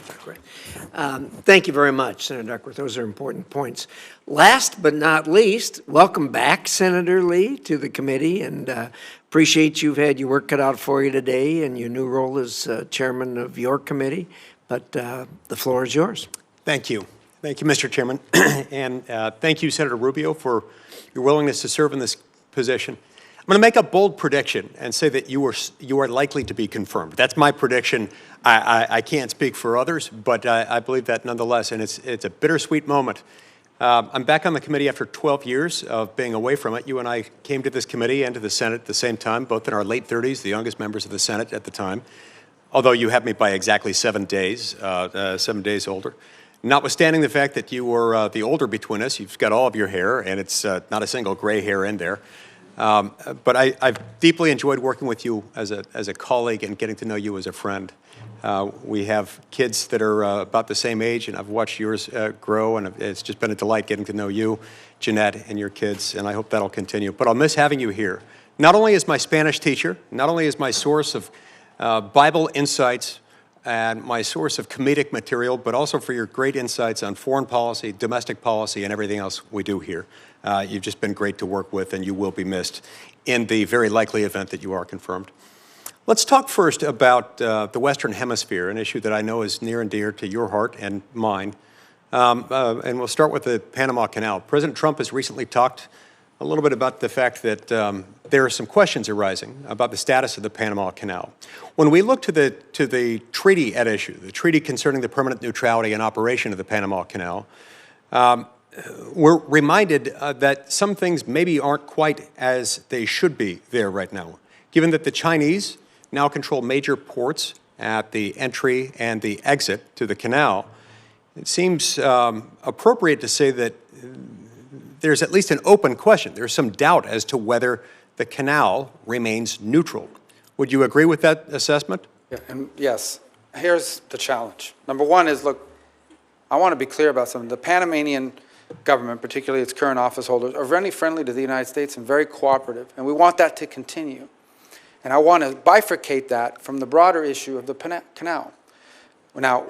Thank you very much, Senator Duckworth. Those are important points. Last but not least, welcome back, Senator Lee, to the committee, and appreciate you've had your work cut out for you today in your new role as chairman of your committee. But the floor is yours. Thank you. Thank you, Mr. Chairman. And thank you, Senator Rubio, for your willingness to serve in this position. I'm going to make a bold prediction and say that you are likely to be confirmed. That's my prediction. I can't speak for others, but I believe that nonetheless, and it's a bittersweet moment. I'm back on the committee after 12 years of being away from it. You and I came to this committee and to the Senate at the same time, both in our late 30s, the youngest members of the Senate at the time, although you have me by exactly 7 days, 7 days older. Notwithstanding the fact that you were the older between us, you've got all of your hair, and it's not a single gray hair in there. But I've deeply enjoyed working with you as a colleague and getting to know you as a friend. We have kids that are about the same age, and I've watched yours grow, and it's just been a delight getting to know you, Jeanette, and your kids, and I hope that'll continue. But I'll miss having you here, not only as my Spanish teacher, not only as my source of Bible insights and my source of comedic material, but also for your great insights on foreign policy, domestic policy, and everything else we do here. You've just been great to work with, and you will be missed in the very likely event that you are confirmed. Let's talk first about the Western Hemisphere, an issue that I know is near and dear to your heart and mine. And we'll start with the Panama Canal. President Trump has recently talked a little bit about the fact that there are some questions arising about the status of the Panama Canal. When we look to the treaty at issue, the treaty concerning the permanent neutrality and operation of the Panama Canal, we're reminded that some things maybe aren't quite as they should be there right now, given that the Chinese now control major ports at the entry and the exit to the canal. It seems appropriate to say that there's at least an open question. There's some doubt as to whether the canal remains neutral. Would you agree with that assessment? Yeah, and yes. Here's the challenge. Number one is, look, I want to be clear about something. The Panamanian government, particularly its current office holders, are very friendly to the United States and very cooperative, and we want that to continue. And I want to bifurcate that from the broader issue of the canal. Now,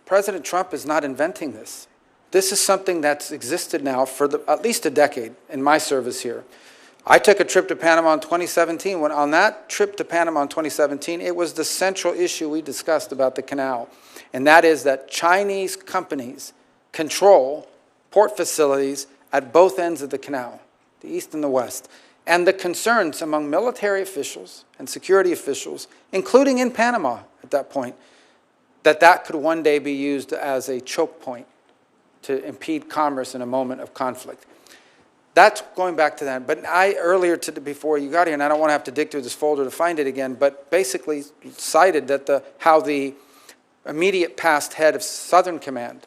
President Trump is not inventing this. This is something that's existed now for at least a decade in my service here. I took a trip to Panama in 2017. When on that trip to Panama in 2017, it was the central issue we discussed about the canal, and that is that Chinese companies control port facilities at both ends of the canal, the east and the west, and the concerns among military officials and security officials, including in Panama at that point, that could one day be used as a choke point to impede commerce in a moment of conflict. That's going back to that. But before you got here, and I don't want to have to dig through this folder to find it again, but basically cited that how the immediate past head of Southern Command,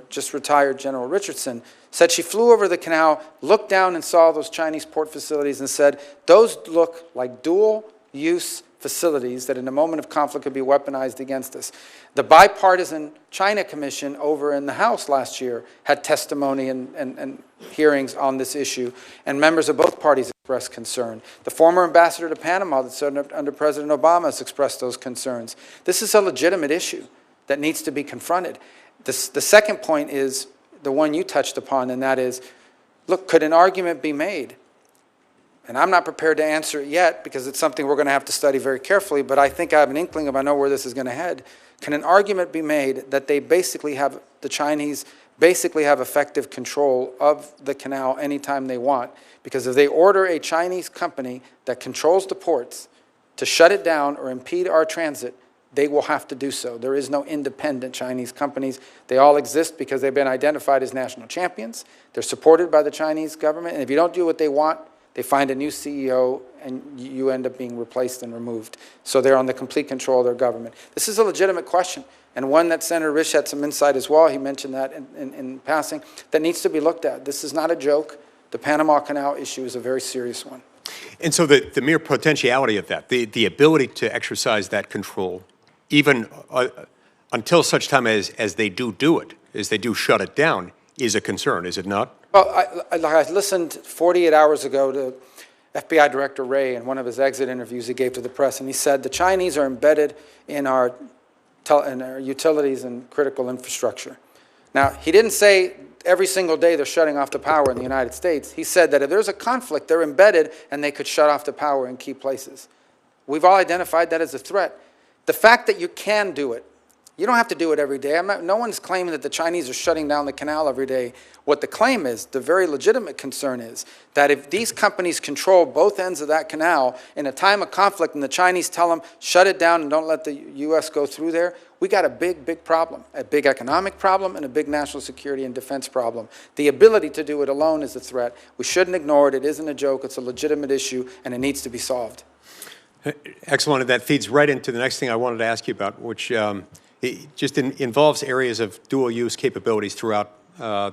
just retired General Richardson, said she flew over the canal, looked down and saw those Chinese port facilities and said, those look like dual-use facilities that in a moment of conflict could be weaponized against us. The bipartisan China Commission over in the House last year had testimony and hearings on this issue, and members of both parties expressed concern. The former ambassador to Panama that served under President Obama has expressed those concerns. This is a legitimate issue that needs to be confronted. The second point is the one you touched upon, and that is, look, could an argument be made? And I'm not prepared to answer it yet because it's something we're going to have to study very carefully, but I think I have an inkling of I know where this is going to head. Can an argument be made that they basically have, the Chinese basically have effective control of the canal anytime they want. Because if they order a Chinese company that controls the ports to shut it down or impede our transit, they will have to do so. There is no independent Chinese companies. They all exist because they've been identified as national champions. They're supported by the Chinese government. And if you don't do what they want, they find a new CEO and you end up being replaced and removed. So they're on the complete control of their government. This is a legitimate question, and one that Senator Risch had some insight as well. He mentioned that in passing, that needs to be looked at. This is not a joke. The Panama Canal issue is a very serious one. And so the mere potentiality of that, the ability to exercise that control, even until such time as they do it, as they do shut it down, is a concern, is it not? Well, I listened 48 hours ago to FBI Director Wray in one of his exit interviews he gave to the press, and he said the Chinese are embedded in our utilities and critical infrastructure. Now, he didn't say every single day they're shutting off the power in the United States. He said that if there's a conflict, they're embedded and they could shut off the power in key places. We've all identified that as a threat. The fact that you can do it, you don't have to do it every day. No one's claiming that the Chinese are shutting down the canal every day. What the claim is, the very legitimate concern is, that if these companies control both ends of that canal in a time of conflict and the Chinese tell them, shut it down and don't let the U.S. go through there, we got a big, big problem, a big economic problem and a big national security and defense problem. The ability to do it alone is a threat. We shouldn't ignore it. It isn't a joke. It's a legitimate issue, and it needs to be solved. Excellent. And that feeds right into the next thing I wanted to ask you about, which it just involves areas of dual-use capabilities throughout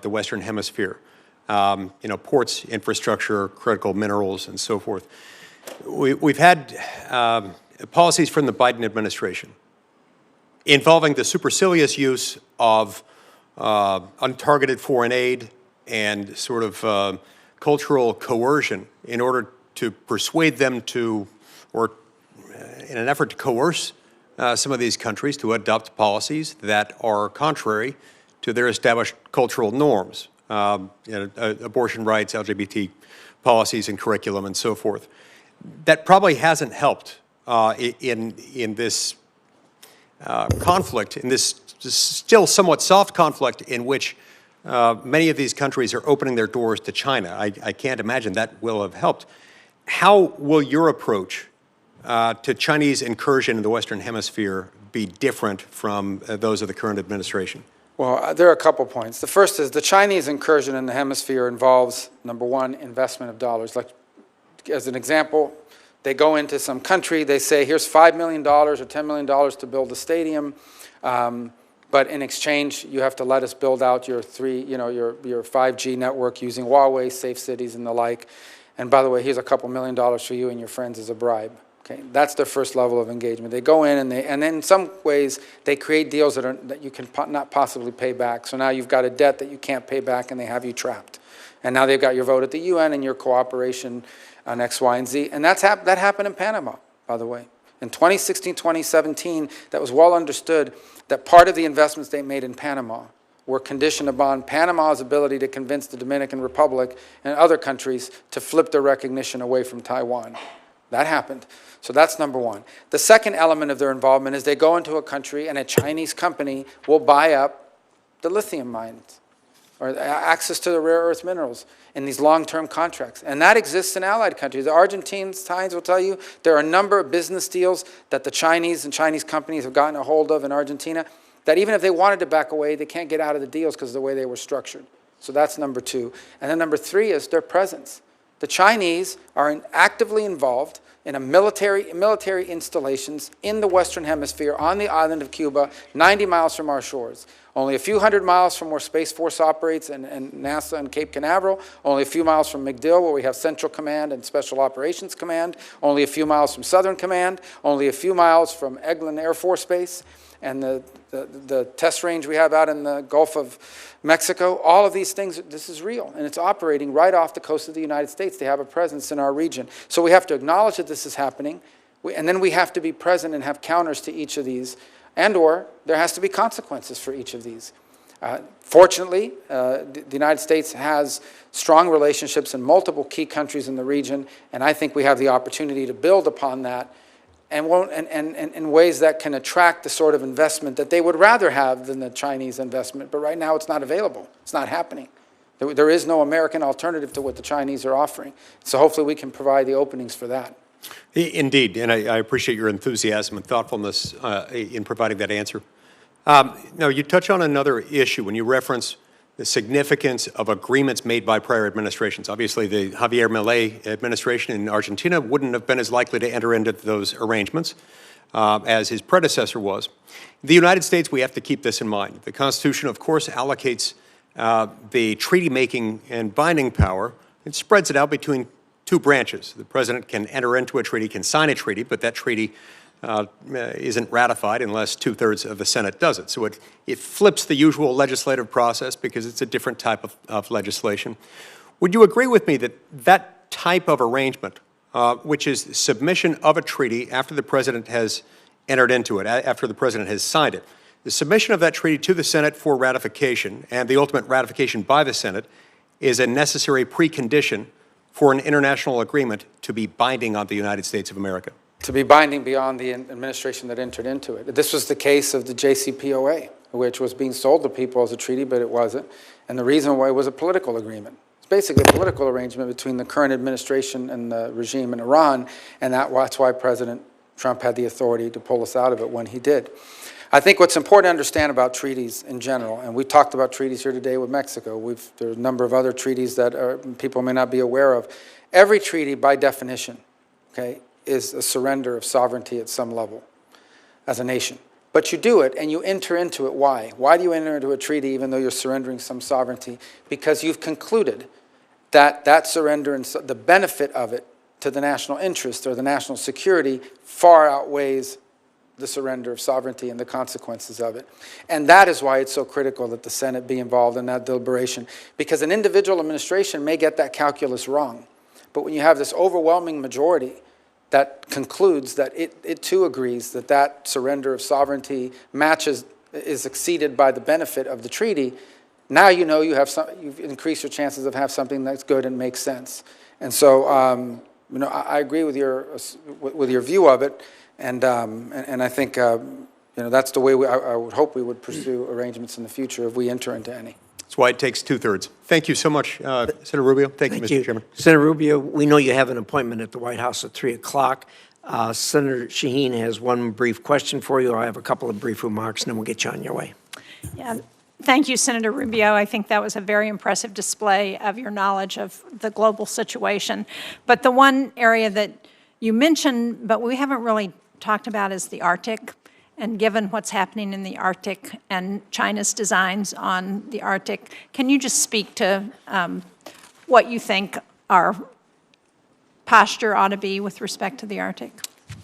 the Western Hemisphere. Ports, infrastructure, critical minerals, and so forth. We've had policies from the Biden administration involving the supercilious use of untargeted foreign aid and sort of cultural coercion in order to persuade them to, or in an effort to coerce some of these countries to adopt policies that are contrary to their established cultural norms, abortion rights, LGBT policies and curriculum, and so forth. That probably hasn't helped in this conflict, in this still somewhat soft conflict in which many of these countries are opening their doors to China. I can't imagine that will have helped. How will your approach to Chinese incursion in the Western Hemisphere be different from those of the current administration? Well, there are a couple points. The first is the Chinese incursion in the hemisphere involves, number one, investment of dollars. Like, as an example, they go into some country, they say, here's $5 million or $10 million to build a stadium, but in exchange, you have to let us build out your 5G network using Huawei, safe cities, and the like. And by the way, here's a couple $1 million for you and your friends as a bribe. Okay, that's their first level of engagement. They go in and then in some ways they create deals that you can not possibly pay back. So now you've got a debt that you can't pay back and they have you trapped. And now they've got your vote at the UN and your cooperation on X, Y, and Z. And that happened in Panama, by the way. In 2016, 2017, that was well understood that part of the investments they made in Panama were conditioned upon Panama's ability to convince the Dominican Republic and other countries to flip their recognition away from Taiwan. That happened. So that's number one. The second element of their involvement is they go into a country and a Chinese company will buy up the lithium mines or access to the rare earth minerals in these long-term contracts. And that exists in allied countries. The Argentines will tell you there are a number of business deals that the Chinese and Chinese companies have gotten a hold of in Argentina that even if they wanted to back away, they can't get out of the deals because of the way they were structured. So that's number two. And then number three is their presence. The Chinese are actively involved in a military installations in the Western Hemisphere on the island of Cuba, 90 miles from our shores. Only a few hundred miles from where Space Force operates and NASA and Cape Canaveral. Only a few miles from MacDill, where we have Central Command and Special Operations Command. Only a few miles from Southern Command. Only a few miles from Eglin Air Force Base and the test range we have out in the Gulf of Mexico. All of these things, this is real, and it's operating right off the coast of the United States. They have a presence in our region. So we have to acknowledge that this is happening, and then we have to be present and have counters to each of these, and/or there has to be consequences for each of these. Fortunately, the United States has strong relationships in multiple key countries in the region, and I think we have the opportunity to build upon that and won't, and in ways that can attract the sort of investment that they would rather have than the Chinese investment. But right now it's not available. It's not happening. There is no American alternative to what the Chinese are offering. So hopefully we can provide the openings for that. Indeed, and I appreciate your enthusiasm and thoughtfulness in providing that answer. Now, you touch on another issue when you reference the significance of agreements made by prior administrations. Obviously, the Javier Milei administration in Argentina wouldn't have been as likely to enter into those arrangements as his predecessor was. In the United States, we have to keep this in mind. The Constitution, of course, allocates the treaty-making and binding power. It spreads it out between two branches. The president can enter into a treaty, can sign a treaty, but that treaty isn't ratified unless 2/3 of the Senate does it. So it flips the usual legislative process because it's a different type of legislation. Would you agree with me that that type of arrangement, which is submission of a treaty after the president has entered into it, after the president has signed it, the submission of that treaty to the Senate for ratification and the ultimate ratification by the Senate is a necessary precondition for an international agreement to be binding on the United States of America? To be binding beyond the administration that entered into it. This was the case of the JCPOA, which was being sold to people as a treaty, but it wasn't. And the reason why it was a political agreement. It's basically a political arrangement between the current administration and the regime in Iran, and that's why President Trump had the authority to pull us out of it when he did. I think what's important to understand about treaties in general, and we talked about treaties here today with Mexico. There's a number of other treaties that people may not be aware of. Every treaty, by definition, okay, is a surrender of sovereignty at some level as a nation. But you do it and you enter into it. Why? Why do you enter into a treaty even though you're surrendering some sovereignty? Because you've concluded that that surrender and the benefit of it to the national interest or the national security far outweighs the surrender of sovereignty and the consequences of it. And that is why it's so critical that the Senate be involved in that deliberation, because an individual administration may get that calculus wrong. But when you have this overwhelming majority that concludes that it too agrees that that surrender of sovereignty is exceeded by the benefit of the treaty, now you know you've increased your chances of have something that's good and makes sense. And so I agree with your view of it. And I think that's the way I would hope we would pursue arrangements in the future if we enter into any. That's why it takes 2/3. Thank you so much, Senator Rubio. Thank you, Mr. Chairman. Senator Rubio, we know you have an appointment at the White House at 3 o'clock. Senator Shaheen has one brief question for you. I have a couple of brief remarks, and then we'll get you on your way. Yeah. Thank you, Senator Rubio. I think that was a very impressive display of your knowledge of the global situation. But the one area that you mentioned, but we haven't really talked about, is the Arctic. And given what's happening in the Arctic and China's designs on the Arctic, can you just speak to what you think our posture ought to be with respect to the Arctic?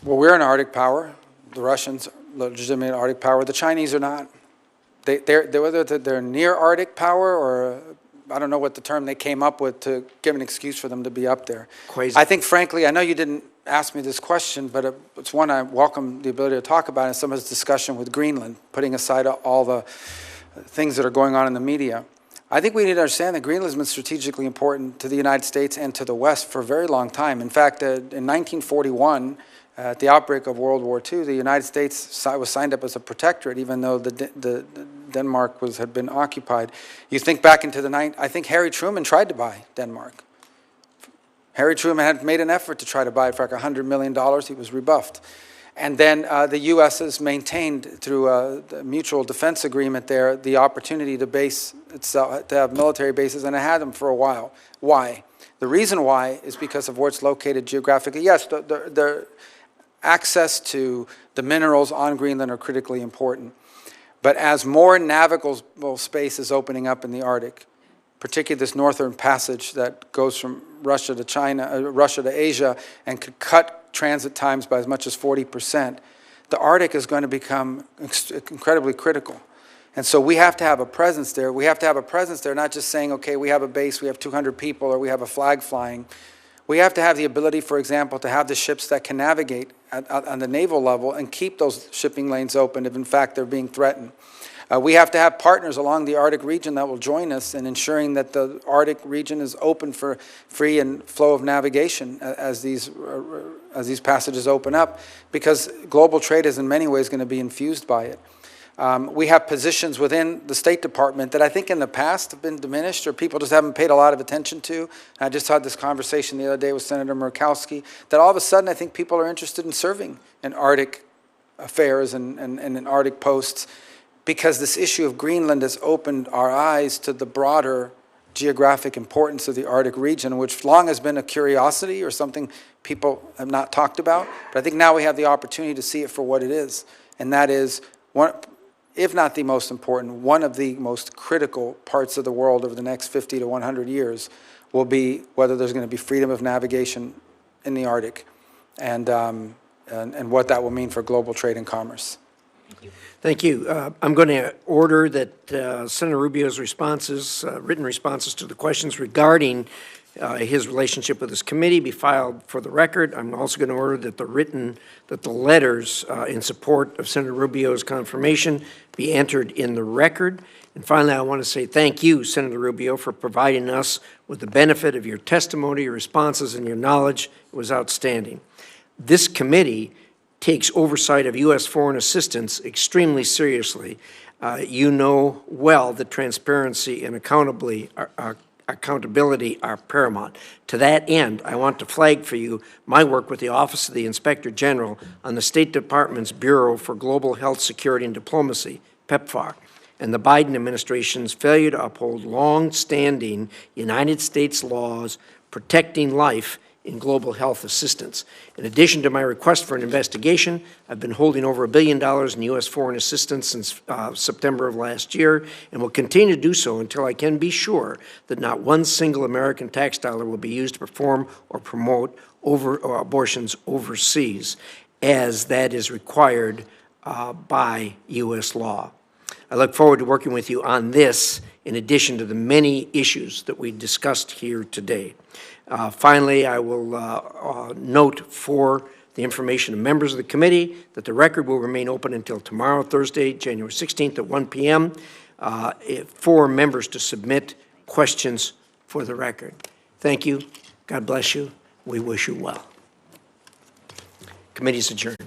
Well, we're an Arctic power. The Russians are legitimate Arctic power. The Chinese are not. Whether they're near Arctic power or I don't know what the term they came up with to give an excuse for them to be up there. Crazy. I think, frankly, I know you didn't ask me this question, but it's one I welcome the ability to talk about in some of this discussion with Greenland, putting aside all the things that are going on in the media. I think we need to understand that Greenland has been strategically important to the United States and to the West for a very long time. In fact, in 1941, at the outbreak of World War II, the United States was signed up as a protectorate, even though Denmark had been occupied. You think back into I think Harry Truman tried to buy Denmark. Harry Truman had made an effort to try to buy it for like $100 million. He was rebuffed. And then the U.S. has maintained through the mutual defense agreement there the opportunity to base itself, to have military bases, and it had them for a while. Why? The reason why is because of where it's located geographically. Yes, the access to the minerals on Greenland are critically important. But as more navigable space is opening up in the Arctic, particularly this northern passage that goes from Russia to China, Russia to Asia, and could cut transit times by as much as 40%, the Arctic is going to become incredibly critical. And so we have to have a presence there. We have to have a presence there, not just saying, okay, we have a base, we have 200 people, or we have a flag flying. We have to have the ability, for example, to have the ships that can navigate on the naval level and keep those shipping lanes open if, in fact, they're being threatened. We have to have partners along the Arctic region that will join us in ensuring that the Arctic region is open for free and flow of navigation as these passages open up, because global trade is in many ways going to be infused by it. We have positions within the State Department that I think in the past have been diminished or people just haven't paid a lot of attention to. I just had this conversation the other day with Senator Murkowski, that all of a sudden I think people are interested in serving in Arctic affairs and in Arctic posts, because this issue of Greenland has opened our eyes to the broader geographic importance of the Arctic region, which long has been a curiosity or something people have not talked about. But I think now we have the opportunity to see it for what it is, and that is one, if not the most important, one of the most critical parts of the world over the next 50 to 100 years will be whether there's going to be freedom of navigation in the Arctic, and what that will mean for global trade and commerce. Thank you. I'm going to order that Senator Rubio's responses, written responses to the questions regarding his relationship with this committee be filed for the record. I'm also going to order that the letters in support of Senator Rubio's confirmation be entered in the record. And finally, I want to say thank you, Senator Rubio, for providing us with the benefit of your testimony, your responses, and your knowledge. It was outstanding. This committee takes oversight of U.S. foreign assistance extremely seriously. You know well that transparency and accountability are paramount. To that end, I want to flag for you my work with the Office of the Inspector General on the State Department's Bureau for Global Health, Security, and Diplomacy, PEPFAR, and the Biden administration's failure to uphold long-standing United States laws protecting life in global health assistance. In addition to my request for an investigation, I've been holding over $1 billion in U.S. foreign assistance since September of last year, and will continue to do so until I can be sure that not one single American tax dollar will be used to perform or promote abortions overseas, as that is required by U.S. law. I look forward to working with you on this, in addition to the many issues that we discussed here today. Finally, I will note for the information of members of the committee that the record will remain open until tomorrow, Thursday, January 16th at 1 p.m. For members to submit questions for the record. Thank you. God bless you. We wish you well. Committee is adjourned.